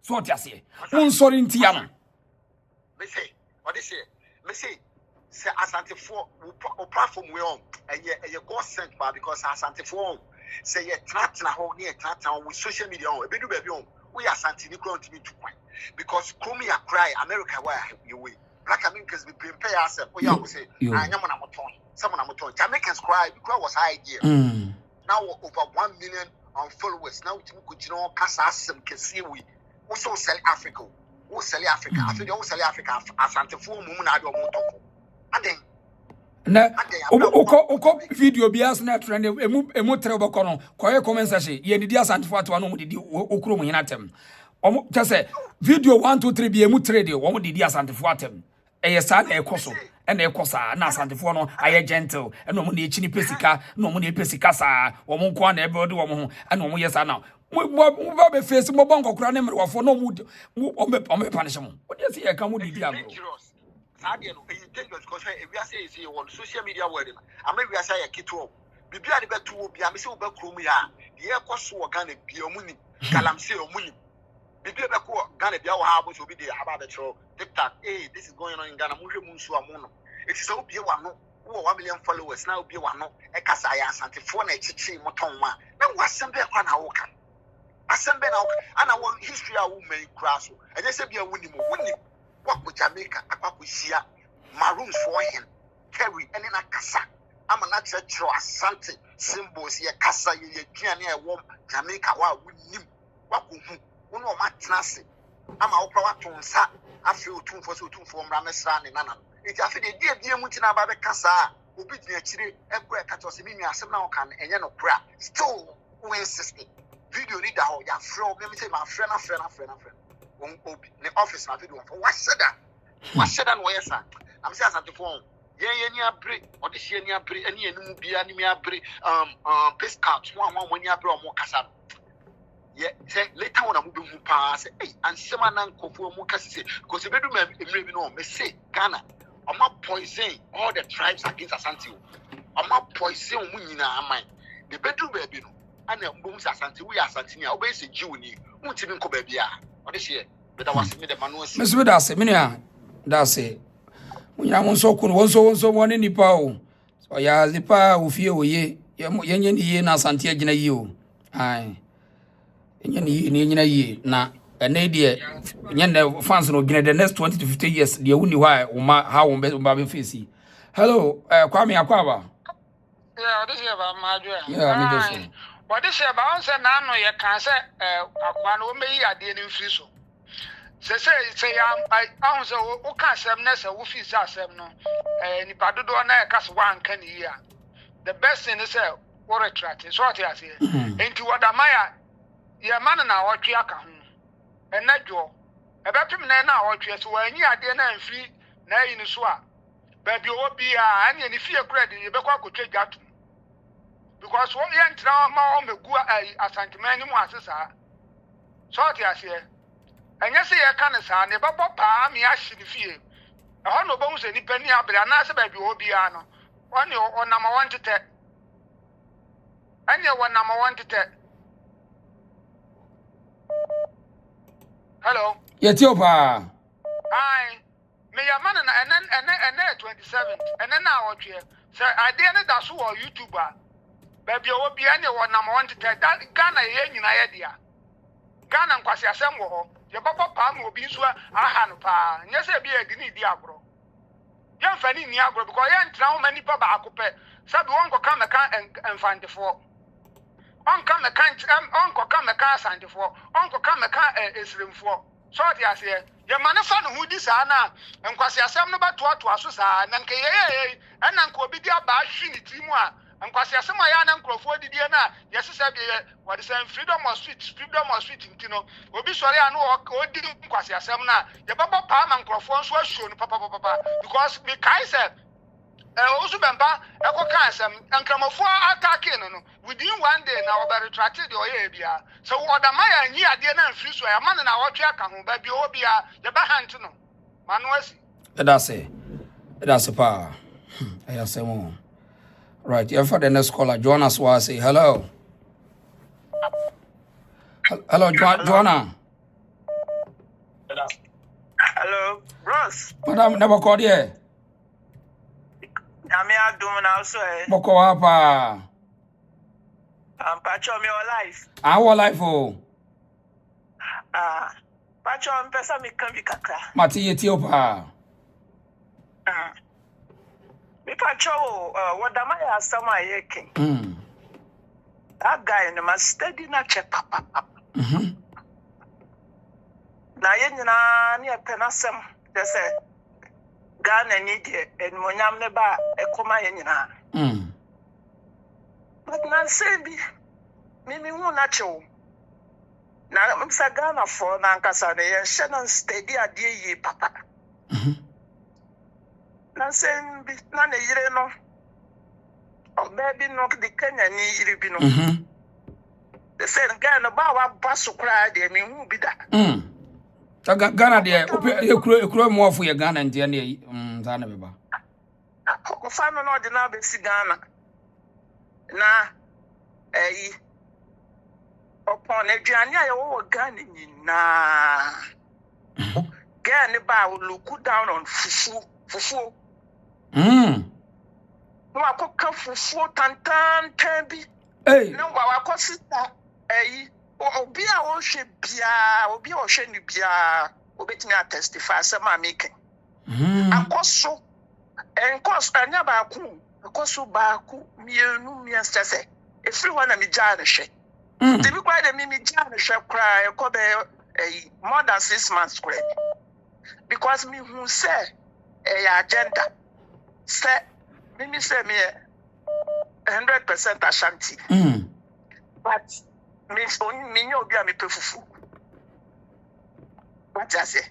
so tia se won sorry ntia no me say Asante for platform we on eye God sent ba because Asante for say ye tratna ho ne tratna with social media on ebedu baby on we Asante ni ground to me to kwan because Kumi ya cry America where you way Black Americans be prepare ourselves we ya say anyamo na moton someone na moton Jamaicans cry because was idea now over 1 million followers now we could you know kasa asem kesi we also sell Africa we sell Africa after we sell Africa Asante for mu na ade o moton and na oko video bias na trend emu tre boko no koye comment section ye ni di Asante for ato no mu di okuro mu hinatem omo tese video 1 2 3 bi emu trade wo mu di Asante for atem eye sa na ekoso e na ekosa na Asante for no aye gentle e no mu na echi ni pesika no mu na pesika sa wo mu nko na ebe odi wo mu ho e no mu yesa na mo ba be face mo bonko kura na mere wo fo no mu o me punish mo o dey see e ka mu di agro Sadia no dangerous because we are saying on social media word am we are saying kito bibia de betu bia me se wo bakrom ya de e koso Ghana bia omuni galamse omuni bibia be ko Ghana bia wo ha bo so bi de aba be tro TikTok this is going on in Ghana mo hwe mu nsu amono it is so bia wa no wo 1 million followers now bia wa no e kasa ya Asante for na chichi moton ma na wasembe kwa na wo kan asembe na ana wo history a wo mai kraso enye se bia woni mo woni wako Jamaica akwakushia maroons for him carry any na kasa ama na church Asante symbols ye kasa ye duane e wo Jamaica wa wonim wako hu wono o matnase ama wo kwa watonsa afi otumfo mra mesra ne nana eti afi de die mu tina ba be kasa obi gyina chire ekọ ekato se minu asem na wo kan enye no kra still we insist video ni da ho ya fro me say ma fre na obi ne office na video for waseda no yesa am say Asante for ye ni abre odi hie ni abre ani enum bia ni mi abre pescat one ni abre o mo kasa ye say later on am be hu pa say ansema na nkofo mo kasa say because bedu me emre bi no me say Ghana am poison all the tribes against Asante am poison mu nyina aman the bedu baby no ana mbom say Asante we Asante ni obey say jiw ni untimi nko ba bia odi hie Mr. Dase, Minia, Dase. When I want so cool, one in the pow. So, ya, the pa who fear ye, ye, na Santia Gina you. Aye. Ye, na, an idea, yen fans no gina the next 20 to 50 years, the only why, how Baby Facey. Hello, Kwame Aquaba. Yeah, this is about my yeah, what this is about, and I know you can't say, Aquano may I didn't feel so. Say I was a casem a woofy sassem no, and if I do not cast 1 can a year. The best thing is what a track is what I say. Into Wode Maya, your man and our triaka, and that jaw. A better man now, or just when you are dinner and free, nay in the swap. Baby, will be and if you credit, you could take that. Because what you ain't now, my own go Asante many more, so I say. And yes, I can't say, but Papa, me ash the fear. I don't know bones any penny up, but I'm not a baby Obiano. One year or number 1 to 10. And you 1 to 10. Hello. Yes, your pa. Aye. Me a man and 27. And then now, here. Sir, I didn't that's who are YouTuber. Baby Obiano or number 1 to 10. That Ghana in idea. Ghana and Kwasi Assemble. Your papa palm will be so a hand pa. Yes, I be a guinea diabro. Young Fanny Niagro, because I ain't now many papa akupe. Sabi uncle come a car and find the 4. Uncle come a car, Uncle come a car, Sandy 4. Uncle come a car is room 4. So I say, Your manifan who this ana and Quasiasam no but what was and Kay and Uncle Bidia Bashi Timua and Quasiasama and Croford Diana. Yes, what is freedom of speech in Tino. Obi sorry I know or didn't Quasiasamna. Your papa Pam and Crofons was shown papa because the Kaiser. Also, Bamba, Echo Kansam, and Cramofo attacking within 1 day now, but retracted your area. So, what am I and ye at the end of Fusway, a man in our track and baby Obia, the Bahan to know. Manuasi. That's a power. I say more. Right, you're for the next caller. Joanna Swasi. Hello. Hello, Joanna. Hello, Ross. Madam, never called here. I'm here doing also. Boko Apa. I'm patching your life. Our life, oh. Patching person me can be kaka. Mati Ethiopia. Me patching Wode Maya Sh0king. That guy in my steady na check papa. Na yenina ni penasem. They say Ghana need and Monyam neba ekoma yenina. But na sebi mimi wona chew. Na msa Ghana for na nkasa na ye shenan steady adie ye papa. Na sebi na ne yire no. O baby no the Kenya ni yire bi no. They said Ghana ba wa baso kra de mi hu bi da. Ghana there, you grow more for your Ghana and Jenny. Zana Beba. Family no de na be si Ghana. Na upon aduane a wo Ghana nyina. Ghana ba look down on fufu. No akoka fufu tantan bi. No wa akosita obi a wo hwe bia obi a wo hwe ni bia obetimi a testify say ma making akoso enkos anya ba ku akoso ba ku mienu miense say everyone na mi ja na hwe the bi kwa de mi ja na hwe kra e ko be more than 6 months kra because me who say agenda say me say me 100% Ashanti but means only me no be a me fufu. What I say?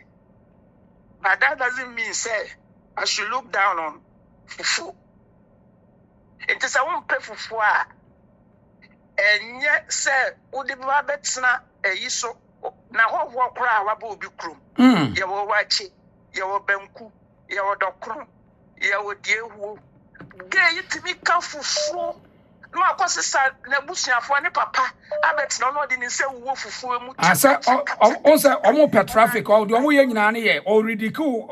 But that doesn't mean say I should look down on fufu. It is a one pay fufu and yet say udi babetsna yiso na wo kra wa ba obi krum. Ye wo wachi, ye wo benku, ye wo dokrum, ye wo diehu. Ge yitimi ka fufu. No akosisa na busuafo ne papa abet no no de ni se wo fufu mu asa on say omo pe traffic o de omo ye nyina ne ye o ridicule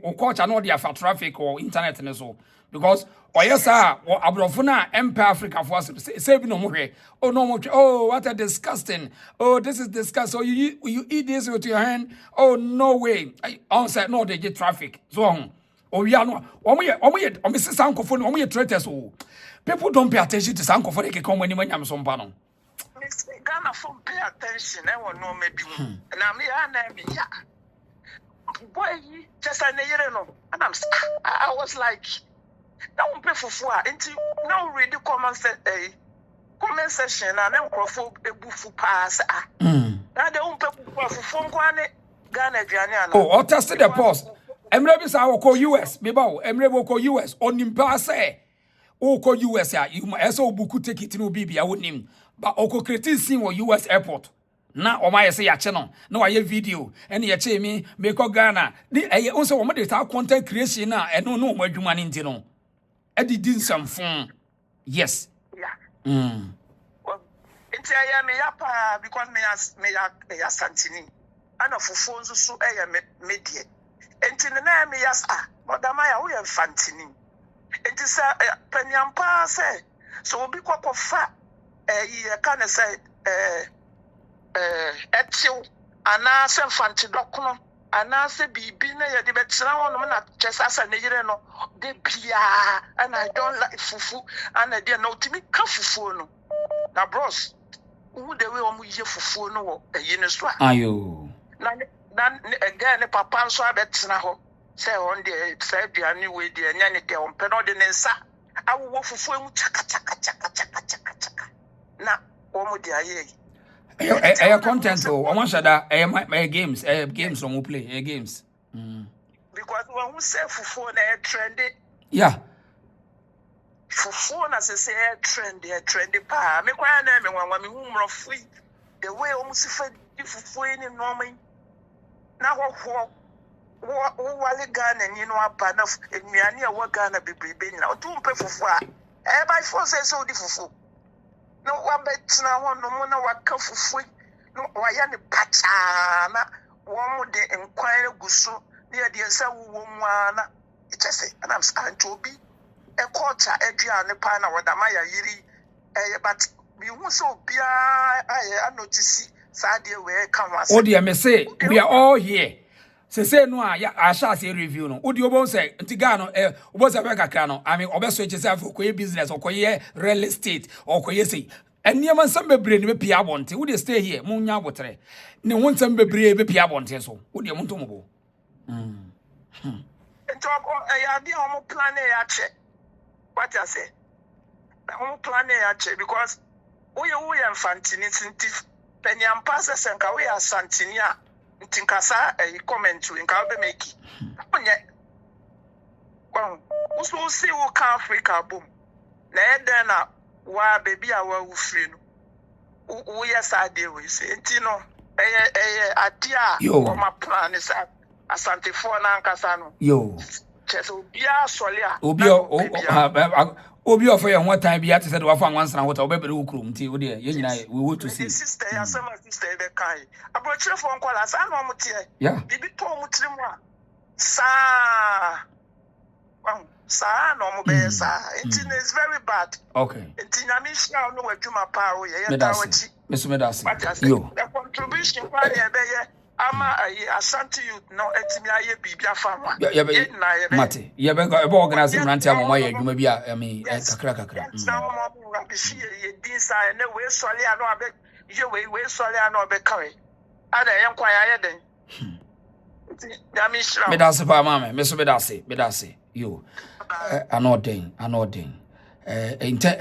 o culture no de afa traffic or internet ne so because oyesa abrofo na empire Africa for say bi no mo hwe oh no mo oh what a disgusting oh this is disgusting so you eat this with your hand oh no way on say no de get traffic so oh we are no omo say sankofo no omo ye traitors oh. People don't pay attention to some for they come when you am some pano. Ghana phone pay attention, I will know maybe. And I'm here, yeah. Boy, just a year no. And I was like, now pay for until now read the comment section and then crofo a bufu pass. Now they won't pay for phone Ghana Ghana. Oh, tested the post. Emre bisa woko US, beba Emre woko US on impa say. Oko US ya you eso buku take it no bibi awonim ba oko create scene wo US airport na o ma yese ya che no na wa ye video ene ye che mi me ko Ghana ni eye onse wo mo de ta content creation na eno no mo adwuma ni nti no edidi nsamfon yes well nti eye me ya pa because me ya santini ana fufu nso so eye me die nti na me ya Wode Maya wo ye fantini. It is a penyampa say so be fa ye can say etio ana se fanti dokno ana se bibi na ye de betra won na chesasa ne yire no de bia and I don't like fufu and de no timi ka fufu no na bros who the way omu ye fufu no wo ye ne so ayo Then again, papa and so I bet now. Say on the side, the new way, the nanny, on penodinensa. I will walk for chaka. Now, one with the A content o one shada my games games on play games. Because when we say fufu na trendy. Yeah. Fufu na say trendy pa. Me kwa na me wan me humro free. The way almost for fufu any normal. Na wo wale Ghana ni no apa na enuane a wo Ghana bebrebe na. O tu mpe fufu a. E by force say di fufu. No wa betina ho no mo na waka fufu. No wa ya ne pacha na wo mo de enkwan gusu. Near the answer woman, it just and I'm starting to be a culture, Adrian, Pana, Wode Maya Yiri, but we won't so be I notice Sadia where come. Oh, dear, me say, we are all here. Say no, I shall say review. No, would you both say, Tigano, was a worker cano? I mean, obviously, yourself for business or real estate or say. And near man some brain be Pia want would you stay here, Munya water? No one some brave Pia want so. Would you want to move? And talk I idea on plan A. What I say? I'm plan A because we are Fantinity, Penny and Passes and Kawe Santinia, Tinkasa, a comment to in Calbe make. Well, who see who can Africa boom. Then, why baby, our free. We are sad, we say, Tino, a dear, my plan is Asante for Nankasano. Yo. Chesobia Solia. Obio for one time be at said one once and what I'll be room tea. We want to see. Sister, some sister, the kind. A brochure phone call us. I know Mutia. Yeah. Bibi Tomutrimwa. Sa. Sa, no more besa. It's very bad. Okay. It's in a mission. I know where Juma Power. Mr. Medasi. Yo. The contribution, Ama Ashanti youth no etimi aye bibia fama. Mate. You be organizing rantia mo why you be I mean kakra. Na mo rabisi ye din sa na we sole ano abe ye we sole ano abe kawe. Ada ye nkwa ya den. Medasi pa mama, medasi. Yo. Anodin.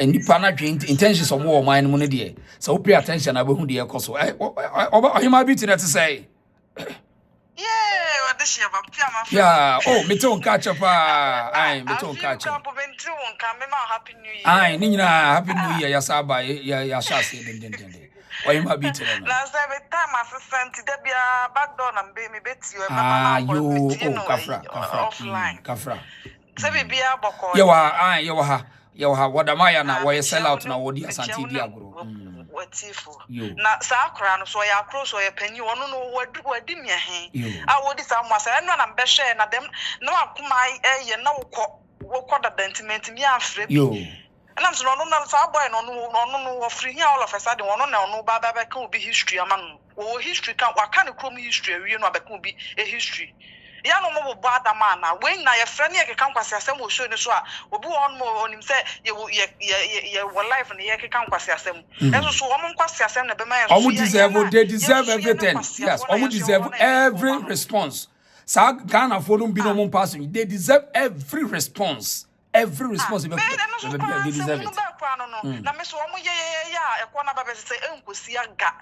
Nipa na dwen intentions of war mind mu ne de. So we pay attention abehu de ekoso. You might be to that to say. Yeah, this year, yeah, oh, me too catch up. Aye, me too catch up. Happy New Year. Aye, Nina, Happy New Year, Yasaba, Yashasi, or you might be to them. Last time, assistant, Debia, back door and baby bets you. Kafra. Sebia Boko. You are Wode Maya now, where you sell out now, Wode Asante Diagro. Na saa kra no so ya cross so ya panyi wono no wadi me he a wodi sa mo asa eno na mbe hwe na dem na akoma ye na wokọ da sentiment mi afre bi na so no na sa boy no wo free here all of a sudden wono na no ba ka obi history ama no wo history kan waka ne krom history awie no abeka obi history ya no mo bo adama na when na ye frɛ ne ye kan kwase asɛm wo show ne so a obi won mo onim sɛ ye wo life ne ye kan kwase asɛm enso so wo mo kwase asɛm na be ma they deserve everything. Yes, omo deserve every response. Sa Ghana for no be no mo pass, they deserve every response. They deserve it. Na me so omo ye ekwo na ba be se enkosi aga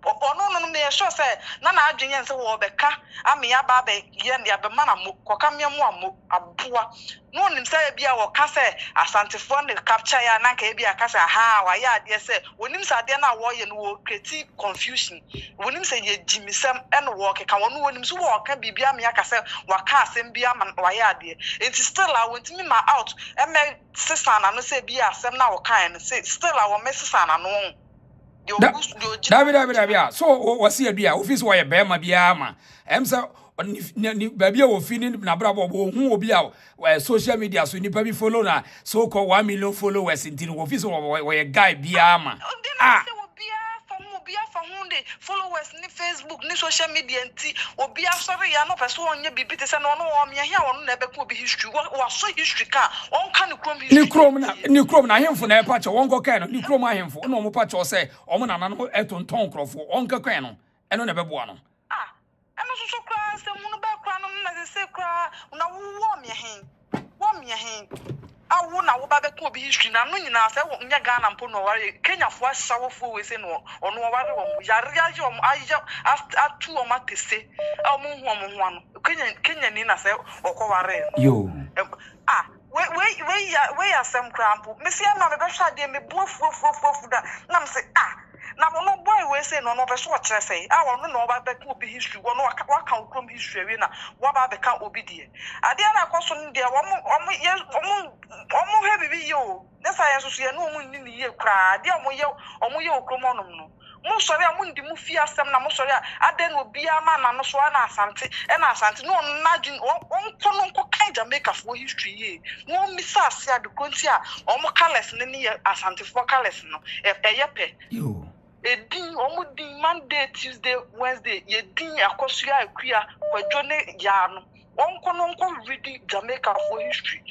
ono me sure say na adwenye se wo beka ame ya ba be ye ne be mana mo koka me mo amo aboa no nim say bia wo ka say asantefo ne capture ya na ka bia ka say ha wa ya ade say wonim say ade na wo ye no wo create confusion wonim say ye jimisem en wo ke ka wonim so wo ka bibia me aka say wa ka asem bia man wa ya ade it is still I want me my out e me sisana no say bia asem na wo kan say still I want me sisana no David. So was here be office why bema bia ma. Emsa ni baby wo feeling na brabo hu obi a social media so nipa bi follow na so called 1 million followers in office where guy bia ma. Followers ni Facebook ni social media nti obi asori ya no person onye bibi te se no no o me hia wono na ebeka obi history wa so history ka on ka ni krom history ni krom na hemfo na epa che won go kan no ni krom ahemfo no mo pa che o se o mo na no etonton krofo on ka kan no eno na beboa no no so cry say mu no ba cry no na say cry na wo me hen awu na wo ba be ko bi history na no nyina say wo nya Ghana mpo no ware Kenya fo asawofo we say no ono ware wo yare aje wo aje atu o matese a mo hu o mo ano Kenya ni na say okoware yo we asem crampo me see na me be hwa de me buafu da na me say na no boy we say no be so kire say wo no ba be ko bi history wo no waka ukrom history we na wo ba be ka obi die ade na koso no de omo he bibi yo ne science so ye no omo ni ye kra de omo ye ukrom onom no mo sori a mo ndi mo fi asem na mo sori a ade no bia ma na no so na Asante no na dwin on ko kan Jamaica for history ye no misa ase ade konti a omo colors ne Asante for colors no ye yo edin omo din Monday Tuesday Wednesday ye din akoso ya akua kwadwo ne ya no on ko read Jamaica for history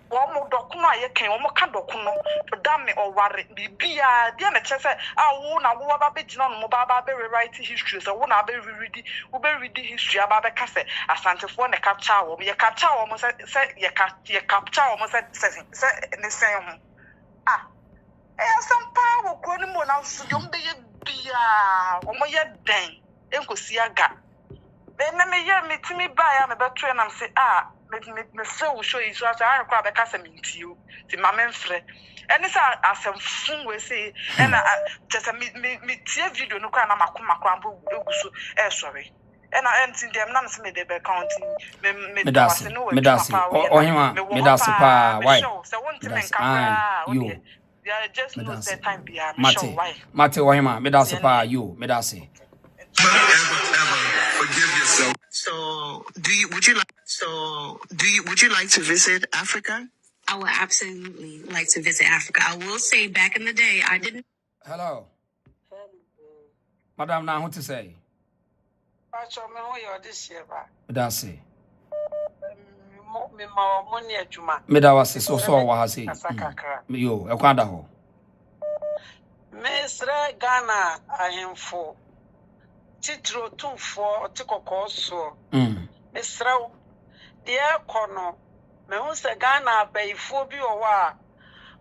omo dokuno aye kan omo ka dokuno da me oware bibia dia na chese wo na wo ba be gina no ba be rewrite history so wo na be read history aba be ka se Asante for ne capture wo ye capture wo se ye capture wo se ne sen ho some power ko ni mo na so de mbe ye bia omo ye den enkosi aga then me ye me timi ba ya me be to na me say me say we show you so I require be ka say me ntiu ti ma me mfre eni say asem fun we say and just me tie video no kwa na makoma kwa mbo eguso sorry and I entin dem na me say me de be counting me dase ohima me dase pa why so won't me camera yo yeah just no say time be mate ohima me dase pa yo me dase ever forgive yourself. So, would you like to visit Africa? I would absolutely like to visit Africa. I will say back in the day, I didn't. Hello. Madam, now what to say? Pacho me ho yo this year ba. That's it. Me ma money adwuma. Me da was so wa ha say. Yo, e kwanda ho. Me sre Ghana ahemfo. Titro 24 otikoko so. Me sre de kono. Me hu se Ghana bayifo bi o wa.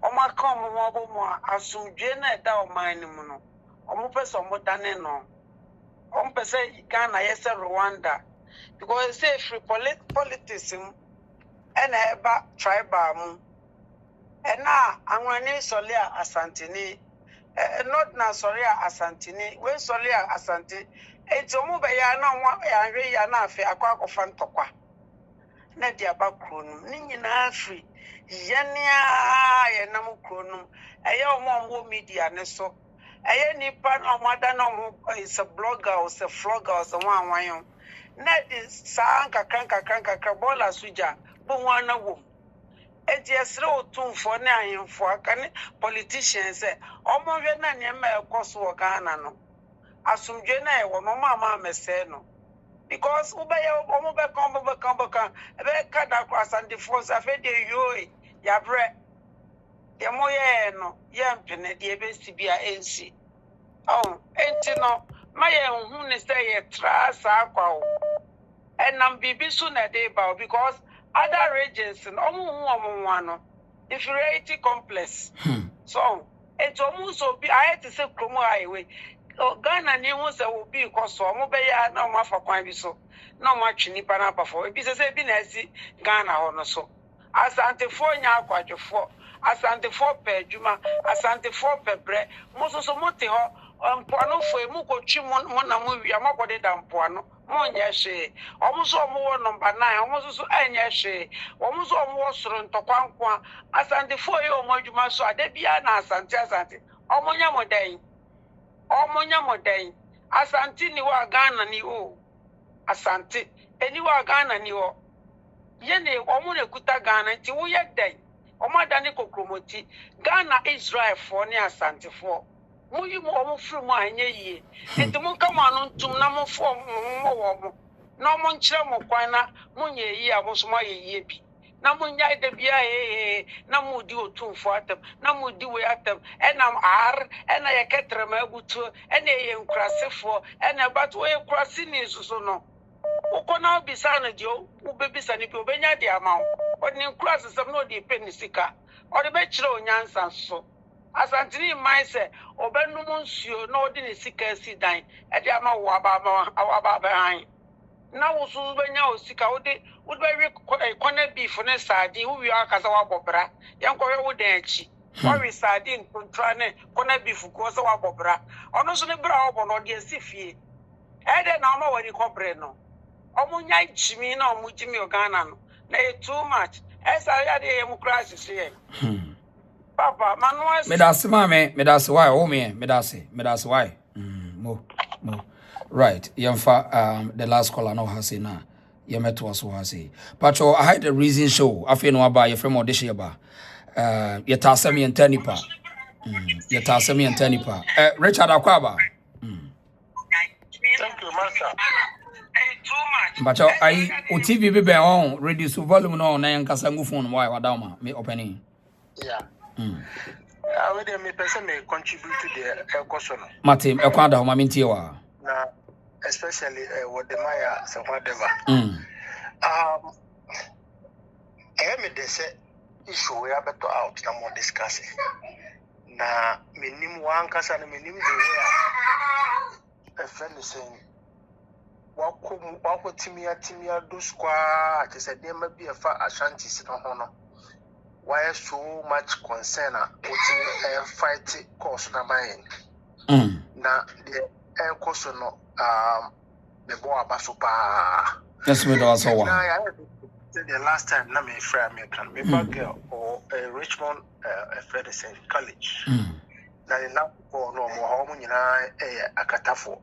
Oma ka omo bo mo asumdwe na da o man ni mu no. Omo pese omo dane no. Omo pese Ghana yes Rwanda. Because say free politics and eba tribal mu. And na anwane solia Asante ni not na solia Asante ni we solia Asante enti omo be ya na ya hwe ya na afi akwa akofan tokwa na dia ba kronum ni nyina afri yania ye nam kronum eye omo media ne so eye nipa na omo ada na omo is a blogger or a vlogger or someone wanyon na di sa kakran bola suja bo wana wo ejiesre otumfo na ahemfo aka politicians omo hwe na ne ma ekoso wo Ghana no asumdwe na e wo no mama mese no because ubeye omo be kan be kada kwa Asante force afede yo ya bre de moye no ye mpene de be sibia ensi enti no maye hu ne say ye trasa akwa o enam bibi so na dey ba because other regions no omo no inferiority complex so enti omo so bi I to say kromo highway Ghana ni hu se obi koso omo be ya na omo afa kwan bi so na omo atwe nipa na abafo bi se bi na asi Ghana ho no so Asante fo nya akwadwefo Asante fo pe adwuma Asante fo pebre mo so mote ho mpoano fo emu ko twi mo na mo wi amakode da mpoano mo nya hwe omo so omo wo number 9 omo so anya hwe omo so omo wo soro ntokwankwa Asante fo ye omo adwuma so ade bia na Asante omo nya moden Asante ni wa Ghana ni o Asante eni wa Ghana ni o yene omo ne kuta Ghana nti wo ye den omo adane kokromoti Ghana Israel fo ni Asante fo muyi mo omo firi mo anye yie nti mo ka mo anu ntum na mo fo mo wo mo na mo nkyere mo kwan na mo nye yie a mo so mo ye yie bi na mo nya de bia na mo di otumfo atem na mo di we atem enam ena ye ketre ma agutu ena ye nkrasefo ena but we krasi ni susu no Ukona bisana jo, ubebisa ni ubenya di amount. Or ni cross some no di penny sika. Or the bachelor nyansa so. Asante ni mindset. Obenu monsio no di ni sika si dan. Edi ama waba behind. Na wusu benya osika wode be kone beef ne sardine wo wi akasa wa bobra yanko we wo dan achi wo wi sardine kontra ne kone beef ko so wa bobra ono so ne bra wo no de asifie e de na ma wani kobre no omo nya jimi na omo jimi ogana no na too much esa ya de em crisis here papa manuel me das mame me das why o me das why mo right yamfa the last caller no has na yemeto so has pacho I had the reason show afi no aba ye from audition ba yetasem yentanipa yetasem yentanipa Richard Akwaba Thank you, master. pacho ai o TV be on reduce volume no na yankasa ngu phone why wadama me opening Yeah. I will me person may contribute to the question. Matim ekwanda ho ma mintie wa Now, especially Wode Maya, so whatever. I am the set issue we are better out, no more discussing. Na minim one casa and minim the way a friend is saying, walk with Timia do squad. They said there may be a far Ashanti sit on honor. Why so much concern with a fight course na mine? Na the air course no the boy basupa. Yes, we do also one. The last time na me friend American me back girl or Richmond Frederickson College. Na the now for no more home nyina akatafo.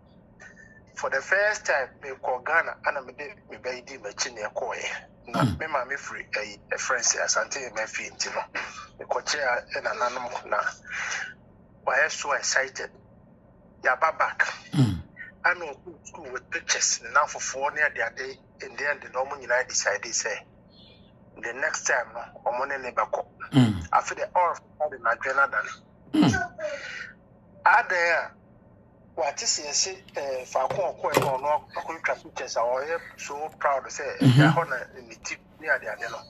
For the first time me call Ghana and me baby me chine koye. Na me ma me free a friend say Asante me fi ntino. Me ko chair na nanom na. Why so excited? Ya back. I know school with pictures now for 4 near the day in the end the normal United decided say the next time no money never come. After the all of the Nigerian done. Are there what is say Falcon no pictures are so proud to say honor in the tip near the other.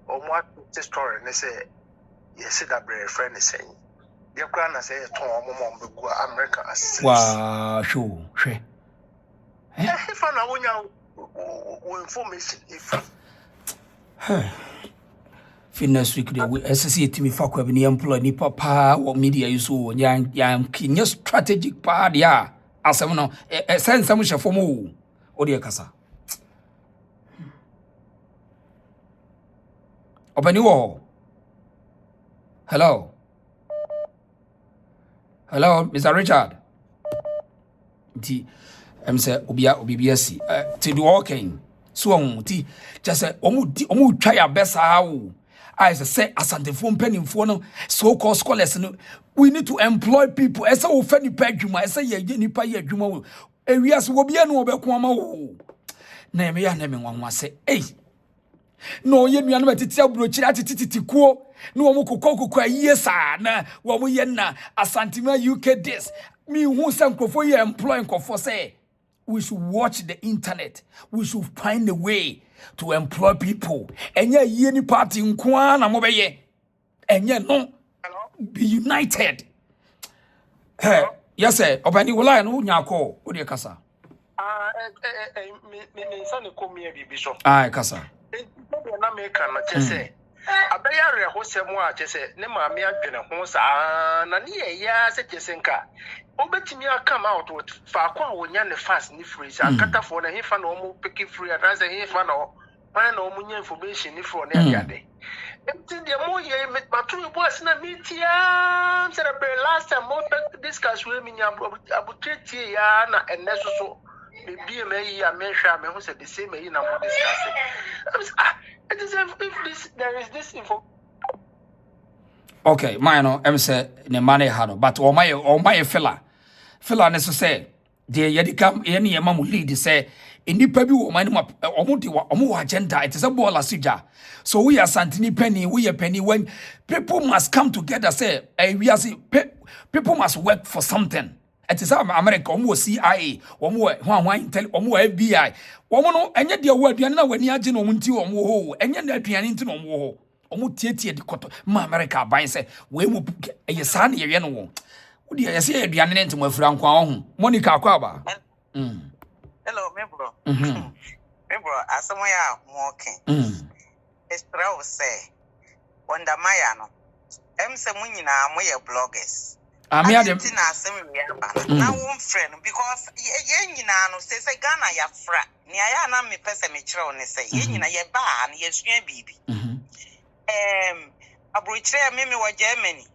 Or what the story and they say yes that brave friend is saying. The grandma say to go America as wow sure if I know information if Fitness week the SSC me fa kwa bi employ ni papa wo media use wo yan kinye strategic part ya asem no sense am hwefo mo o de kasa Openi wo hello Mr. Richard ti say obibiasi ti do Sh0king so on ti just say omu twa ya besa wo I say Asante phone penimfo no so-called scholars no we need to employ people esa wo fa nipa adwuma esa ye nipa ye adwuma wo ewiase wo bia no obeko ama wo na me ya na me nwanwa say no ye nua no betiti abrochiri atititi kuo no wo kokoko ayie sa na wo mo ye na Asante ma UK this me hu say nkofo ye employ nkofo say we should watch the internet. We should find a way to employ people. Enye ye ni party nkwa na mo beye. Enye no. Be united. Hey, yes sir. Obani wala no nya call. O de kasa. me sane ko me bibi so. Kasa. Na me kan na chese. Abeya re ho semu a chese ne ma me adwene ho saa na ne ya se chese nka. Obetimi come out with Falcon wonya ne fast ni free akata for na hefa na omo pick free address hefa na when na omo nya information ni for na ade empty the mo ye matu you boss na metia say the last time mo discuss we me nya abutreti ya na eneso so me bi me ya me hwa me ho say the same yi na mo discuss it is if there is this info. Okay, mine say ne money hado but o my fella ne so say de yedikam ye ne yema mu lead say enipa bi wo man omo agenda it is a ball asija so we are Asante penny we are penny when people must come together say we are people must work for something It is America, almost CIA, or more, intel, or more FBI. Woman, and yet the word, you know, when you are in Omunti or more, and yet that piano into no more. Omu Tieti the Cotto, Ma America by say, we will a son here, you know. Would you say a piano into my Frank Monica Quaba? Hello, me bro. Me bro, as somewhere walking. It's true say, Wode Maya no. Say munyina mo ye bloggers. Me adem na one friend because ye nyina no say Ghana ya fra. Ni aya na me pese me kire one say ye nyina ye ba na ye sua bibi. Abrochire me wa Germany.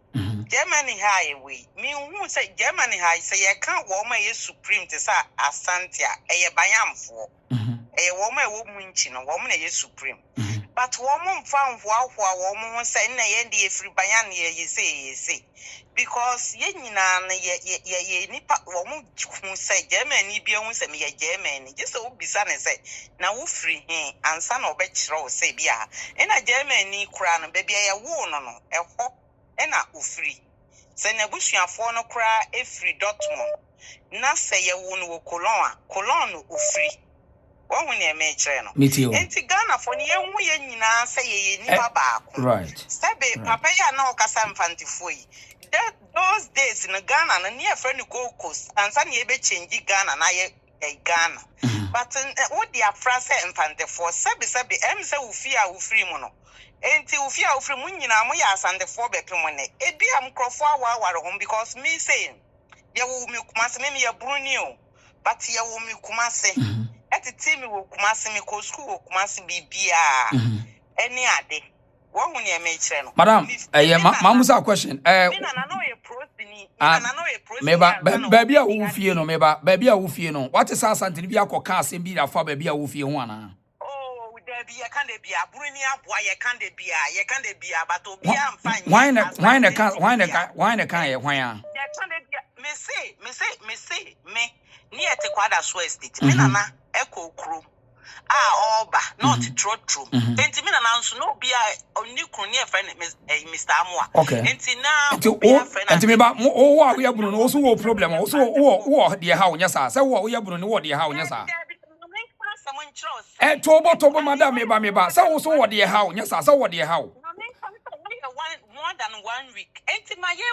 Germany high we. Me who say Germany high say ye kan wo ma ye supreme te sa Asante a ye bayamfo. Wo ma wo munchi no wo ma ye supreme. But woman found woman say na ye free bayan ye say because ye nipa woman say Germany be on say me Germany just so bisa na say na wo free and son of betro say bia e na Germany kura no baby ye wo no eho e na wo free say na busuafo no kura e free Dortmund na say ye wo no Cologne wo free. Enti Ghana for ni enwu ye nyina say ye nipa baako. Right. Sabe papa ya na okasa mfantifo yi. Those days in Ghana na near friend Gold Coast and san ye be change Ghana na ye Ghana. But what the afrase mfantifo sabe em say wo free mo no. Enti wo free mo nyina mo ya asandefo bepem ne. Ebi am krofo awaware hom because me saying ye wo me kumase me ye bruni o. But ye wo me kumase. At the team will Kumasi me school will Kumasi bibia any ade. What when you make channel? Madam, Mamusa question. Baby a wufie no meba baby a wufie no. What is Asante bi akọka asem bi afa baby a wufie ho ana? Oh, there be a can de be a brunia boy ye can de be a but obi am fine. Why the can ye me near te kwada so estate. Me nana Echo crew. Oba, not true. Enti me na nso no bia oni kru ne friend Mr. Amwa. Enti na enti me ba wo we abunu no so wo problem wo so wo de ha onya sa se wo abunu no wo de ha onya sa tobo madam me ba se wo so wo de ha onya sa se wo de ha more than 1 week. Enti ma ye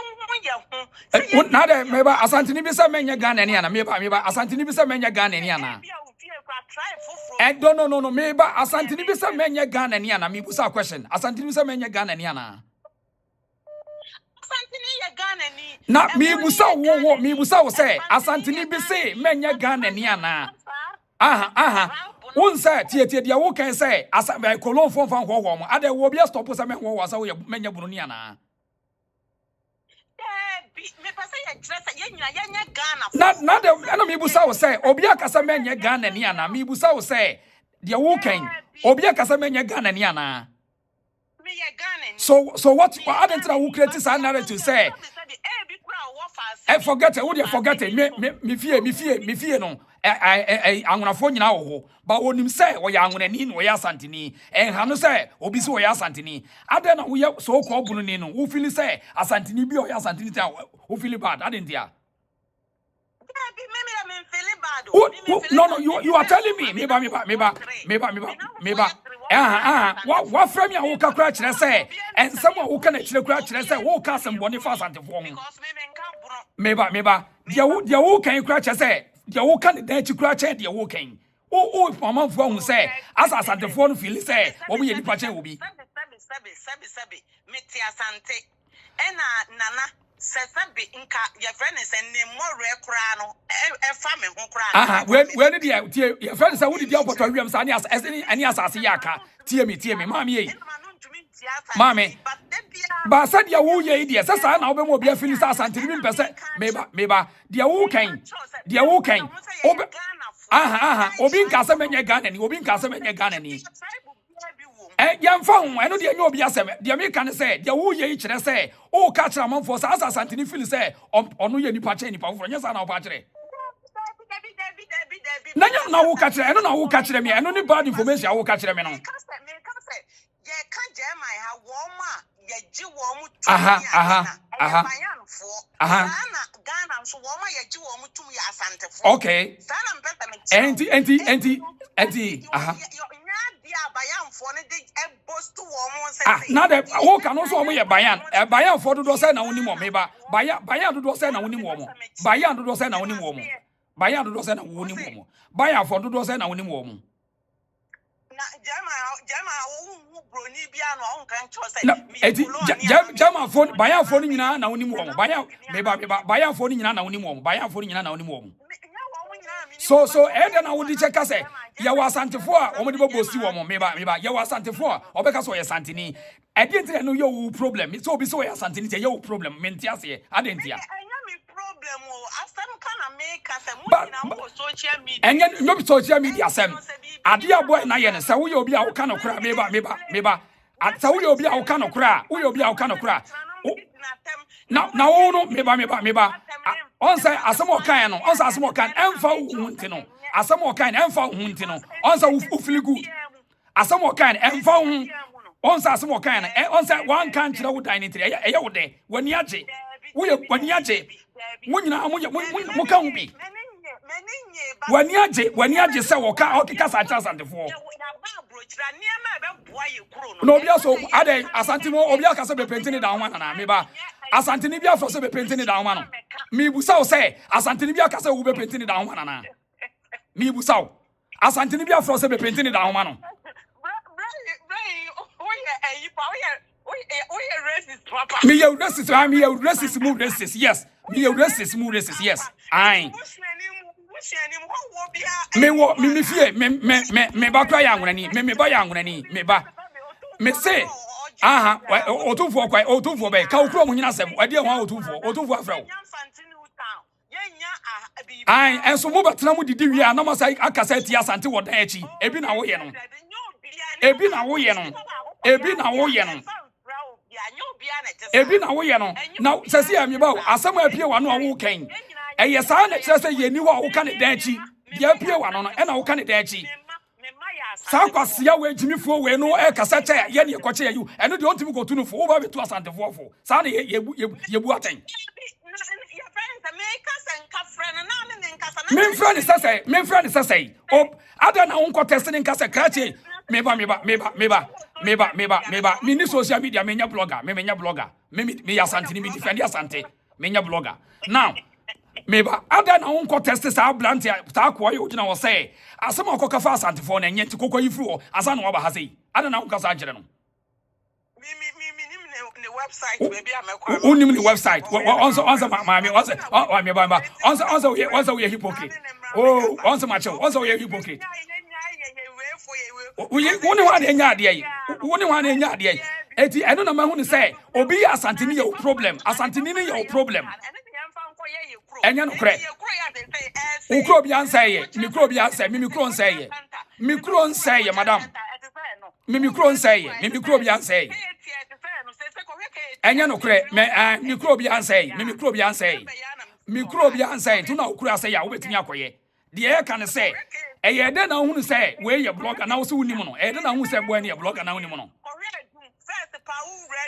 hu na de me ba Asante ni bi se menya Ghana ni ana me ba Asante ni bi se menya Ghana ni ana no me ba Asante ni bi se menya Ghana ni ana me busa question Asante ni bi se menya Ghana ni ana Asante ni ye Ghana ni na me busa wo say Asante ni bi se menya Ghana ni ana unsa tie dia wo kan say asa kolon fon fan ho mo ade wo bia stop say me ho wasa wo menya bunu ni ana me pasa ye dress ye nyina ye nya Ghana na de na me busa wo say obi akasa menya Ghana ni ana me busa wo say dia wo kan obi akasa menya Ghana ni ana me ye Ghana ni so what adentra wo create say narrative say forget it me fie no anwonafo nyina wo ho ba onim say wo ya anwonani no wo ya Asanteni ha no say obi se wo ya Asanteni ade na wo ya so ko bunu ni no wo feel say Asanteni bi wo ya Asanteni ta wo feel bad ade ntia no you are telling me me ba what frame ya wo ka kra kire say ensem a wo ka na kire kra kire say wo ka asem boni fa Asantefo ho me ba dia wo kan kra kire say dia wo kan da chi kra kire dia wo kan o mamanfo hu say as Asantefo no feel say wo ye nipa kire wo bi sabi me ti Asante ena nana sesabi nka your friend is ne more kra no e fa me ho kra we ne dia tie your friend say wo di dia opoto wiam sa ani asase ya aka tie me mama ye mama ba sa dia wo ye dia sa sa na wo be mo bia feel sa Asante bi mpese me ba dia wo kan obi nka sa menya Ghana ni yamfa hu eno de enye obi asem de me kan say de wo ye kire say o ka kire amanfo sa Asante ni feel say onu ye nipa che nipa fo nya sa na wo pa kire nanya na wo ka kire eno na wo ka kire me eno ni bad information wo ka kire me no ye kan je mai ha wo ma ye ji wo mu aha na Ghana Okay. Now the who can also be a bayan for the dosa na unimo meba bayan do dosa na unimo bayan do dosa na unimo bayan do dosa na unimo bayan for do dosa na unimo Jama phone bayan phone nyina na unimo bayan meba bayan phone nyina na unimo bayan phone nyina na unimo so eden na wodi cheka say ya wasantefo a omo de bobosi wo mo meba ya wasantefo a obeka so ye santini edin no yo problem so obi so ye santini te yo problem menti ase adentia enye no be social media sem ade abo na ye ne say wo ye obi a wo ka no kra meba sa wo ye obi a wo ka no kra wo ye obi a wo ka no kra na wo no meba on say asemo kan no on say asemo kan emfa hunti no asemo kan emfa hunti no on say ufili good asemo kan emfa hu on say asemo kan on say one kan kira wo dan ni tire eye wo de wani age wo ye wani age mo nyina mo kan wo bi wani age say wo ka okika sa cha santefo no obi aso ade Asante mo obi aka say be pentini da ho na meba Asante ni bia for say be pentini da ho no mi busa o say Asante ni bia aka say wo be pentini da ho na mi busa o Asante ni bia for say be pentini da ho no me you racist move racist yes me you racist move racist yes aye me fie me ba kwa ya ngwani me ba ya ngwani me ba me say aha otufo kwa otufo be ka okro mu nyina sem ade ho otufo afra ai enso mo betena mu didi wi a na mo sai akasa ti Asante wo dan achi ebi na wo ye no ebi na wo ye no na sesi ya mi ba asem apie wa no wo kan eye saa na kire se ye ni wo wo kan dan achi dia apie wa no e na wo kan dan achi saa kwasia we jimifo we no e kasa che ye ne ekoche ye yu eno de ontimi ko tunu fo wo ba betu Asantefo fo saa na yebu aten men friend sasai o ada na won ko test ni nkasa krache meba me ni social media me nya blogger me ya Asante ni me defend Asante me nya blogger now meba ada na won ko test sa blant ta ko ye ogina wo say asema ko kafa Asantefo na nyenti kokko yifru wo asa na wo ba ha sei ada na won kasa agere no website baby amekwa unim the website on we hypocrite oh on macho on we hypocrite woni wa na nya ade yi eti eno na mahu ni say obi Asante ni your problem Asante ni your problem enya no kre ukro bi ansay ye mikro bi ansay mikro ansay ye madam mikro bi ansay enya no kre mikro bi ansay tu na ukura say ya wo betimi akoye de e kan say eye de na hunu say we ye blogger na wo so unim no eye de na hunu say bo ne ye blogger na unim no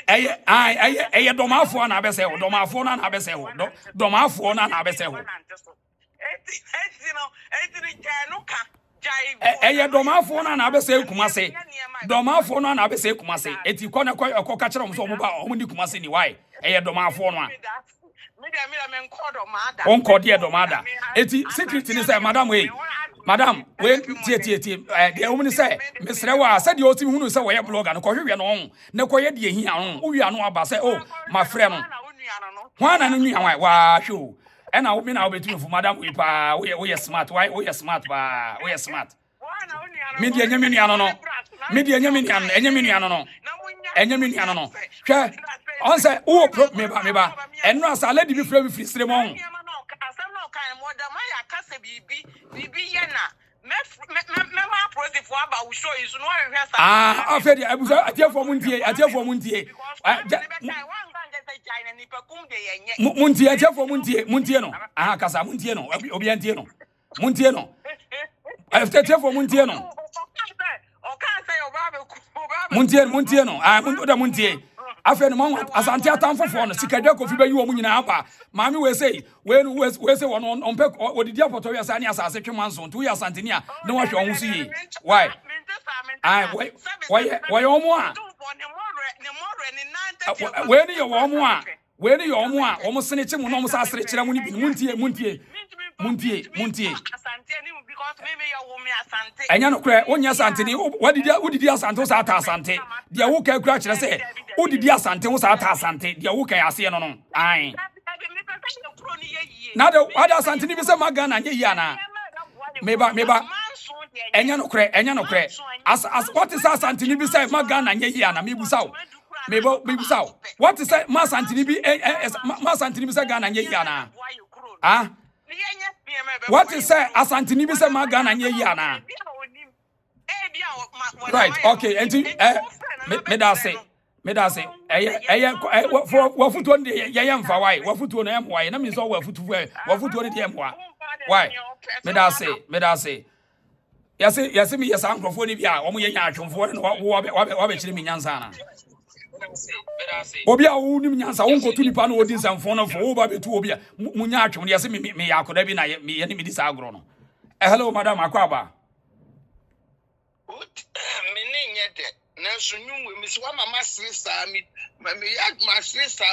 eye domafo na abese ho domafo na abese ho domafo na abese ho eye domafo na abese kumase domafo na abese kumase eti ko na ko ka kire mo so mo ba o mo di kumase ni why eye domafo no a on ko de domada eti secret ni say madam we tie de o mu say mesre wa say de o ti hunu say wo ye blogger no ko hwehwe no on na ko ye de hi an o wi anu aba say oh my friend no hwana no nua wa hwo e na wo bi na wo betumi fu madam we pa wo ye smart why wo ye smart pa wo ye smart me de nyame nua no hwe on say wo pro meba eno asa lady bi free sire mo on Wode Maya kase bibi ye na me ma process for aba we show you so no we hwesa afedi abusa atiafo muntie muntie atiafo muntie no kasa muntie no obi antie no muntie no atiafo muntie no muntie no muntie Afa no man Asante atamfo fo no sikadwa kofi ba yi wo mu nyina aba. Maami we say won on pe odidi apoto we say ani asase twemanso ntu ya Asante ni a na wa hwe on so yi. Why? Ai why omo a we ni yo omo a we ni yo omo a omo sene che mu no omo sa sere kire mu ni bi muntie enya no kure onya Asante ni wodidi Asante sa ata Asante dia wo ka kura kire say wodidi Asante wo sa ata Asante dia wo ka ase no ai na de wada Asante ni bi say magana nye yi ana meba enya no kure as what is Asante ni bi say magana nye yi ana mebusaw mebusaw what is ma Asante ni bi ma Asante ni bi say gana nye yi ana what is Asante ni bi say magana nye yi ana right okay and me da say wafutuo ne ye mfa why wafutuo no why na me so wafutuo ne de mwa why me da say yase me yesa ankrofo ne bia omo ye nya atwomfo ne wa be kire me nyansa na obi a wo nim nyansa wo nkotu nipa no odi nsamfo no fo wo ba betu obi a munya atwom yase me yakoda bi na me ye ne me di sa agro no hello madam akwaba me ne nyede na so nyum me so mama sister me ya ma sister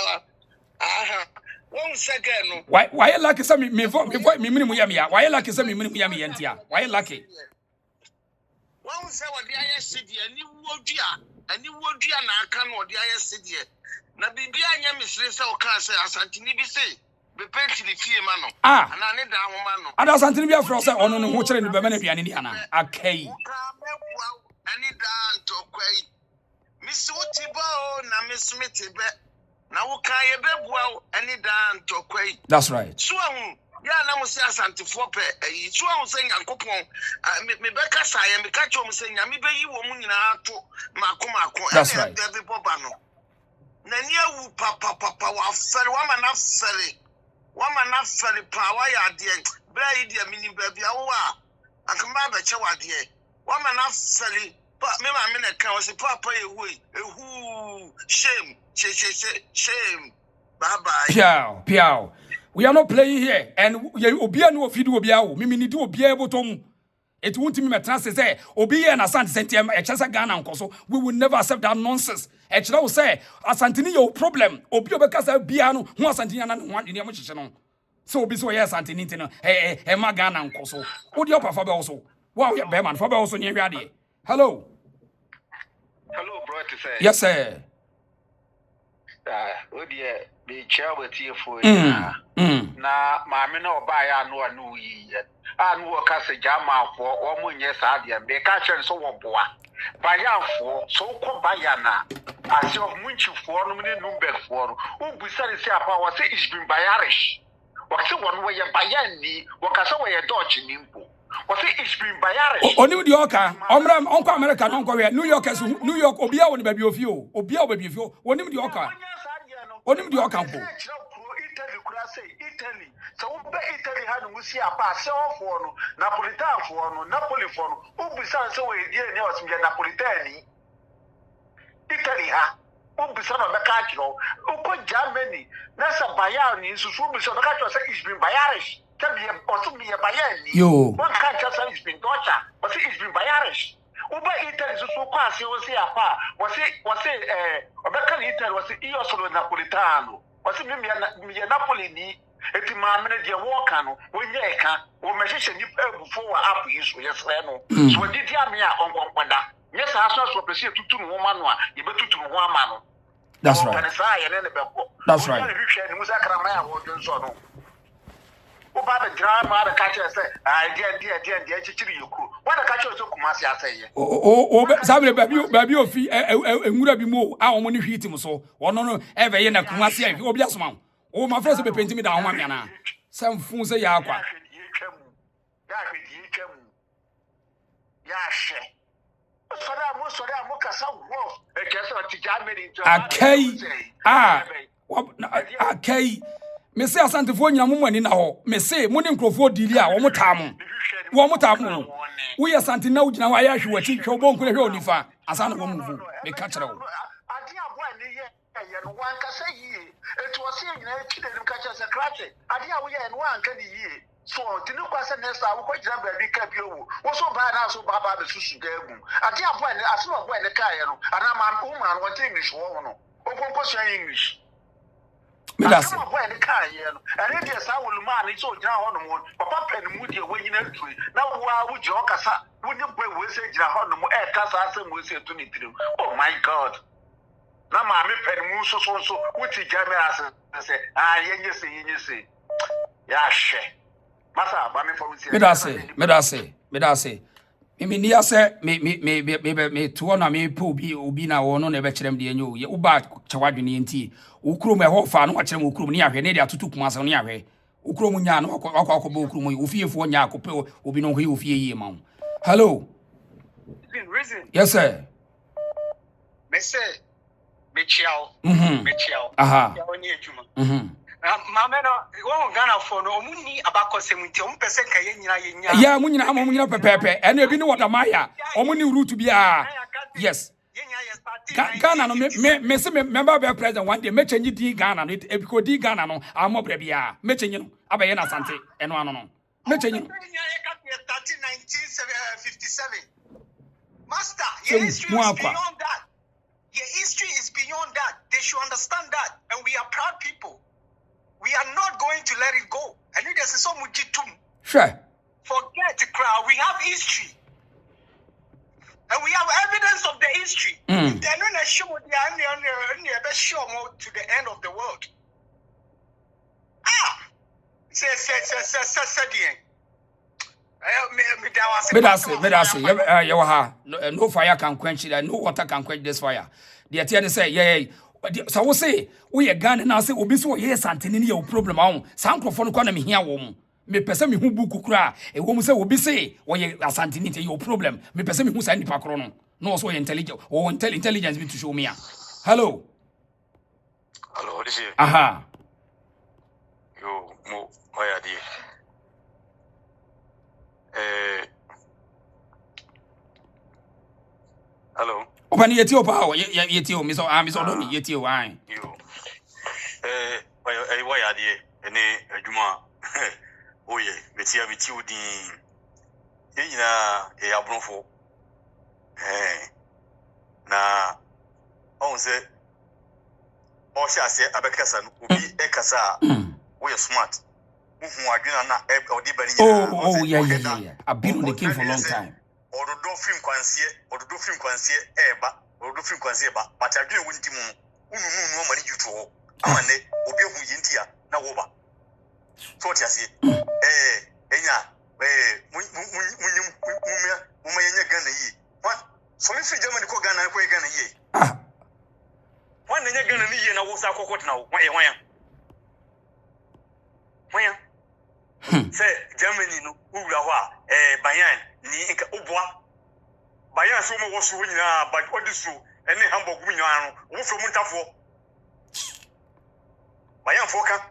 aha won second no why lucky say me minimum yam ya why lucky say me minimum yam yentia why lucky won say wodi aye sidie ani wodua na aka no wodi aye sidie na bibia anya me sister o ka say Asante ni bi say be penti di fie ma no ana ne da ho ma no ada Asante ni bi afro say ono no ho kire ni be ma na biane ni ana akai ani da ntokwai misi utiba o na mismiti be na wo kan ye bebua ani da ntokwai that's right so ya na mo se Asante fo pe yi so say Nyankopon me be kasa ye me ka cho mo say nyame be yi wo mu nyina ato mako that's right be boba no na ni awu papa wa fere wa ma na fere pa wa ya de bra yi de mini ba bia wo a akamba be che wa de wa ma na fere pa me ma me na kan wo se papa ye woi ehu shame bye bye piao we are not playing here and obia no ofidu obia wo mimi ni di obia ebotom it won't me metra say obi here na Asante sentem e chesa Ghana nkoso we will never accept that nonsense e chira wo say Asante ni your problem obi obekasa bia no ho Asante ni na ho ni am chiche no so obi so yes Asante ni ntino ma Ghana nkoso odi opafa be wo so wow ya be man fa be wo so ni wiade hello bro to say yes sir odi be chair with you for na maame na oba ya no anu yi anu wo ka se jama fo o mu nye sa de be ka chen so wo boa ba ya fo so ko ba ya na asi of munchi fo no ne number fo no u busari si apa wo se is bin bayarish wo se won wo ye bayani wo ka se wo ye dodge nimpo wo se is bin bayarish oni di oka omra onko America no nko we New York obi a woni ba bi ofio obi a ba bi ofio oni di oka onim di oka mpo Italy so we be Italy ha no musi apa se ofo no Napolitan fo no Napoli fo no ubusan se we die ne osum je Napolitan Italy ha ubusan no be ka kiro uko Germany na sa Bayern ni susu ubusan be ka kiro se is bin Bayerisch tabi osum ye Bayern ni one ka kiro se is bin Deutscher but it is bin Bayerisch uba Italy susu ko ase o se apa wase obeka ni Italy wase iyo solo Napolitano wase mi Napoli ni eti maamene de wo ka no wonye eka wo mehyehyɛ nipa ebufo wa app yi so yesre no so didi ame a onkonkwada nye saa so pese tutu no ma no a ye betutu no ama no that's right that's right hwehwɛ ni musa krama ya wo dwonso no wo ba be drama da ka kyerɛ sɛ dia chichiri yoku wo da ka kyerɛ so kumasi asɛye o sabre babi ofi enwura bi mu a wo ni hwiti mu so wono no ebe ye na kumasi a obi asoma o ma frɛ sɛ be penti mi da ho ma na sɛ mfu sɛ ya akwa akai me se Asante fo nyina mo ani na ho me se mo ne nkrofo dili a wo motam wo ye Asante na wo gyina wa ya hwe wati hwe obonku na hwe onifa asana wo muvu me ka kyerɛ wo no one can say ye. It was saying, you catch us a crash. I didn't we and one can ye. So, the new question is, I will quite jump and recap you. Also, bad also Baba the Sushi Gaboo. I didn't point as well when the car, and I'm a woman, one English woman. Open question English. That's it. When the car, and it is our man, it's all down on one. Papa Penn Moody away in a tree. Now, why would you wouldn't we say Jahan air cast we say to me? Oh my God. Now, Mammy Penn Moose so, which is Jamaica. I say, you say, yeah, she. Massa, Mammy for me say. Me nia say me to na me po obi na wo no na be kyerem de enyo ye uba chawadwene nti ukrom e ho fa no kyerem ukrom ni ahwe ne de atutu kuma se no ahwe ukrom nya no akọ ba ukrom yi ofiefo nya akọpe obi no ho yi ofie yi ma. Hello reason yes sir me say me chiao aha oni adwuma Mama no won Ghana for no omuni abakosem nti ompese ka ye nyina ya mu nyina pepepe ene ebi ni Wode Maya omuni route bia yes Ghana no me se member be president one day me change di Ghana no e because di Ghana no amo bra bia me change no abaye na Asante eno ano no me change no 1957 master your history is beyond that. Your history is beyond that. They should understand that, and we are proud people. We are not going to let it go. And if there's so much to sure. Forget the crowd. We have history. And we have evidence of the history. They're not show to the end of the world. No fire can quench it, no water can quench this fire. The attorney say, yeah. So we say we are Ghana now say obi so yes antene ne problem ahụ sa microphone kwa na me hia wo mu me pese me hu buku kura e wo mu say obi say we Asante ne your problem me pese me hu sa nipa kro no so intelligent or intelligence be to show me. Hello this is aha yo mo why di hello Open yeti opa yeti o miso don yeti o an yo why are they ene adwuma oye beti odin ye nyina e abronfo na on se o sha se abekasa no obi e kasa we smart uhu adwuna na odi bari nyina oh yeah I've been on the game for a long time. Ododo film kwansie ba but adwene wonti mu unu mani juto ho amane obi hu yintia na wo ba so tiase enya mu yenya Ghana yi what so me fi Germany ko Ghana yi wan nya Ghana ni yi na wo sa kokot na wo wanya say Germany no ura ho a bayan ni nka obua bayan so mo wo so nyina but odisu ene Hamburg mu nyano wo from ntafo bayan foka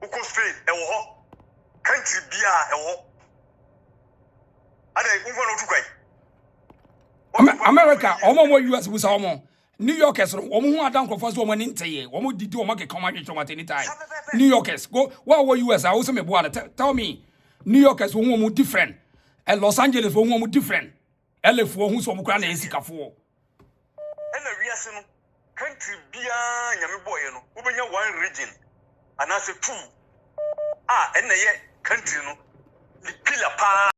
uko Spain ewo ho country bia ewo ada unfo no tukwai America omo US busa omo New Yorkers omo hu adan krofo so omo ni nteye omo didi omo ke come atwe choma anytime New Yorkers go what US I also me bo tell me New Yorkers wo hu different and Los Angeles wo hu different elefo hu so omo kra na esikafo ena wiase no country bia nyame boye no wobenya one region anase two ena ye country no the pillar pa